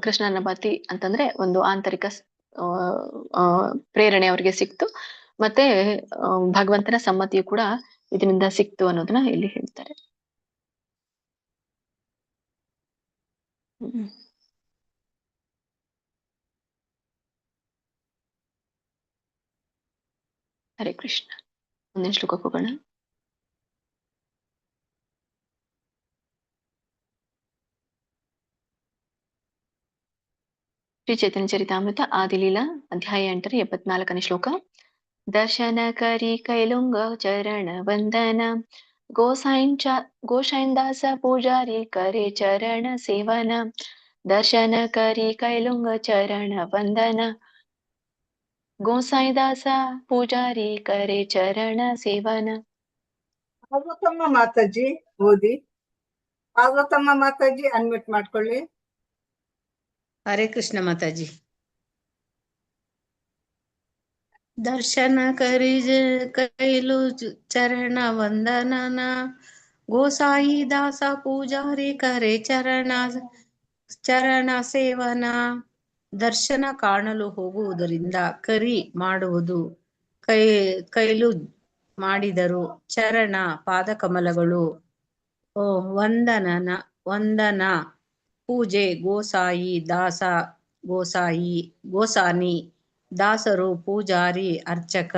ಕೃಷ್ಣನ ಭಕ್ತಿ ಅಂತಂದ್ರೆ ಒಂದು ಆಂತರಿಕ ಪ್ರೇರಣೆ ಅವ್ರಿಗೆ ಸಿಕ್ತು, ಮತ್ತೆ ಭಗವಂತನ ಸಮ್ಮತಿಯು ಕೂಡ ಇದರಿಂದ ಸಿಕ್ತು ಅನ್ನೋದನ್ನ ಇಲ್ಲಿ ಹೇಳ್ತಾರೆ. ಹರೇ ಕೃಷ್ಣ. ಮುಂದಿನ ಶ್ಲೋಕಕ್ಕೆ ಹೋಗೋಣ. ಶ್ರೀ ಚೈತನ್ಯ ಚರಿತಾಮೃತ ಆದಿಲೀಲಾ ಅಧ್ಯಾಯ 8 74ನೇ ಶ್ಲೋಕ. ದರ್ಶನ ಕರಿ ಕೈಲುಂಗ ಚರಣ ವಂದನ ಗೋಸಾಯಿಂದಾಸ ಪೂಜಾರಿ ಕರೆ ಚರಣ ಸೇವನ. ದರ್ಶನ ಕರಿ ಕೈಲುಂಗ ಚರಣ ವಂದನ ಗೋಸಾಯಿದಾಸ ಪೂಜಾರಿ ಕರೆ ಚರಣ ಸೇವನ. ಪಾರ್ವತಮ್ಮ ಮಾತಾಜಿ ಓದಿ. ಪಾರ್ವತಮ್ಮ ಮಾತಾಜಿ ಅನ್ಮ್ಯೂಟ್ ಮಾಡ್ಕೊಳ್ಳಿ. ಹರೇ ಕೃಷ್ಣ ಮಾತಾಜಿ. ದರ್ಶನ ಕರಿ ಕೈಲು ಚರಣ ವಂದನನ ಗೋಸಾಯಿ ದಾಸ ಪೂಜಾರಿ ಕರೆ ಚರಣ ಸೇವನ. ದರ್ಶನ ಕಾಣಲು ಹೋಗುವುದರಿಂದ ಕರಿ ಮಾಡುವುದು, ಕೈಲು ಮಾಡಿದರು ಚರಣ ಪಾದಕಮಲಗಳು. ವಂದನ ಪೂಜೆ ಗೋಸಾಯಿ ದಾಸ ಗೋಸಾನಿ ದಾಸರು ಪೂಜಾರಿ ಅರ್ಚಕ.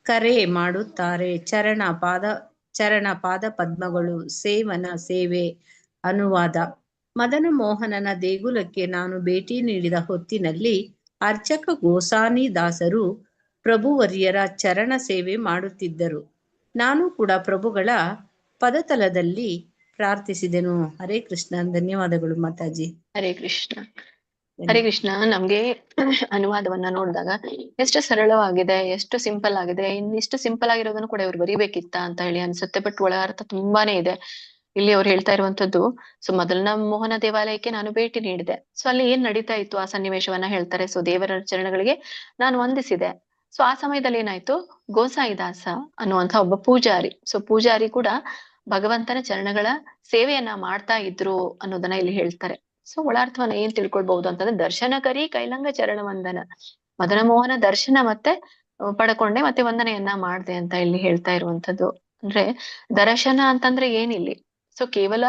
ಕರೆ ಮಾಡುತ್ತಾರೆ ಚರಣ ಪಾದ ಪದ್ಮಗಳು. ಸೇವನ ಸೇವೆ. ಅನುವಾದ. ಮದನ ಮೋಹನನ ದೇಗುಲಕ್ಕೆ ನಾನು ಭೇಟಿ ನೀಡಿದ ಹೊತ್ತಿನಲ್ಲಿ ಅರ್ಚಕ ಗೋಸಾನಿ ದಾಸರು ಪ್ರಭುವರ್ಯರ ಚರಣ ಸೇವೆ ಮಾಡುತ್ತಿದ್ದರು. ನಾನು ಕೂಡ ಪ್ರಭುಗಳ ಪದತಲದಲ್ಲಿ ಪ್ರಾರ್ಥಿಸಿದೆನು. ಹರೇ ಕೃಷ್ಣ. ಧನ್ಯವಾದಗಳು ಮಾತಾಜಿ. ಹರೇ ಕೃಷ್ಣ. ಹರೇ ಕೃಷ್ಣ. ನಮ್ಗೆ ಅನುವಾದವನ್ನ ನೋಡಿದಾಗ ಎಷ್ಟು ಸರಳವಾಗಿದೆ, ಎಷ್ಟು ಸಿಂಪಲ್ ಆಗಿದೆ. ಇನ್ನಿಷ್ಟು ಸಿಂಪಲ್ ಆಗಿರೋದನ್ನು ಕೂಡ ಇವ್ರು ಬರಿಬೇಕಿತ್ತ ಅಂತ ಹೇಳಿ ಅನ್ಸುತ್ತೆ. ಬಟ್ ಒಳ ಅರ್ಥ ತುಂಬಾನೇ ಇದೆ. ಇಲ್ಲಿ ಅವ್ರು ಹೇಳ್ತಾ ಇರುವಂತದ್ದು, ಸೊ ಮೊದಲನ ಮೋಹನ ದೇವಾಲಯಕ್ಕೆ ನಾನು ಭೇಟಿ ನೀಡಿದೆ. ಸೊ ಅಲ್ಲಿ ಏನ್ ನಡೀತಾ ಇತ್ತು ಆ ಸನ್ನಿವೇಶವನ್ನ ಹೇಳ್ತಾರೆ. ಸೊ ದೇವರ ಚರಣಗಳಿಗೆ ನಾನು ವಂದಿಸಿದೆ. ಸೊ ಆ ಸಮಯದಲ್ಲಿ ಏನಾಯ್ತು, ಗೋಸಾಯಿದಾಸ ಅನ್ನುವಂತ ಒಬ್ಬ ಪೂಜಾರಿ, ಸೊ ಪೂಜಾರಿ ಕೂಡ ಭಗವಂತನ ಚರಣಗಳ ಸೇವೆಯನ್ನ ಮಾಡ್ತಾ ಇದ್ರು ಅನ್ನೋದನ್ನ ಇಲ್ಲಿ ಹೇಳ್ತಾರೆ. ಸೊ ಒಳಾರ್ಥವನ್ನ ಏನ್ ತಿಳ್ಕೊಳ್ಬಹುದು ಅಂತಂದ್ರೆ, ದರ್ಶನಕರಿ ಕೈಲಂಗ ಚರಣ ವಂದನ, ಮದನ ಮೋಹನ ದರ್ಶನ ಮತ್ತೆ ಪಡ್ಕೊಂಡೆ, ಮತ್ತೆ ವಂದನೆಯನ್ನ ಮಾಡ್ದೆ ಅಂತ ಇಲ್ಲಿ ಹೇಳ್ತಾ ಇರುವಂತದ್ದು. ಅಂದ್ರೆ ದರ್ಶನ ಅಂತಂದ್ರೆ ಏನಿಲ್ಲಿ, ಸೊ ಕೇವಲ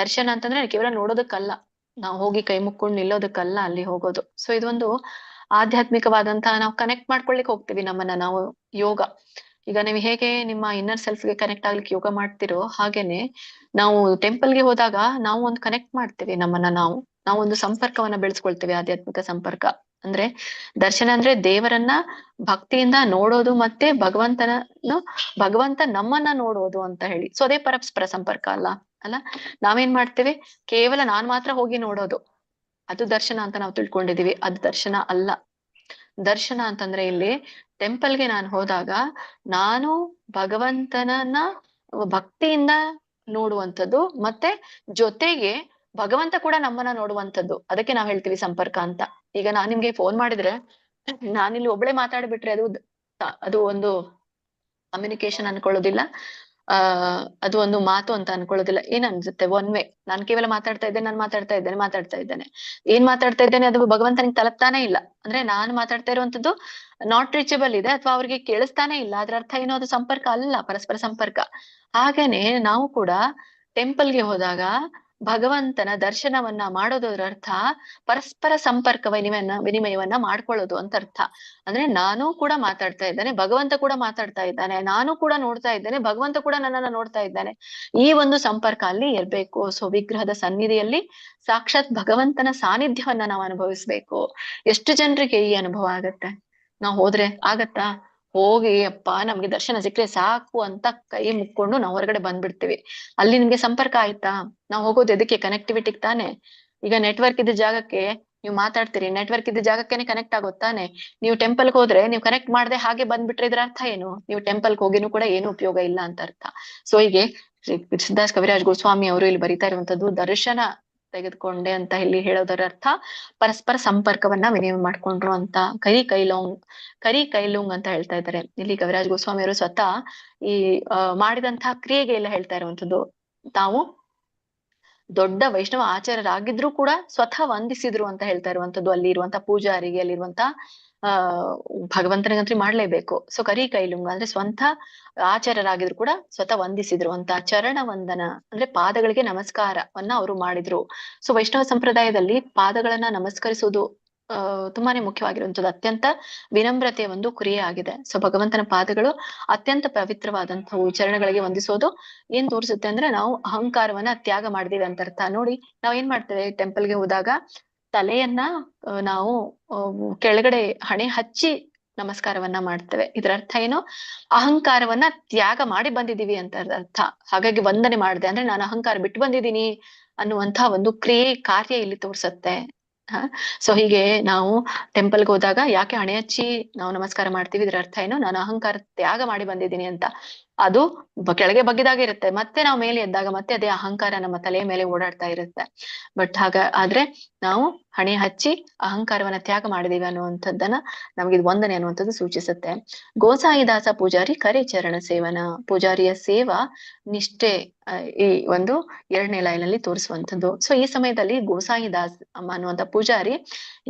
ದರ್ಶನ ಅಂತಂದ್ರೆ ಕೇವಲ ನೋಡೋದಕ್ಕಲ್ಲ, ನಾವು ಹೋಗಿ ಕೈ ಮುಕ್ಕೊಂಡು ನಿಲ್ಲೋದಕ್ಕಲ್ಲ ಅಲ್ಲಿ ಹೋಗೋದು. ಸೊ ಇದೊಂದು ಆಧ್ಯಾತ್ಮಿಕವಾದಂತಹ, ನಾವು ಕನೆಕ್ಟ್ ಮಾಡ್ಕೊಳ್ಲಿಕ್ಕೆ ಹೋಗ್ತೀವಿ ನಮ್ಮನ್ನ ನಾವು. ಯೋಗ, ಈಗ ನೀವು ಹೇಗೆ ನಿಮ್ಮ ಇನ್ನರ್ ಸೆಲ್ಫ್ಗೆ ಕನೆಕ್ಟ್ ಆಗ್ಲಿಕ್ಕೆ ಯೋಗ ಮಾಡ್ತಿರೋ ಹಾಗೇನೆ ನಾವು ಟೆಂಪಲ್ಗೆ ಹೋದಾಗ ನಾವು ಒಂದು ಕನೆಕ್ಟ್ ಮಾಡ್ತೀವಿ ನಮ್ಮನ್ನ ನಾವು ಒಂದು ಸಂಪರ್ಕವನ್ನ ಬೆಳೆಸ್ಕೊಳ್ತೀವಿ, ಆಧ್ಯಾತ್ಮಿಕ ಸಂಪರ್ಕ. ಅಂದ್ರೆ ದರ್ಶನ ಅಂದ್ರೆ ದೇವರನ್ನ ಭಕ್ತಿಯಿಂದ ನೋಡೋದು, ಮತ್ತೆ ಭಗವಂತ ನಮ್ಮನ್ನ ನೋಡೋದು ಅಂತ ಹೇಳಿ. ಸೊ ಅದೇ ಪರಸ್ಪರ ಸಂಪರ್ಕ ಅಲ್ಲ ನಾವೇನ್ ಮಾಡ್ತೇವೆ, ಕೇವಲ ನಾನ್ ಮಾತ್ರ ಹೋಗಿ ನೋಡೋದು, ಅದು ದರ್ಶನ ಅಂತ ನಾವು ತಿಳ್ಕೊಂಡಿದೀವಿ. ಅದು ದರ್ಶನ ಅಲ್ಲ. ದರ್ಶನ ಅಂತಂದ್ರೆ ಇಲ್ಲಿ ಟೆಂಪಲ್ಗೆ ನಾನು ಹೋದಾಗ ನಾನು ಭಗವಂತನನ್ನ ಭಕ್ತಿಯಿಂದ ನೋಡುವಂಥದ್ದು, ಮತ್ತೆ ಜೊತೆಗೆ ಭಗವಂತ ಕೂಡ ನಮ್ಮನ್ನ ನೋಡುವಂಥದ್ದು. ಅದಕ್ಕೆ ನಾವ್ ಹೇಳ್ತೀವಿ ಸಂಪರ್ಕ ಅಂತ. ಈಗ ನಾನ್ ನಿಮ್ಗೆ ಫೋನ್ ಮಾಡಿದ್ರೆ ನಾನಿಲ್ಲಿ ಒಬ್ಳೆ ಮಾತಾಡ್ಬಿಟ್ರೆ ಅದು ಒಂದು ಕಮ್ಯುನಿಕೇಶನ್ ಅನ್ಕೊಳ್ಳೋದಿಲ್ಲ, ಅದು ಒಂದು ಮಾತು ಅಂತ ಅನ್ಕೊಳ್ಳೋದಿಲ್ಲ. ಏನ್ ಅನ್ಸುತ್ತೆ, ಒನ್ ವೇ. ನಾನ್ ಕೇವಲ ಮಾತಾಡ್ತಾ ಇದ್ದೇನೆ ಏನ್ ಮಾತಾಡ್ತಾ ಇದ್ದೇನೆ ಅದು ಭಗವಂತನಿಗೆ ತಲುಪ್ತಾನೆ ಇಲ್ಲ. ಅಂದ್ರೆ ನಾನು ಮಾತಾಡ್ತಾ ಇರುವಂತದ್ದು ನಾಟ್ ರೀಚಬಲ್ ಇದೆ, ಅಥವಾ ಅವ್ರಿಗೆ ಕೇಳಿಸ್ತಾನೆ ಇಲ್ಲ. ಅದ್ರ ಅರ್ಥ ಏನೋ ಅದು ಸಂಪರ್ಕ ಅಲ್ಲ, ಪರಸ್ಪರ ಸಂಪರ್ಕ. ಹಾಗೇನೆ ನಾವು ಕೂಡ ಟೆಂಪಲ್ಗೆ ಹೋದಾಗ ಭಗವಂತನ ದರ್ಶನವನ್ನ ಮಾಡೋದರ ಅರ್ಥ ಪರಸ್ಪರ ಸಂಪರ್ಕ ವಿನಿಮಯವನ್ನ ಮಾಡ್ಕೊಳ್ಳೋದು ಅಂತ ಅರ್ಥ. ಅಂದ್ರೆ ನಾನು ಕೂಡ ಮಾತಾಡ್ತಾ ಇದ್ದೇನೆ, ಭಗವಂತ ಕೂಡ ಮಾತಾಡ್ತಾ ಇದ್ದಾನೆ, ನಾನು ಕೂಡ ನೋಡ್ತಾ ಇದ್ದೇನೆ, ಭಗವಂತ ಕೂಡ ನನ್ನನ್ನ ನೋಡ್ತಾ ಇದ್ದಾನೆ. ಈ ಒಂದು ಸಂಪರ್ಕ ಅಲ್ಲಿ ಇರ್ಬೇಕು. ಸೊ ವಿಗ್ರಹದ ಸನ್ನಿಧಿಯಲ್ಲಿ ಸಾಕ್ಷಾತ್ ಭಗವಂತನ ಸಾನ್ನಿಧ್ಯವನ್ನ ನಾವು ಅನುಭವಿಸ್ಬೇಕು. ಎಷ್ಟು ಜನರಿಗೆ ಈ ಅನುಭವ ಆಗತ್ತೆ? ನಾವು ಹೋದ್ರೆ ಆಗತ್ತಾ? ಹೋಗಿ ಅಪ್ಪ ನಮ್ಗೆ ದರ್ಶನ ಸಿಕ್ಕರೆ ಸಾಕು ಅಂತ ಕೈ ಮುಕ್ಕೊಂಡು ನಾವು ಹೊರಗಡೆ ಬಂದ್ಬಿಡ್ತೀವಿ. ಅಲ್ಲಿ ನಿಮ್ಗೆ ಸಂಪರ್ಕ ಆಯ್ತಾ? ನಾವು ಹೋಗೋದು ಎದಕ್ಕೆ? ಕನೆಕ್ಟಿವಿಟಿಗೆ ತಾನೆ. ಈಗ ನೆಟ್ವರ್ಕ್ ಇದ್ದ ಜಾಗಕ್ಕೆ ನೀವು ಮಾತಾಡ್ತೀರಿ, ನೆಟ್ವರ್ಕ್ ಇದ್ದ ಜಾಗಕ್ಕೇನೆ ಕನೆಕ್ಟ್ ಆಗೋತ್ತಾನೆ. ನೀವು ಟೆಂಪಲ್ಗೆ ಹೋದ್ರೆ ನೀವು ಕನೆಕ್ಟ್ ಮಾಡದೆ ಹಾಗೆ ಬಂದ್ಬಿಟ್ರೆ ಇದ್ರ ಅರ್ಥ ಏನು? ನೀವು ಟೆಂಪಲ್ಗೆ ಹೋಗಿನೂ ಕೂಡ ಏನು ಉಪಯೋಗ ಇಲ್ಲ ಅಂತ ಅರ್ಥ. ಸೊ ಹೀಗೆ ಸಿದ್ಧಾಸ್ ಕವಿರಾಜ್ ಗೋಸ್ವಾಮಿ ಅವರು ಇಲ್ಲಿ ಬರೀತಾ ಇರುವಂತದ್ದು, ದರ್ಶನ ತೆಗೆದುಕೊಂಡೆ ಅಂತ ಇಲ್ಲಿ ಹೇಳೋದರ ಅರ್ಥ ಪರಸ್ಪರ ಸಂಪರ್ಕವನ್ನ ವಿನಿಮಯ ಮಾಡ್ಕೊಂಡ್ರು ಅಂತ. ಕರಿ ಕೈಲುಂಗ್ ಅಂತ ಹೇಳ್ತಾ ಇದ್ದಾರೆ ಇಲ್ಲಿ ಕವಿರಾಜ್ ಗೋಸ್ವಾಮಿ ಅವರು. ಸ್ವತಃ ಈ ಮಾಡಿದಂತಹ ಕ್ರಿಯೆಗೆ ಎಲ್ಲ ಹೇಳ್ತಾ ಇರುವಂತದ್ದು, ತಾವು ದೊಡ್ಡ ವೈಷ್ಣವ ಆಚಾರ್ಯರಾಗಿದ್ರು ಕೂಡ ಸ್ವತಃ ವಂದಿಸಿದ್ರು ಅಂತ ಹೇಳ್ತಾ ಇರುವಂತದ್ದು. ಅಲ್ಲಿ ಇರುವಂತ ಪೂಜಾರಿಗೆ, ಅಲ್ಲಿರುವಂತ ಭಗವಂತನಿಗಂತ್ರಿ ಮಾಡ್ಲೇಬೇಕು. ಸೊ ಕರಿ ಕೈಲುಂಗ ಅಂದ್ರೆ ಸ್ವಂತ ಆಚಾರ್ಯರಾಗಿದ್ರು ಕೂಡ ಸ್ವತಃ ವಂದಿಸಿದ್ರು ಅಂತ. ಚರಣ ವಂದನ ಅಂದ್ರೆ ಪಾದಗಳಿಗೆ ನಮಸ್ಕಾರವನ್ನ ಅವರು ಮಾಡಿದ್ರು. ಸೊ ವೈಷ್ಣವ ಸಂಪ್ರದಾಯದಲ್ಲಿ ಪಾದಗಳನ್ನ ನಮಸ್ಕರಿಸುವುದು ತುಂಬಾನೇ ಮುಖ್ಯವಾಗಿರುವಂತದ್ದು, ಅತ್ಯಂತ ವಿನಮ್ರತೆಯ ಒಂದು ಕ್ರಿಯೆ ಆಗಿದೆ. ಸೊ ಭಗವಂತನ ಪಾದಗಳು ಅತ್ಯಂತ ಪವಿತ್ರವಾದಂತವು. ಚರಣಗಳಿಗೆ ವಂದಿಸೋದು ಏನ್ ತೋರಿಸುತ್ತೆ ಅಂದ್ರೆ ನಾವು ಅಹಂಕಾರವನ್ನ ತ್ಯಾಗ ಮಾಡಿದೀವಿ ಅಂತ ಅರ್ಥ. ನೋಡಿ ನಾವ್ ಏನ್ ಮಾಡ್ತೇವೆ, ಟೆಂಪಲ್ಗೆ ಹೋದಾಗ ತಲೆಯನ್ನ ನಾವು ಕೆಳಗಡೆ ಹಣೆ ಹಚ್ಚಿ ನಮಸ್ಕಾರವನ್ನ ಮಾಡ್ತೇವೆ. ಇದರ ಅರ್ಥ ಏನು? ಅಹಂಕಾರವನ್ನ ತ್ಯಾಗ ಮಾಡಿ ಬಂದಿದೀವಿ ಅಂತ ಅರ್ಥ. ಹಾಗಾಗಿ ವಂದನೆ ಮಾಡಿದೆ ಅಂದ್ರೆ ನಾನು ಅಹಂಕಾರ ಬಿಟ್ಟು ಬಂದಿದ್ದೀನಿ ಅನ್ನುವಂತ ಒಂದು ಕಾರ್ಯ ಇಲ್ಲಿ ತೋರ್ಸತ್ತೆ. ಸೊ ಹೀಗೆ ನಾವು ಟೆಂಪಲ್ಗೆ ಹೋದಾಗ ಯಾಕೆ ಹಣೆ ಹಚ್ಚಿ ನಾವು ನಮಸ್ಕಾರ ಮಾಡ್ತೀವಿ? ಇದ್ರ ಅರ್ಥ ಏನು? ನಾನು ಅಹಂಕಾರ ತ್ಯಾಗ ಮಾಡಿ ಬಂದಿದ್ದೀನಿ ಅಂತ. ಅದು ಕೆಳಗೆ ಬಗ್ಗಿದಾಗ ಇರುತ್ತೆ, ಮತ್ತೆ ನಾವು ಮೇಲೆ ಎದ್ದಾಗ ಮತ್ತೆ ಅದೇ ಅಹಂಕಾರ ನಮ್ಮ ತಲೆಯ ಮೇಲೆ ಓಡಾಡ್ತಾ ಇರುತ್ತೆ. ಬಟ್ ಆದ್ರೆ ನಾವು ಹಣೆ ಹಚ್ಚಿ ಅಹಂಕಾರವನ್ನ ತ್ಯಾಗ ಮಾಡಿದೀವಿ ಅನ್ನುವಂಥದ್ದನ್ನ ನಮ್ಗೆ ಇದು ವಂದನೆ ಅನ್ನುವಂಥದ್ದು ಸೂಚಿಸುತ್ತೆ. ಗೋಸಾಯಿದಾಸ ಪೂಜಾರಿ ಕರೆ ಚರಣ ಸೇವನ, ಪೂಜಾರಿಯ ಸೇವಾ ನಿಷ್ಠೆ ಈ ಒಂದು 2ನೇ ಲೈನಲ್ಲಿ ತೋರಿಸುವಂಥದ್ದು. ಸೊ ಈ ಸಮಯದಲ್ಲಿ ಗೋಸಾಯಿದಾಸ್ ಅನ್ನುವಂಥ ಪೂಜಾರಿ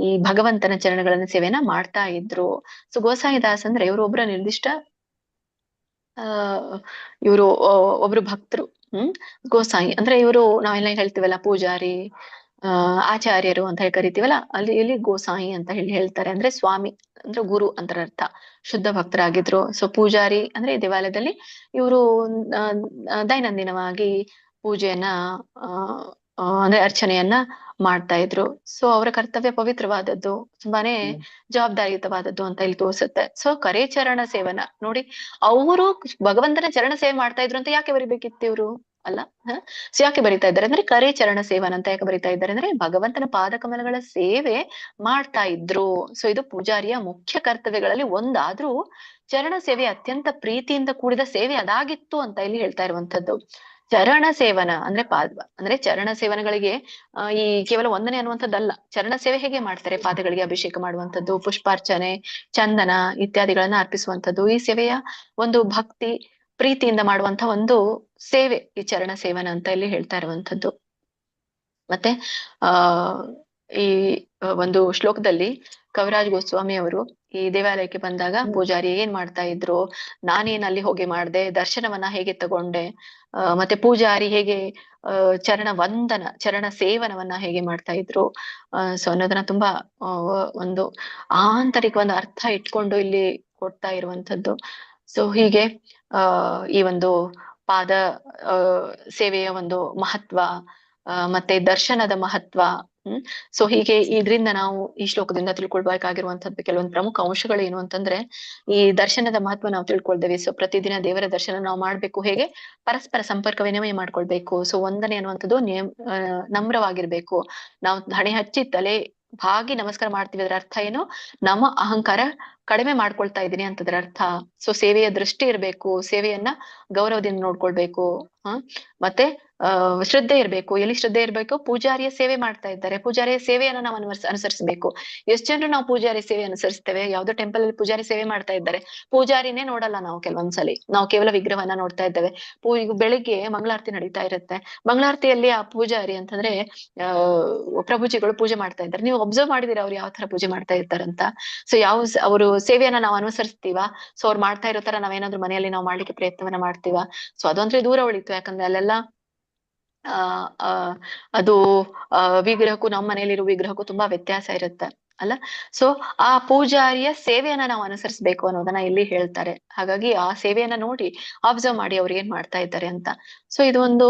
ಈ ಭಗವಂತನ ಚರಣಗಳನ್ನ ಸೇವೆಯನ್ನ ಮಾಡ್ತಾ ಇದ್ರು. ಸೊ ಗೋಸಾಯಿದಾಸ್ ಅಂದ್ರೆ ಇವರು ಒಬ್ಬರ ನಿರ್ದಿಷ್ಟ ಇವರು ಒಬ್ರು ಭಕ್ತರು. ಗೋಸಾಯಿ ಅಂದ್ರೆ ಇವರು ನಾವೆಲ್ಲ ಹೇಳ್ತೀವಲ್ಲ ಪೂಜಾರಿ, ಆಚಾರ್ಯರು ಅಂತ ಹೇಳಿ ಕರಿತೀವಲ್ಲ, ಇಲ್ಲಿ ಗೋಸಾಯಿ ಅಂತ ಹೇಳ್ತಾರೆ. ಅಂದ್ರೆ ಸ್ವಾಮಿ ಅಂದ್ರೆ ಗುರು ಅಂತ ಅರ್ಥ. ಶುದ್ಧ ಭಕ್ತರಾಗಿದ್ರು. ಸೊ ಪೂಜಾರಿ ಅಂದ್ರೆ ಈ ದೇವಾಲಯದಲ್ಲಿ ಇವರು ದೈನಂದಿನವಾಗಿ ಪೂಜೆಯನ್ನ ಅಂದ್ರೆ ಅರ್ಚನೆಯನ್ನ ಮಾಡ್ತಾ ಇದ್ರು. ಸೊ ಅವರ ಕರ್ತವ್ಯ ಪವಿತ್ರವಾದದ್ದು, ತುಂಬಾನೇ ಜವಾಬ್ದಾರಿಯುತವಾದದ್ದು ಅಂತ ಇಲ್ಲಿ ತೋರಿಸುತ್ತೆ. ಸೊ ಕರೆ ಚರಣ ಸೇವನ ನೋಡಿ, ಅವರು ಭಗವಂತನ ಚರಣ ಸೇವೆ ಮಾಡ್ತಾ ಇದ್ರು ಅಂತ ಯಾಕೆ ಬರಿಬೇಕಿತ್ತು ಇವ್ರು? ಅಲ್ಲ ಸೊ ಯಾಕೆ ಬರಿತಾ ಇದ್ದಾರೆ ಅಂದ್ರೆ ಕರೆ ಚರಣ ಸೇವನ ಅಂತ ಯಾಕೆ ಬರಿತಾ ಇದ್ದಾರೆ ಅಂದ್ರೆ ಭಗವಂತನ ಪಾದಕಮಲಗಳ ಸೇವೆ ಮಾಡ್ತಾ ಇದ್ರು. ಸೊ ಇದು ಪೂಜಾರಿಯ ಮುಖ್ಯ ಕರ್ತವ್ಯಗಳಲ್ಲಿ ಒಂದಾದ್ರೂ ಚರಣ ಸೇವೆ ಅತ್ಯಂತ ಪ್ರೀತಿಯಿಂದ ಕೂಡಿದ ಸೇವೆ ಅದಾಗಿತ್ತು ಅಂತ ಇಲ್ಲಿ ಹೇಳ್ತಾ ಇರುವಂತದ್ದು. ಚರಣ ಸೇವನ ಅಂದ್ರೆ ಅಂದ್ರೆ ಚರಣ ಸೇವನಗಳಿಗೆ ಈ ಕೇವಲ ವಂದನೆ ಅನ್ನುವಂಥದ್ದಲ್ಲ. ಚರಣ ಸೇವೆ ಹೇಗೆ ಮಾಡ್ತಾರೆ? ಪಾದಗಳಿಗೆ ಅಭಿಷೇಕ ಮಾಡುವಂಥದ್ದು, ಪುಷ್ಪಾರ್ಚನೆ, ಚಂದನ ಇತ್ಯಾದಿಗಳನ್ನ ಅರ್ಪಿಸುವಂಥದ್ದು, ಈ ಸೇವೆಯ ಒಂದು ಭಕ್ತಿ ಪ್ರೀತಿಯಿಂದ ಮಾಡುವಂತ ಒಂದು ಸೇವೆ ಈ ಚರಣ ಸೇವನ ಅಂತ ಇಲ್ಲಿ ಹೇಳ್ತಾ ಇರುವಂಥದ್ದು. ಮತ್ತೆ ಆ ಈ ಒಂದು ಶ್ಲೋಕದಲ್ಲಿ ಕವಿರಾಜ್ ಗೋಸ್ವಾಮಿ ಅವರು ಈ ದೇವಾಲಯಕ್ಕೆ ಬಂದಾಗ ಪೂಜಾರಿ ಏನ್ ಮಾಡ್ತಾ ಇದ್ರು, ನಾನೇನ್ ಅಲ್ಲಿ ಹೋಗಿ ಮಾಡ್ದೆ, ದರ್ಶನವನ್ನ ಹೇಗೆ ತಗೊಂಡೆ, ಮತ್ತೆ ಪೂಜಾರಿ ಹೇಗೆ ಚರಣ ಸೇವನವನ್ನ ಹೇಗೆ ಮಾಡ್ತಾ ಇದ್ರು, ಸೊ ಅನ್ನೋದನ್ನ ತುಂಬಾ ಒಂದು ಆಂತರಿಕ ಒಂದು ಅರ್ಥ ಇಟ್ಕೊಂಡು ಇಲ್ಲಿ ಕೊಡ್ತಾ ಇರುವಂತದ್ದು. ಸೊ ಹೀಗೆ ಈ ಒಂದು ಪಾದ ಸೇವೆಯ ಒಂದು ಮಹತ್ವ, ಮತ್ತೆ ದರ್ಶನದ ಮಹತ್ವ. ಸೊ ಹೀಗೆ ಇದರಿಂದ ನಾವು ಈ ಶ್ಲೋಕದಿಂದ ತಿಳ್ಕೊಳ್ಬೇಕಾಗಿರುವಂತದ್ದು ಕೆಲವೊಂದು ಪ್ರಮುಖ ಅಂಶಗಳು ಏನು ಅಂತಂದ್ರೆ, ಈ ದರ್ಶನದ ಮಹತ್ವ ನಾವು ತಿಳ್ಕೊಳ್ತೇವೆ. ಸೊ ಪ್ರತಿದಿನ ದೇವರ ದರ್ಶನ ನಾವು ಮಾಡ್ಬೇಕು. ಹೇಗೆ? ಪರಸ್ಪರ ಸಂಪರ್ಕ ವಿನಿಮಯ ಮಾಡ್ಕೊಳ್ಬೇಕು. ಸೊ ವಂದನೆ ಅನ್ನುವಂಥದ್ದು ನಮ್ರವಾಗಿರ್ಬೇಕು. ನಾವು ಹಣೆ ಹಚ್ಚಿ ತಲೆ ಬಾಗಿ ನಮಸ್ಕಾರ ಮಾಡ್ತೀವಿ, ಅದರ ಅರ್ಥ ಏನು? ನಮ್ಮ ಅಹಂಕಾರ ಕಡಿಮೆ ಮಾಡ್ಕೊಳ್ತಾ ಇದ್ದೀನಿ ಅಂತದ್ರ ಅರ್ಥ. ಸೊ ಸೇವೆಯ ದೃಷ್ಟಿ ಇರ್ಬೇಕು, ಸೇವೆಯನ್ನ ಗೌರವದಿಂದ ನೋಡ್ಕೊಳ್ಬೇಕು. ಮತ್ತೆ ಶ್ರದ್ಧೆ ಇರ್ಬೇಕು. ಎಲ್ಲಿ ಶ್ರದ್ಧೆ ಇರ್ಬೇಕು? ಪೂಜಾರಿಯ ಸೇವೆ ಮಾಡ್ತಾ ಇದ್ದಾರೆ, ಪೂಜಾರಿಯ ಸೇವೆಯನ್ನ ನಾವು ಅನುಸರಿಸಬೇಕು. ಎಷ್ಟು ಜನರು ನಾವು ಪೂಜಾರಿ ಸೇವೆ ಅನುಸರಿಸ್ತೇವೆ? ಯಾವ್ದೋ ಟೆಂಪಲ್ ಅಲ್ಲಿ ಪೂಜಾರಿ ಸೇವೆ ಮಾಡ್ತಾ ಇದ್ದಾರೆ, ಪೂಜಾರಿನೇ ನೋಡಲ್ಲ ನಾವು. ಕೆಲವೊಂದ್ಸಲಿ ನಾವು ಕೇವಲ ವಿಗ್ರಹವನ್ನ ನೋಡ್ತಾ ಇದ್ದೇವೆ. ಬೆಳಿಗ್ಗೆ ಮಂಗಳಾರತಿ ನಡೀತಾ ಇರುತ್ತೆ, ಮಂಗಳಾರತಿಯಲ್ಲಿ ಆ ಪೂಜಾರಿ ಅಂತಂದ್ರೆ ಪ್ರಭುಜಿಗಳು ಪೂಜೆ ಮಾಡ್ತಾ ಇದ್ದಾರೆ. ನೀವು ಅಬ್ಸರ್ವ್ ಮಾಡಿದೀರ ಅವ್ರು ಯಾವ ತರ ಪೂಜೆ ಮಾಡ್ತಾ ಇರ್ತಾರಂತ? ಸೊ ಅವರು ಸೇವೆಯನ್ನ ನಾವು ಅನುಸರಿಸ್ತೀವ? ಸೊ ಅವ್ರು ಮಾಡ್ತಾ ಇರೋ ತರ ನಾವೇನಾದ್ರೂ ಮನೆಯಲ್ಲಿ ನಾವು ಮಾಡ್ಲಿಕ್ಕೆ ಪ್ರಯತ್ನವನ್ನ ಮಾಡ್ತೀವ? ಸೊ ಅದಂದ್ರೆ ದೂರ ಉಳಿತು. ಯಾಕಂದ್ರೆ ಅಲ್ಲೆಲ್ಲ ಅದು ವಿಗ್ರಹಕ್ಕೂ ನಮ್ಮ ಮನೆಯಲ್ಲಿರೋ ವಿಗ್ರಹಕ್ಕೂ ತುಂಬಾ ವ್ಯತ್ಯಾಸ ಇರುತ್ತೆ ಅಲ್ಲ. ಸೊ ಆ ಪೂಜಾರಿಯ ಸೇವೆಯನ್ನ ನಾವು ಅನುಸರಿಸಬೇಕು ಅನ್ನೋದನ್ನ ಇಲ್ಲಿ ಹೇಳ್ತಾರೆ. ಹಾಗಾಗಿ ಆ ಸೇವೆಯನ್ನ ನೋಡಿ ಅಬ್ಸರ್ವ್ ಮಾಡಿ ಅವ್ರು ಏನ್ ಮಾಡ್ತಾ ಇದ್ದಾರೆ ಅಂತ. ಸೊ ಇದು ಒಂದು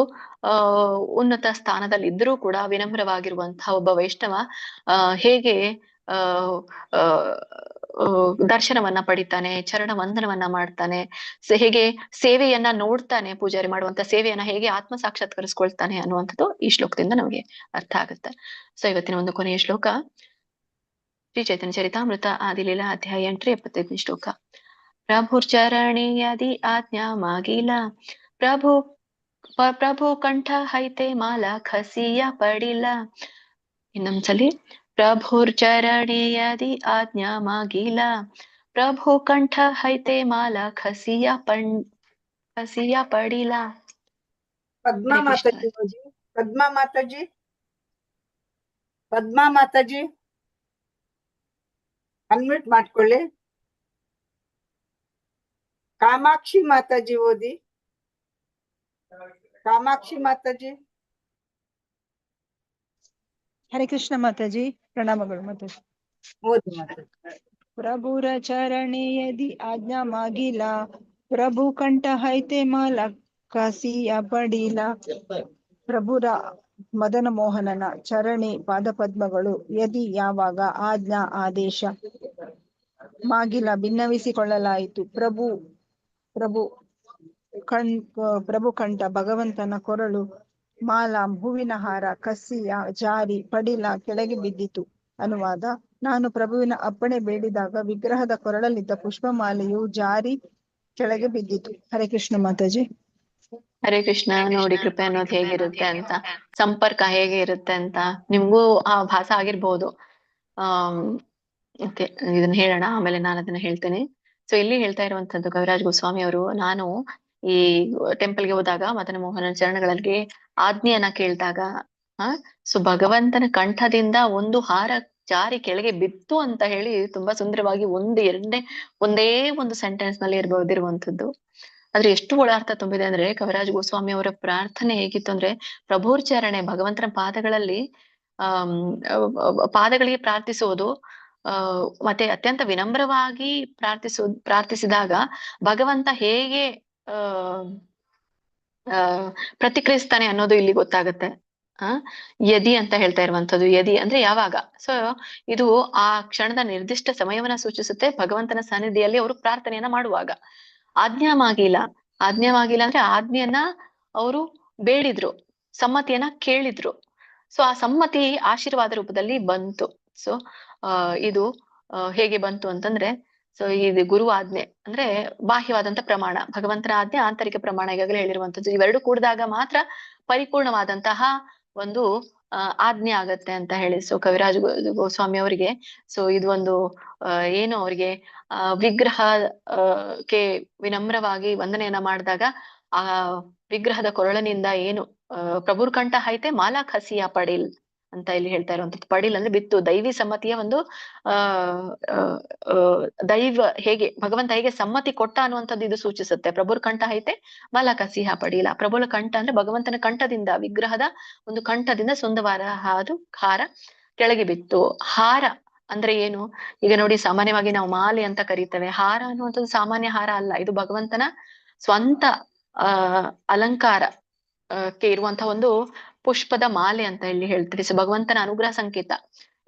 ಉನ್ನತ ಸ್ಥಾನದಲ್ಲಿ ಇದ್ರೂ ಕೂಡ ವಿನಮ್ರವಾಗಿರುವಂತಹ ಒಬ್ಬ ವೈಷ್ಣವ ಹೇಗೆ ದರ್ಶನವನ್ನ ಪಡಿತಾನೆ, ಚರಣ ವಂದನವನ್ನ ಮಾಡ್ತಾನೆ, ಹೇಗೆ ಸೇವೆಯನ್ನ ನೋಡ್ತಾನೆ, ಪೂಜಾರಿ ಮಾಡುವಂತ ಸೇವೆಯನ್ನ ಹೇಗೆ ಆತ್ಮ ಸಾಕ್ಷಾತ್ಕರಿಸ್ಕೊಳ್ತಾನೆ ಅನ್ನುವಂಥದ್ದು ಈ ಶ್ಲೋಕದಿಂದ ನಮಗೆ ಅರ್ಥ ಆಗುತ್ತೆ. ಸೊ ಇವತ್ತಿನ ಒಂದು ಕೊನೆಯ ಶ್ಲೋಕ ಶ್ರೀ ಚೈತನ್ಯ ಚರಿತಾಮೃತ ಆದಿಲೀಲಾ ಅಧ್ಯಾಯ 8 ಶ್ಲೋಕ. ಪ್ರಭುರ್ಚರಣೀಯದಿ ಆಜ್ಞಾ ಮಾಗಿಲ, ಪ್ರಭು ಕಂಠ ಹೈತೆ ಮಾಲ ಖಸಿಯ ಪಡಿಲ. ಇನ್ನೊಂದ್ಸಲಿ. ಪ್ರಭುರ್ಚರಣೀಯದಿ ಆಜ್ಞಾ ಮಾಗಿಲ, ಪ್ರಭು ಕಂಠ ಹೈತೆ ಮಾಲ ಖಸಿಯ ಪಡಿಲ. ಪದ್ಮಾ ಮಾತಾಜಿ ಓದಿ. ಪದ್ಮಾ ಮಾತಾಜಿ, ಪದ್ಮಾ ಮಾತಾಜಿ ಅನ್ಮ್ಯೂಟ್ ಮಾಡ್ಕೊಳ್ಳಿ. ಕಾಮಾಕ್ಷಿ ಮಾತಾಜಿ ಓದಿ. ಕಾಮಾಕ್ಷಿ ಮಾತಾಜಿ. ಹರೇ ಕೃಷ್ಣ ಮಾತಾಜಿ, ಪ್ರಣಾಮಗಳು ಮಾತಾಜಿ. ಓದಿ ಮಾತಾಜಿ. ಪ್ರಭುರ ಚರಣೆಯದಿ ಆಜ್ಞಾ ಮಾಗಿಲ, ಪ್ರಭು ಕಂಠ ಹೈತೆ ಮಾಲ ಕಸಿಯ ಪಡಿಲ. ಪ್ರಭುರ ಮದನ ಮೋಹನನ ಚರಣಿ ಪಾದಪದ್ಮಗಳು ಯದಿ ಯಾವಾಗ, ಆಜ್ಞಾ ಆದೇಶ, ಮಾಗಿಲ ಭಿನ್ನವಿಸಿಕೊಳ್ಳಲಾಯಿತು. ಪ್ರಭು ಕಂಠ ಭಗವಂತನ ಕೊರಳು, ಮಾಲ ಹೂವಿನ ಹಾರ, ಕಸಿಯ ಜಾರಿ, ಪಡಿಲ ಕೆಳಗೆ ಬಿದ್ದಿತು. ಅನುವಾದ: ನಾನು ಪ್ರಭುವಿನ ಅಪ್ಪಣೆ ಬೇಡಿದಾಗ ವಿಗ್ರಹದ ಕೊರಳಲ್ಲಿದ್ದ ಪುಷ್ಪಮಾಲೆಯು ಜಾರಿ ಕೆಳಗೆ ಬಿದ್ದಿತು. ಹರೇ ಕೃಷ್ಣ ಮಾತಾಜಿ. ಹರೇ ಕೃಷ್ಣ. ನೋಡಿ ಕೃಪೆ ಅನ್ನೋದು ಹೇಗಿರುತ್ತೆ ಅಂತ, ಸಂಪರ್ಕ ಹೇಗೆ ಇರುತ್ತೆ ಅಂತ ನಿಮ್ಗೂ ಆ ಭಾಸ ಆಗಿರ್ಬಹುದು. ಓಕೆ, ಇದನ್ನ ಹೇಳೋಣ, ಆಮೇಲೆ ನಾನು ಅದನ್ನ ಹೇಳ್ತೇನೆ. ಸೊ ಇಲ್ಲಿ ಹೇಳ್ತಾ ಇರುವಂತದ್ದು ಕವಿರಾಜ್ ಗೋಸ್ವಾಮಿ ಅವರು, ನಾನು ಈ ಟೆಂಪಲ್ಗೆ ಹೋದಾಗ ಮದನ ಮೋಹನ ಚರಣಗಳಲ್ಲಿ ಆಜ್ಞೆಯನ್ನ ಕೇಳಿದಾಗ ಸೊ ಭಗವಂತನ ಕಂಠದಿಂದ ಒಂದು ಹಾರ ಜಾರಿ ಕೆಳಗೆ ಬಿತ್ತು ಅಂತ ಹೇಳಿ ತುಂಬಾ ಸುಂದರವಾಗಿ ಒಂದೇ ಒಂದು ಸೆಂಟೆನ್ಸ್ ನಲ್ಲಿ ಇರಬಹುದಿರುವಂತದ್ದು. ಆದ್ರೆ ಎಷ್ಟು ಒಳಾರ್ಥ ತುಂಬಿದೆ ಅಂದ್ರೆ, ಕವಿರಾಜ್ ಗೋಸ್ವಾಮಿ ಅವರ ಪ್ರಾರ್ಥನೆ ಹೇಗಿತ್ತು ಅಂದ್ರೆ, ಪ್ರಭುರ್ಚರಣೆ ಭಗವಂತನ ಪಾದಗಳಲ್ಲಿ ಪಾದಗಳಿಗೆ ಪ್ರಾರ್ಥಿಸುವುದು, ಮತ್ತೆ ಅತ್ಯಂತ ವಿನಮ್ರವಾಗಿ ಪ್ರಾರ್ಥಿಸಿದಾಗ ಭಗವಂತ ಹೇಗೆ ಪ್ರತಿಕ್ರಿಯಿಸ್ತಾನೆ ಅನ್ನೋದು ಇಲ್ಲಿ ಗೊತ್ತಾಗುತ್ತೆ. ಯದಿ ಅಂತ ಹೇಳ್ತಾ ಇರುವಂತದ್ದು. ಯದಿ ಅಂದ್ರೆ ಯಾವಾಗ. ಸೊ ಇದು ಆ ಕ್ಷಣದ ನಿರ್ದಿಷ್ಟ ಸಮಯವನ್ನ ಸೂಚಿಸುತ್ತೆ, ಭಗವಂತನ ಸನ್ನಿಧಿಯಲ್ಲಿ ಅವರು ಪ್ರಾರ್ಥನೆಯನ್ನ ಮಾಡುವಾಗ. ಆಜ್ಞಾಮಾಗಿಲ್ಲ ಅಂದ್ರೆ ಆಜ್ಞೆಯನ್ನ ಅವರು ಬೇಡಿದ್ರು, ಸಮ್ಮತಿಯನ್ನ ಕೇಳಿದ್ರು. ಸೊ ಆ ಸಮ್ಮತಿ ಆಶೀರ್ವಾದ ರೂಪದಲ್ಲಿ ಬಂತು. ಸೊ ಇದು ಹೇಗೆ ಬಂತು ಅಂತಂದ್ರೆ, ಸೊ ಇದು ಗುರು ಆಜ್ಞೆ ಅಂದ್ರೆ ಬಾಹ್ಯವಾದಂತ ಪ್ರಮಾಣ, ಭಗವಂತನ ಆಜ್ಞೆ ಆಂತರಿಕ ಪ್ರಮಾಣ ಈಗಾಗಲೇ ಹೇಳಿರುವಂತದ್ದು. ಇವೆರಡು ಕೂಡಿದಾಗ ಮಾತ್ರ ಪರಿಪೂರ್ಣವಾದಂತಹ ಒಂದು ಆಜ್ಞೆ ಆಗತ್ತೆ ಅಂತ ಹೇಳಿ. ಸೊ ಕವಿರಾಜ ಗೋಸ್ವಾಮಿ ಅವರಿಗೆ ಸೊ ಇದು ಒಂದು ಏನು ಅವರಿಗೆ ವಿಗ್ರಹ ಕ್ಕೆ ವಿನಮ್ರವಾಗಿ ವಂದನೆಯನ್ನ ಮಾಡಿದಾಗ ಆ ವಿಗ್ರಹದ ಕೊರಳನಿಂದ ಏನು ಪ್ರಭುರ್ ಕಂಠ ಐತೆ ಮಾಲಾ ಖಸಿಯ ಪಡಿಲ್ ಅಂತ ಇಲ್ಲಿ ಹೇಳ್ತಾ ಇರುವಂತದ್ದು. ಪಡಿಲ್ ಅಂದ್ರೆ ಬಿತ್ತು, ದೈವಿ ಸಮ್ಮತಿಯ ಒಂದು ದೈವ ಹೇಗೆ ಭಗವಂತ ಹೇಗೆ ಸಮ್ಮತಿ ಕೊಟ್ಟ ಅನ್ನುವಂಥದ್ದು ಇದು ಸೂಚಿಸುತ್ತೆ. ಪ್ರಭುರ್ ಕಂಠ ಐತೆ ಮಾಲಾ ಖಸಿಯ ಪಡಿಲ. ಪ್ರಭುಲ ಕಂಠ ಅಂದ್ರೆ ಭಗವಂತನ ಕಂಠದಿಂದ, ವಿಗ್ರಹದ ಒಂದು ಕಂಠದಿಂದ ಸುಂದವಾರ ಹಾದು ಹಾರ ಕೆಳಗೆ ಬಿತ್ತು. ಹಾರ ಅಂದ್ರೆ ಏನು? ಈಗ ನೋಡಿ, ಸಾಮಾನ್ಯವಾಗಿ ನಾವು ಮಾಲೆ ಅಂತ ಕರೀತೇವೆ. ಹಾರ ಅನ್ನುವಂಥದ್ದು ಸಾಮಾನ್ಯ ಹಾರ ಅಲ್ಲ, ಇದು ಭಗವಂತನ ಸ್ವಂತ ಅಲಂಕಾರ ಕ್ಕೆ ಇರುವಂತಹ ಒಂದು ಪುಷ್ಪದ ಮಾಲೆ ಅಂತ ಇಲ್ಲಿ ಹೇಳ್ತೀವಿ. ಸೊ ಭಗವಂತನ ಅನುಗ್ರಹ ಸಂಕೇತ.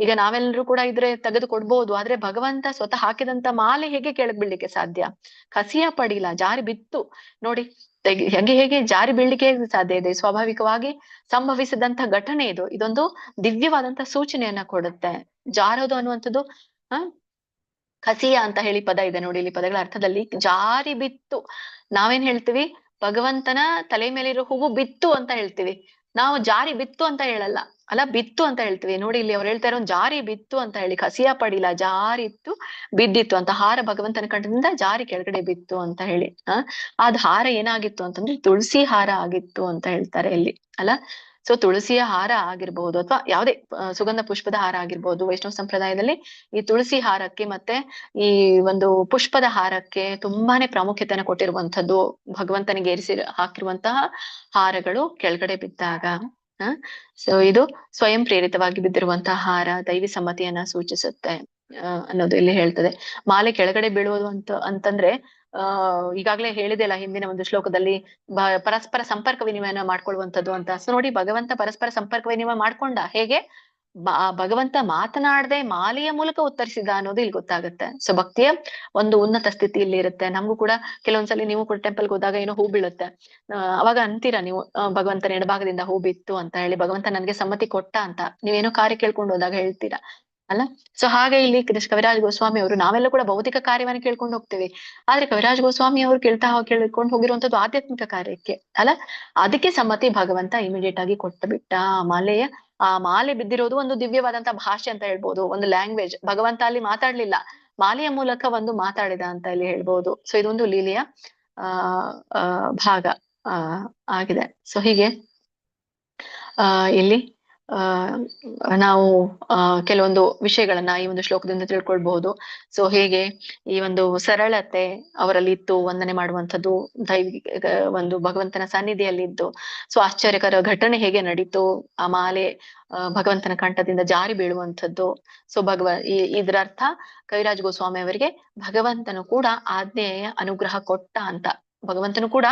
ಈಗ ನಾವೆಲ್ಲರೂ ಕೂಡ ಇದ್ರೆ ತೆಗೆದು ಕೊಡ್ಬೋದು, ಆದ್ರೆ ಭಗವಂತ ಸ್ವತಃ ಹಾಕಿದಂತ ಮಾಲೆ ಹೇಗೆ ಕೆಳಗ್ ಬೀಳ್ಲಿಕ್ಕೆ ಸಾಧ್ಯ? ಕಸಿಯ ಪಡಿಲ, ಜಾರಿ ಬಿತ್ತು ನೋಡಿ, ಹೇಗೆ ಜಾರಿ ಬೀಳ್ಲಿಕ್ಕೆ ಸಾಧ್ಯ ಇದೆ? ಸ್ವಾಭಾವಿಕವಾಗಿ ಸಂಭವಿಸಿದಂತ ಘಟನೆ ಇದು. ಇದೊಂದು ದಿವ್ಯವಾದಂತ ಸೂಚನೆಯನ್ನ ಕೊಡುತ್ತೆ. ಜಾರೋದು ಅನ್ನುವಂಥದ್ದು ಕಸಿಯ ಅಂತ ಹೇಳಿ ಪದ ಇದೆ ನೋಡಿ, ಇಲ್ಲಿ ಪದಗಳ ಅರ್ಥದಲ್ಲಿ ಜಾರಿ ಬಿತ್ತು. ನಾವೇನ್ ಹೇಳ್ತೀವಿ? ಭಗವಂತನ ತಲೆ ಮೇಲಿರೋ ಹೂವು ಬಿತ್ತು ಅಂತ ಹೇಳ್ತೀವಿ, ನಾವು ಜಾರಿ ಬಿತ್ತು ಅಂತ ಹೇಳಲ್ಲ ಅಲ್ಲ, ಬಿತ್ತು ಅಂತ ಹೇಳ್ತೀವಿ. ನೋಡಿ ಇಲ್ಲಿ ಅವ್ರು ಹೇಳ್ತಾ ಇರೋ ಜಾರಿ ಬಿತ್ತು ಅಂತ ಹೇಳಿ, ಕಸಿಯ ಪಡಿಲ ಜಾರಿತ್ತು ಬಿದ್ದಿತ್ತು ಅಂತ. ಹಾರ ಭಗವಂತನ ಕಂಠದಿಂದ ಜಾರಿ ಕೆಳಗಡೆ ಬಿತ್ತು ಅಂತ ಹೇಳಿ. ಅದ್ ಹಾರ ಏನಾಗಿತ್ತು ಅಂತಂದ್ರೆ ತುಳಸಿ ಹಾರ ಆಗಿತ್ತು ಅಂತ ಹೇಳ್ತಾರೆ ಇಲ್ಲಿ ಅಲ್ಲ. ಸೊ ತುಳಸಿಯ ಹಾರ ಆಗಿರ್ಬಹುದು ಅಥವಾ ಯಾವುದೇ ಸುಗಂಧ ಪುಷ್ಪದ ಹಾರ ಆಗಿರ್ಬಹುದು. ವೈಷ್ಣವ ಸಂಪ್ರದಾಯದಲ್ಲಿ ಈ ತುಳಸಿ ಹಾರಕ್ಕೆ ಮತ್ತೆ ಈ ಒಂದು ಪುಷ್ಪದ ಹಾರಕ್ಕೆ ತುಂಬಾನೇ ಪ್ರಾಮುಖ್ಯತೆಯನ್ನು ಕೊಟ್ಟಿರುವಂತದ್ದು. ಭಗವಂತನಿಗೆ ಏರಿಸಿ ಹಾಕಿರುವಂತಹ ಹಾರಗಳು ಕೆಳಗಡೆ ಬಿದ್ದಾಗ ಸೊ ಇದು ಸ್ವಯಂ ಪ್ರೇರಿತವಾಗಿ ಬಿದ್ದಿರುವಂತಹ ಹಾರ ದೈವಿ ಸಮ್ಮತಿಯನ್ನ ಸೂಚಿಸುತ್ತೆ ಅನ್ನೋದು ಇಲ್ಲಿ ಹೇಳ್ತದೆ. ಮಾಲೆ ಕೆಳಗಡೆ ಬೀಳುವುದು ಅಂತಂದ್ರೆ ಈಗಾಗಲೇ ಹೇಳಿದೆಲ್ಲ ಹಿಂದಿನ ಒಂದು ಶ್ಲೋಕದಲ್ಲಿ, ಪರಸ್ಪರ ಸಂಪರ್ಕ ವಿನಿಮಯನ ಮಾಡ್ಕೊಳ್ಳುವಂಥದ್ದು ಅಂತ. ಸೊ ನೋಡಿ, ಭಗವಂತ ಪರಸ್ಪರ ಸಂಪರ್ಕ ವಿನಿಮಯ ಮಾಡ್ಕೊಂಡ ಹೇಗೆ? ಭಗವಂತ ಮಾತನಾಡದೆ ಮಾಲೆಯ ಮೂಲಕ ಉತ್ತರಿಸಿದ ಅನ್ನೋದು ಇಲ್ಲಿ ಗೊತ್ತಾಗುತ್ತೆ. ಸೊ ಭಕ್ತಿಯ ಒಂದು ಉನ್ನತ ಸ್ಥಿತಿ ಇಲ್ಲಿ ಇರುತ್ತೆ. ನಮಗೂ ಕೂಡ ಕೆಲವೊಂದ್ಸಲಿ ನೀವು ಕೂಡ ಟೆಂಪಲ್ಗೆ ಹೋದಾಗ ಏನೋ ಹೂ ಬೀಳುತ್ತೆ, ಅವಾಗ ಅಂತೀರಾ ನೀವು ಭಗವಂತನ ಎಡಭಾಗದಿಂದ ಹೂ ಬಿತ್ತು ಅಂತ ಹೇಳಿ, ಭಗವಂತ ನನ್ಗೆ ಸಮ್ಮತಿ ಕೊಟ್ಟ ಅಂತ ನೀವೇನೋ ಕಾರ್ಯ ಕೇಳ್ಕೊಂಡು ಹೋದಾಗ ಹೇಳ್ತೀರಾ ಅಲ್ಲ. ಸೊ ಹಾಗೆ ಇಲ್ಲಿ ಕವಿರಾಜ್ ಗೋಸ್ವಾಮಿ ಅವರು, ನಾವೆಲ್ಲ ಕೂಡ ಭೌತಿಕ ಕಾರ್ಯವನ್ನು ಕೇಳ್ಕೊಂಡು ಹೋಗ್ತೇವೆ, ಆದ್ರೆ ಕವಿರಾಜ್ ಗೋಸ್ವಾಮಿ ಅವರು ಕೇಳ್ಕೊಂಡು ಹೋಗಿರುವಂತದ್ದು ಆಧ್ಯಾತ್ಮಿಕ ಕಾರ್ಯಕ್ಕೆ ಅಲ್ಲ. ಅದಕ್ಕೆ ಸಮ್ಮತಿ ಭಗವಂತ ಇಮಿಡಿಯೇಟ್ ಆಗಿ ಕೊಟ್ಟು ಬಿಟ್ಟ. ಆ ಮಾಲೆ ಬಿದ್ದಿರೋದು ಒಂದು ದಿವ್ಯವಾದಂತ ಭಾಷೆ ಅಂತ ಹೇಳ್ಬೋದು, ಒಂದು ಲ್ಯಾಂಗ್ವೇಜ್. ಭಗವಂತ ಅಲ್ಲಿ ಮಾತಾಡ್ಲಿಲ್ಲ, ಮಾಲೆಯ ಮೂಲಕ ಒಂದು ಮಾತಾಡಿದ ಅಂತ ಇಲ್ಲಿ ಹೇಳ್ಬೋದು. ಸೊ ಇದೊಂದು ಲೀಲೆಯ ಭಾಗ ಆಗಿದೆ. ಸೊ ಹೀಗೆ ಇಲ್ಲಿ ನಾವು ಕೆಲವೊಂದು ವಿಷಯಗಳನ್ನ ಈ ಒಂದು ಶ್ಲೋಕದಿಂದ ತಿಳ್ಕೊಳ್ಬಹುದು. ಸೊ ಹೇಗೆ ಈ ಒಂದು ಸರಳತೆ ಅವರಲ್ಲಿ ಇತ್ತು, ವಂದನೆ ಮಾಡುವಂಥದ್ದು, ದೈವಿಕ ಒಂದು ಭಗವಂತನ ಸನ್ನಿಧಿಯಲ್ಲಿದ್ದು. ಸೊ ಆಶ್ಚರ್ಯಕರ ಘಟನೆ ಹೇಗೆ ನಡೀತು, ಆ ಮಾಲೆ ಭಗವಂತನ ಕಂಠದಿಂದ ಜಾರಿ ಬೀಳುವಂಥದ್ದು. ಸೊ ಇದರ ಅರ್ಥ ಕವಿರಾಜ್ ಗೋಸ್ವಾಮಿ ಅವರಿಗೆ ಭಗವಂತನು ಕೂಡ ಆಜ್ಞೆಯ ಅನುಗ್ರಹ ಕೊಟ್ಟ ಅಂತ. ಭಗವಂತನು ಕೂಡ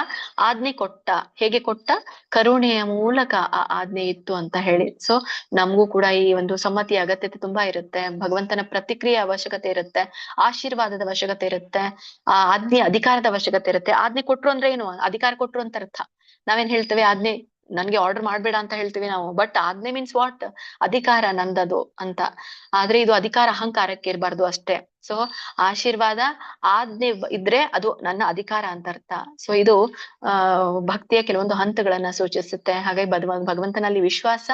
ಆಜ್ಞೆ ಕೊಟ್ಟ. ಹೇಗೆ ಕೊಟ್ಟ? ಕರುಣೆಯ ಮೂಲಕ ಆ ಆಜ್ಞೆ ಇತ್ತು ಅಂತ ಹೇಳಿ. ಸೊ ನಮಗೂ ಕೂಡ ಈ ಒಂದು ಸಮ್ಮತಿಯ ಅಗತ್ಯತೆ ತುಂಬಾ ಇರುತ್ತೆ. ಭಗವಂತನ ಪ್ರತಿಕ್ರಿಯೆ ಅವಶ್ಯಕತೆ ಇರುತ್ತೆ, ಆಶೀರ್ವಾದದ ಅವಶ್ಯಕತೆ ಇರುತ್ತೆ, ಆ ಆಜ್ಞೆ ಅಧಿಕಾರದ ಅವಶ್ಯಕತೆ ಇರುತ್ತೆ. ಆಜ್ಞೆ ಕೊಟ್ರು ಅಂದ್ರೆ ಏನು? ಅಧಿಕಾರ ಕೊಟ್ರು ಅಂತ ಅರ್ಥ. ನಾವೇನ್ ಹೇಳ್ತೇವೆ? ಆಜ್ಞೆ ನನ್ಗೆ ಆರ್ಡರ್ ಮಾಡ್ಬೇಡ ಅಂತ ಹೇಳ್ತೀವಿ ನಾವು, ಬಟ್ ಆಜ್ಞೆ ಮೀನ್ಸ್ ವಾಟ್? ಅಧಿಕಾರ ನಂದದು ಅಂತ. ಆದ್ರೆ ಇದು ಅಧಿಕಾರ ಅಹಂಕಾರಕ್ಕೆ ಇರಬಾರ್ದು ಅಷ್ಟೇ. ಸೊ ಆಶೀರ್ವಾದ ಆಜ್ಞೆ ಇದ್ರೆ ಅದು ನನ್ನ ಅಧಿಕಾರ ಅಂತ ಅರ್ಥ. ಸೊ ಇದು ಭಕ್ತಿಯ ಕೆಲವೊಂದು ಹಂತಗಳನ್ನ ಸೂಚಿಸುತ್ತೆ. ಹಾಗಾಗಿ ಭಗವಂತನಲ್ಲಿ ವಿಶ್ವಾಸ.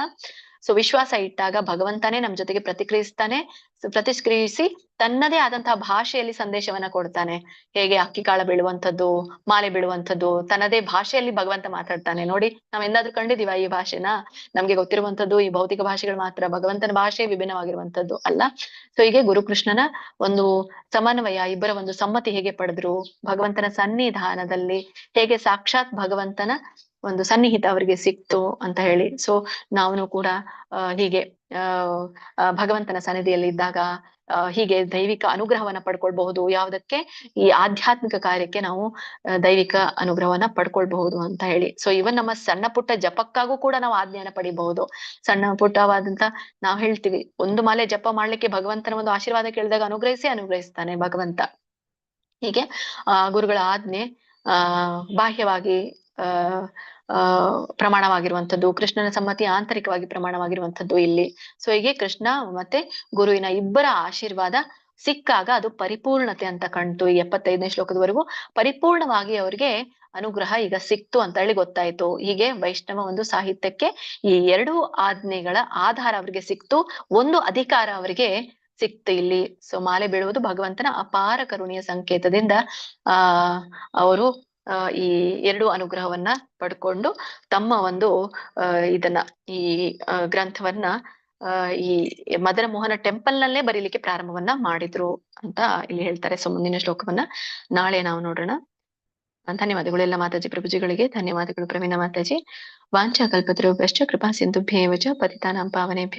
ಸೊ ವಿಶ್ವಾಸ ಇಟ್ಟಾಗ ಭಗವಂತನೇ ನಮ್ ಜೊತೆಗೆ ಪ್ರತಿಕ್ರಿಯಿಸಿ ತನ್ನದೇ ಆದಂತಹ ಭಾಷೆಯಲ್ಲಿ ಸಂದೇಶವನ್ನ ಕೊಡ್ತಾನೆ. ಹೇಗೆ ಅಕ್ಕಿ ಕಾಳ ಬೀಳುವಂಥದ್ದು, ಮಾಲೆ ಬೀಳುವಂಥದ್ದು, ತನ್ನದೇ ಭಾಷೆಯಲ್ಲಿ ಭಗವಂತ ಮಾತಾಡ್ತಾನೆ. ನೋಡಿ, ನಾವ್ ಎಂದಾದ್ರೂ ಕಂಡಿದೀವ ಈ ಭಾಷೆನ? ನಮ್ಗೆ ಗೊತ್ತಿರುವಂತದ್ದು ಈ ಭೌತಿಕ ಭಾಷೆಗಳು ಮಾತ್ರ, ಭಗವಂತನ ಭಾಷೆ ವಿಭಿನ್ನವಾಗಿರುವಂತದ್ದು ಅಲ್ಲ. ಸೊ ಹೀಗೆ ಗುರುಕೃಷ್ಣನ ಒಂದು ಸಮನ್ವಯ, ಇಬ್ಬರ ಒಂದು ಸಮ್ಮತಿ ಹೇಗೆ ಪಡೆದ್ರು, ಭಗವಂತನ ಸನ್ನಿಧಾನದಲ್ಲಿ ಹೇಗೆ ಸಾಕ್ಷಾತ್ ಭಗವಂತನ ಒಂದು ಸನ್ನಿಹಿತ ಅವರಿಗೆ ಸಿಕ್ತು ಅಂತ ಹೇಳಿ. ಸೊ ನಾವು ಕೂಡ ಹೀಗೆ ಭಗವಂತನ ಸನ್ನಿಧಿಯಲ್ಲಿ ಇದ್ದಾಗ ಹೀಗೆ ದೈವಿಕ ಅನುಗ್ರಹವನ್ನ ಪಡ್ಕೊಳ್ಬಹುದು. ಯಾವುದಕ್ಕೆ? ಈ ಆಧ್ಯಾತ್ಮಿಕ ಕಾರ್ಯಕ್ಕೆ ನಾವು ದೈವಿಕ ಅನುಗ್ರಹವನ್ನ ಪಡ್ಕೊಳ್ಬಹುದು ಅಂತ ಹೇಳಿ. ಸೊ ಇವನ್ ನಮ್ಮ ಸಣ್ಣ ಪುಟ್ಟ ಜಪಕ್ಕಾಗೂ ಕೂಡ ನಾವು ಆಜ್ಞೆಯನ್ನ ಪಡಿಬಹುದು. ಸಣ್ಣ ಪುಟ್ಟವಾದಂತ ನಾವು ಹೇಳ್ತೀವಿ, ಒಂದು ಮಾಲೆ ಜಪ ಮಾಡ್ಲಿಕ್ಕೆ ಭಗವಂತನ ಒಂದು ಆಶೀರ್ವಾದ ಕೇಳಿದಾಗ ಅನುಗ್ರಹಿಸ್ತಾನೆ ಭಗವಂತ. ಹೀಗೆ ಗುರುಗಳ ಆಜ್ಞೆ ಬಾಹ್ಯವಾಗಿ ಪ್ರಮಾಣವಾಗಿರುವಂಥದ್ದು, ಕೃಷ್ಣನ ಸಮ್ಮತಿ ಆಂತರಿಕವಾಗಿ ಪ್ರಮಾಣವಾಗಿರುವಂಥದ್ದು ಇಲ್ಲಿ. ಸೊ ಹೀಗೆ ಕೃಷ್ಣ ಮತ್ತೆ ಗುರುವಿನ ಇಬ್ಬರ ಆಶೀರ್ವಾದ ಸಿಕ್ಕಾಗ ಅದು ಪರಿಪೂರ್ಣತೆ ಅಂತ ಕಾಣ್ತು. ಈ 75ನೇ ಶ್ಲೋಕದವರೆಗೂ ಪರಿಪೂರ್ಣವಾಗಿ ಅವ್ರಿಗೆ ಅನುಗ್ರಹ ಈಗ ಸಿಕ್ತು ಅಂತ ಹೇಳಿ ಗೊತ್ತಾಯ್ತು. ಹೀಗೆ ವೈಷ್ಣವ ಒಂದು ಸಾಹಿತ್ಯಕ್ಕೆ ಈ 2 ಆಜ್ಞೆಗಳ ಆಧಾರ ಅವ್ರಿಗೆ ಸಿಕ್ತು, ಒಂದು ಅಧಿಕಾರ ಅವರಿಗೆ ಸಿಕ್ತು ಇಲ್ಲಿ. ಸೊ ಮಾಲೆ ಬೀಳುವುದು ಭಗವಂತನ ಅಪಾರ ಕರುಣೆಯ ಸಂಕೇತದಿಂದ ಅವರು ಈ 2 ಅನುಗ್ರಹವನ್ನ ಪಡ್ಕೊಂಡು ತಮ್ಮ ಒಂದು ಇದನ್ನ ಈ ಗ್ರಂಥವನ್ನ ಈ ಮದನ ಮೋಹನ ಟೆಂಪಲ್ ನಲ್ಲೇ ಬರೀಲಿಕ್ಕೆ ಪ್ರಾರಂಭವನ್ನ ಮಾಡಿದ್ರು ಅಂತ ಇಲ್ಲಿ ಹೇಳ್ತಾರೆ. ಸೊ ಮುಂದಿನ ಶ್ಲೋಕವನ್ನ ನಾಳೆ ನಾವು ನೋಡೋಣ. ಧನ್ಯವಾದಗಳು ಎಲ್ಲ ಮಾತಾಜಿ ಪ್ರಭುಜಿಗಳಿಗೆ. ಧನ್ಯವಾದಗಳು ಪ್ರವೀಣ ಮಾತಾಜಿ. ವಾಂಛಾ ಕಲ್ಪತರುಭ್ಯಶ್ಚ ಕೃಪಾ ಸಿಂಧುಭ್ಯೇವ ಚ ಪತಿತಾನಾಂ ಪಾವನೇಭ್ಯೋ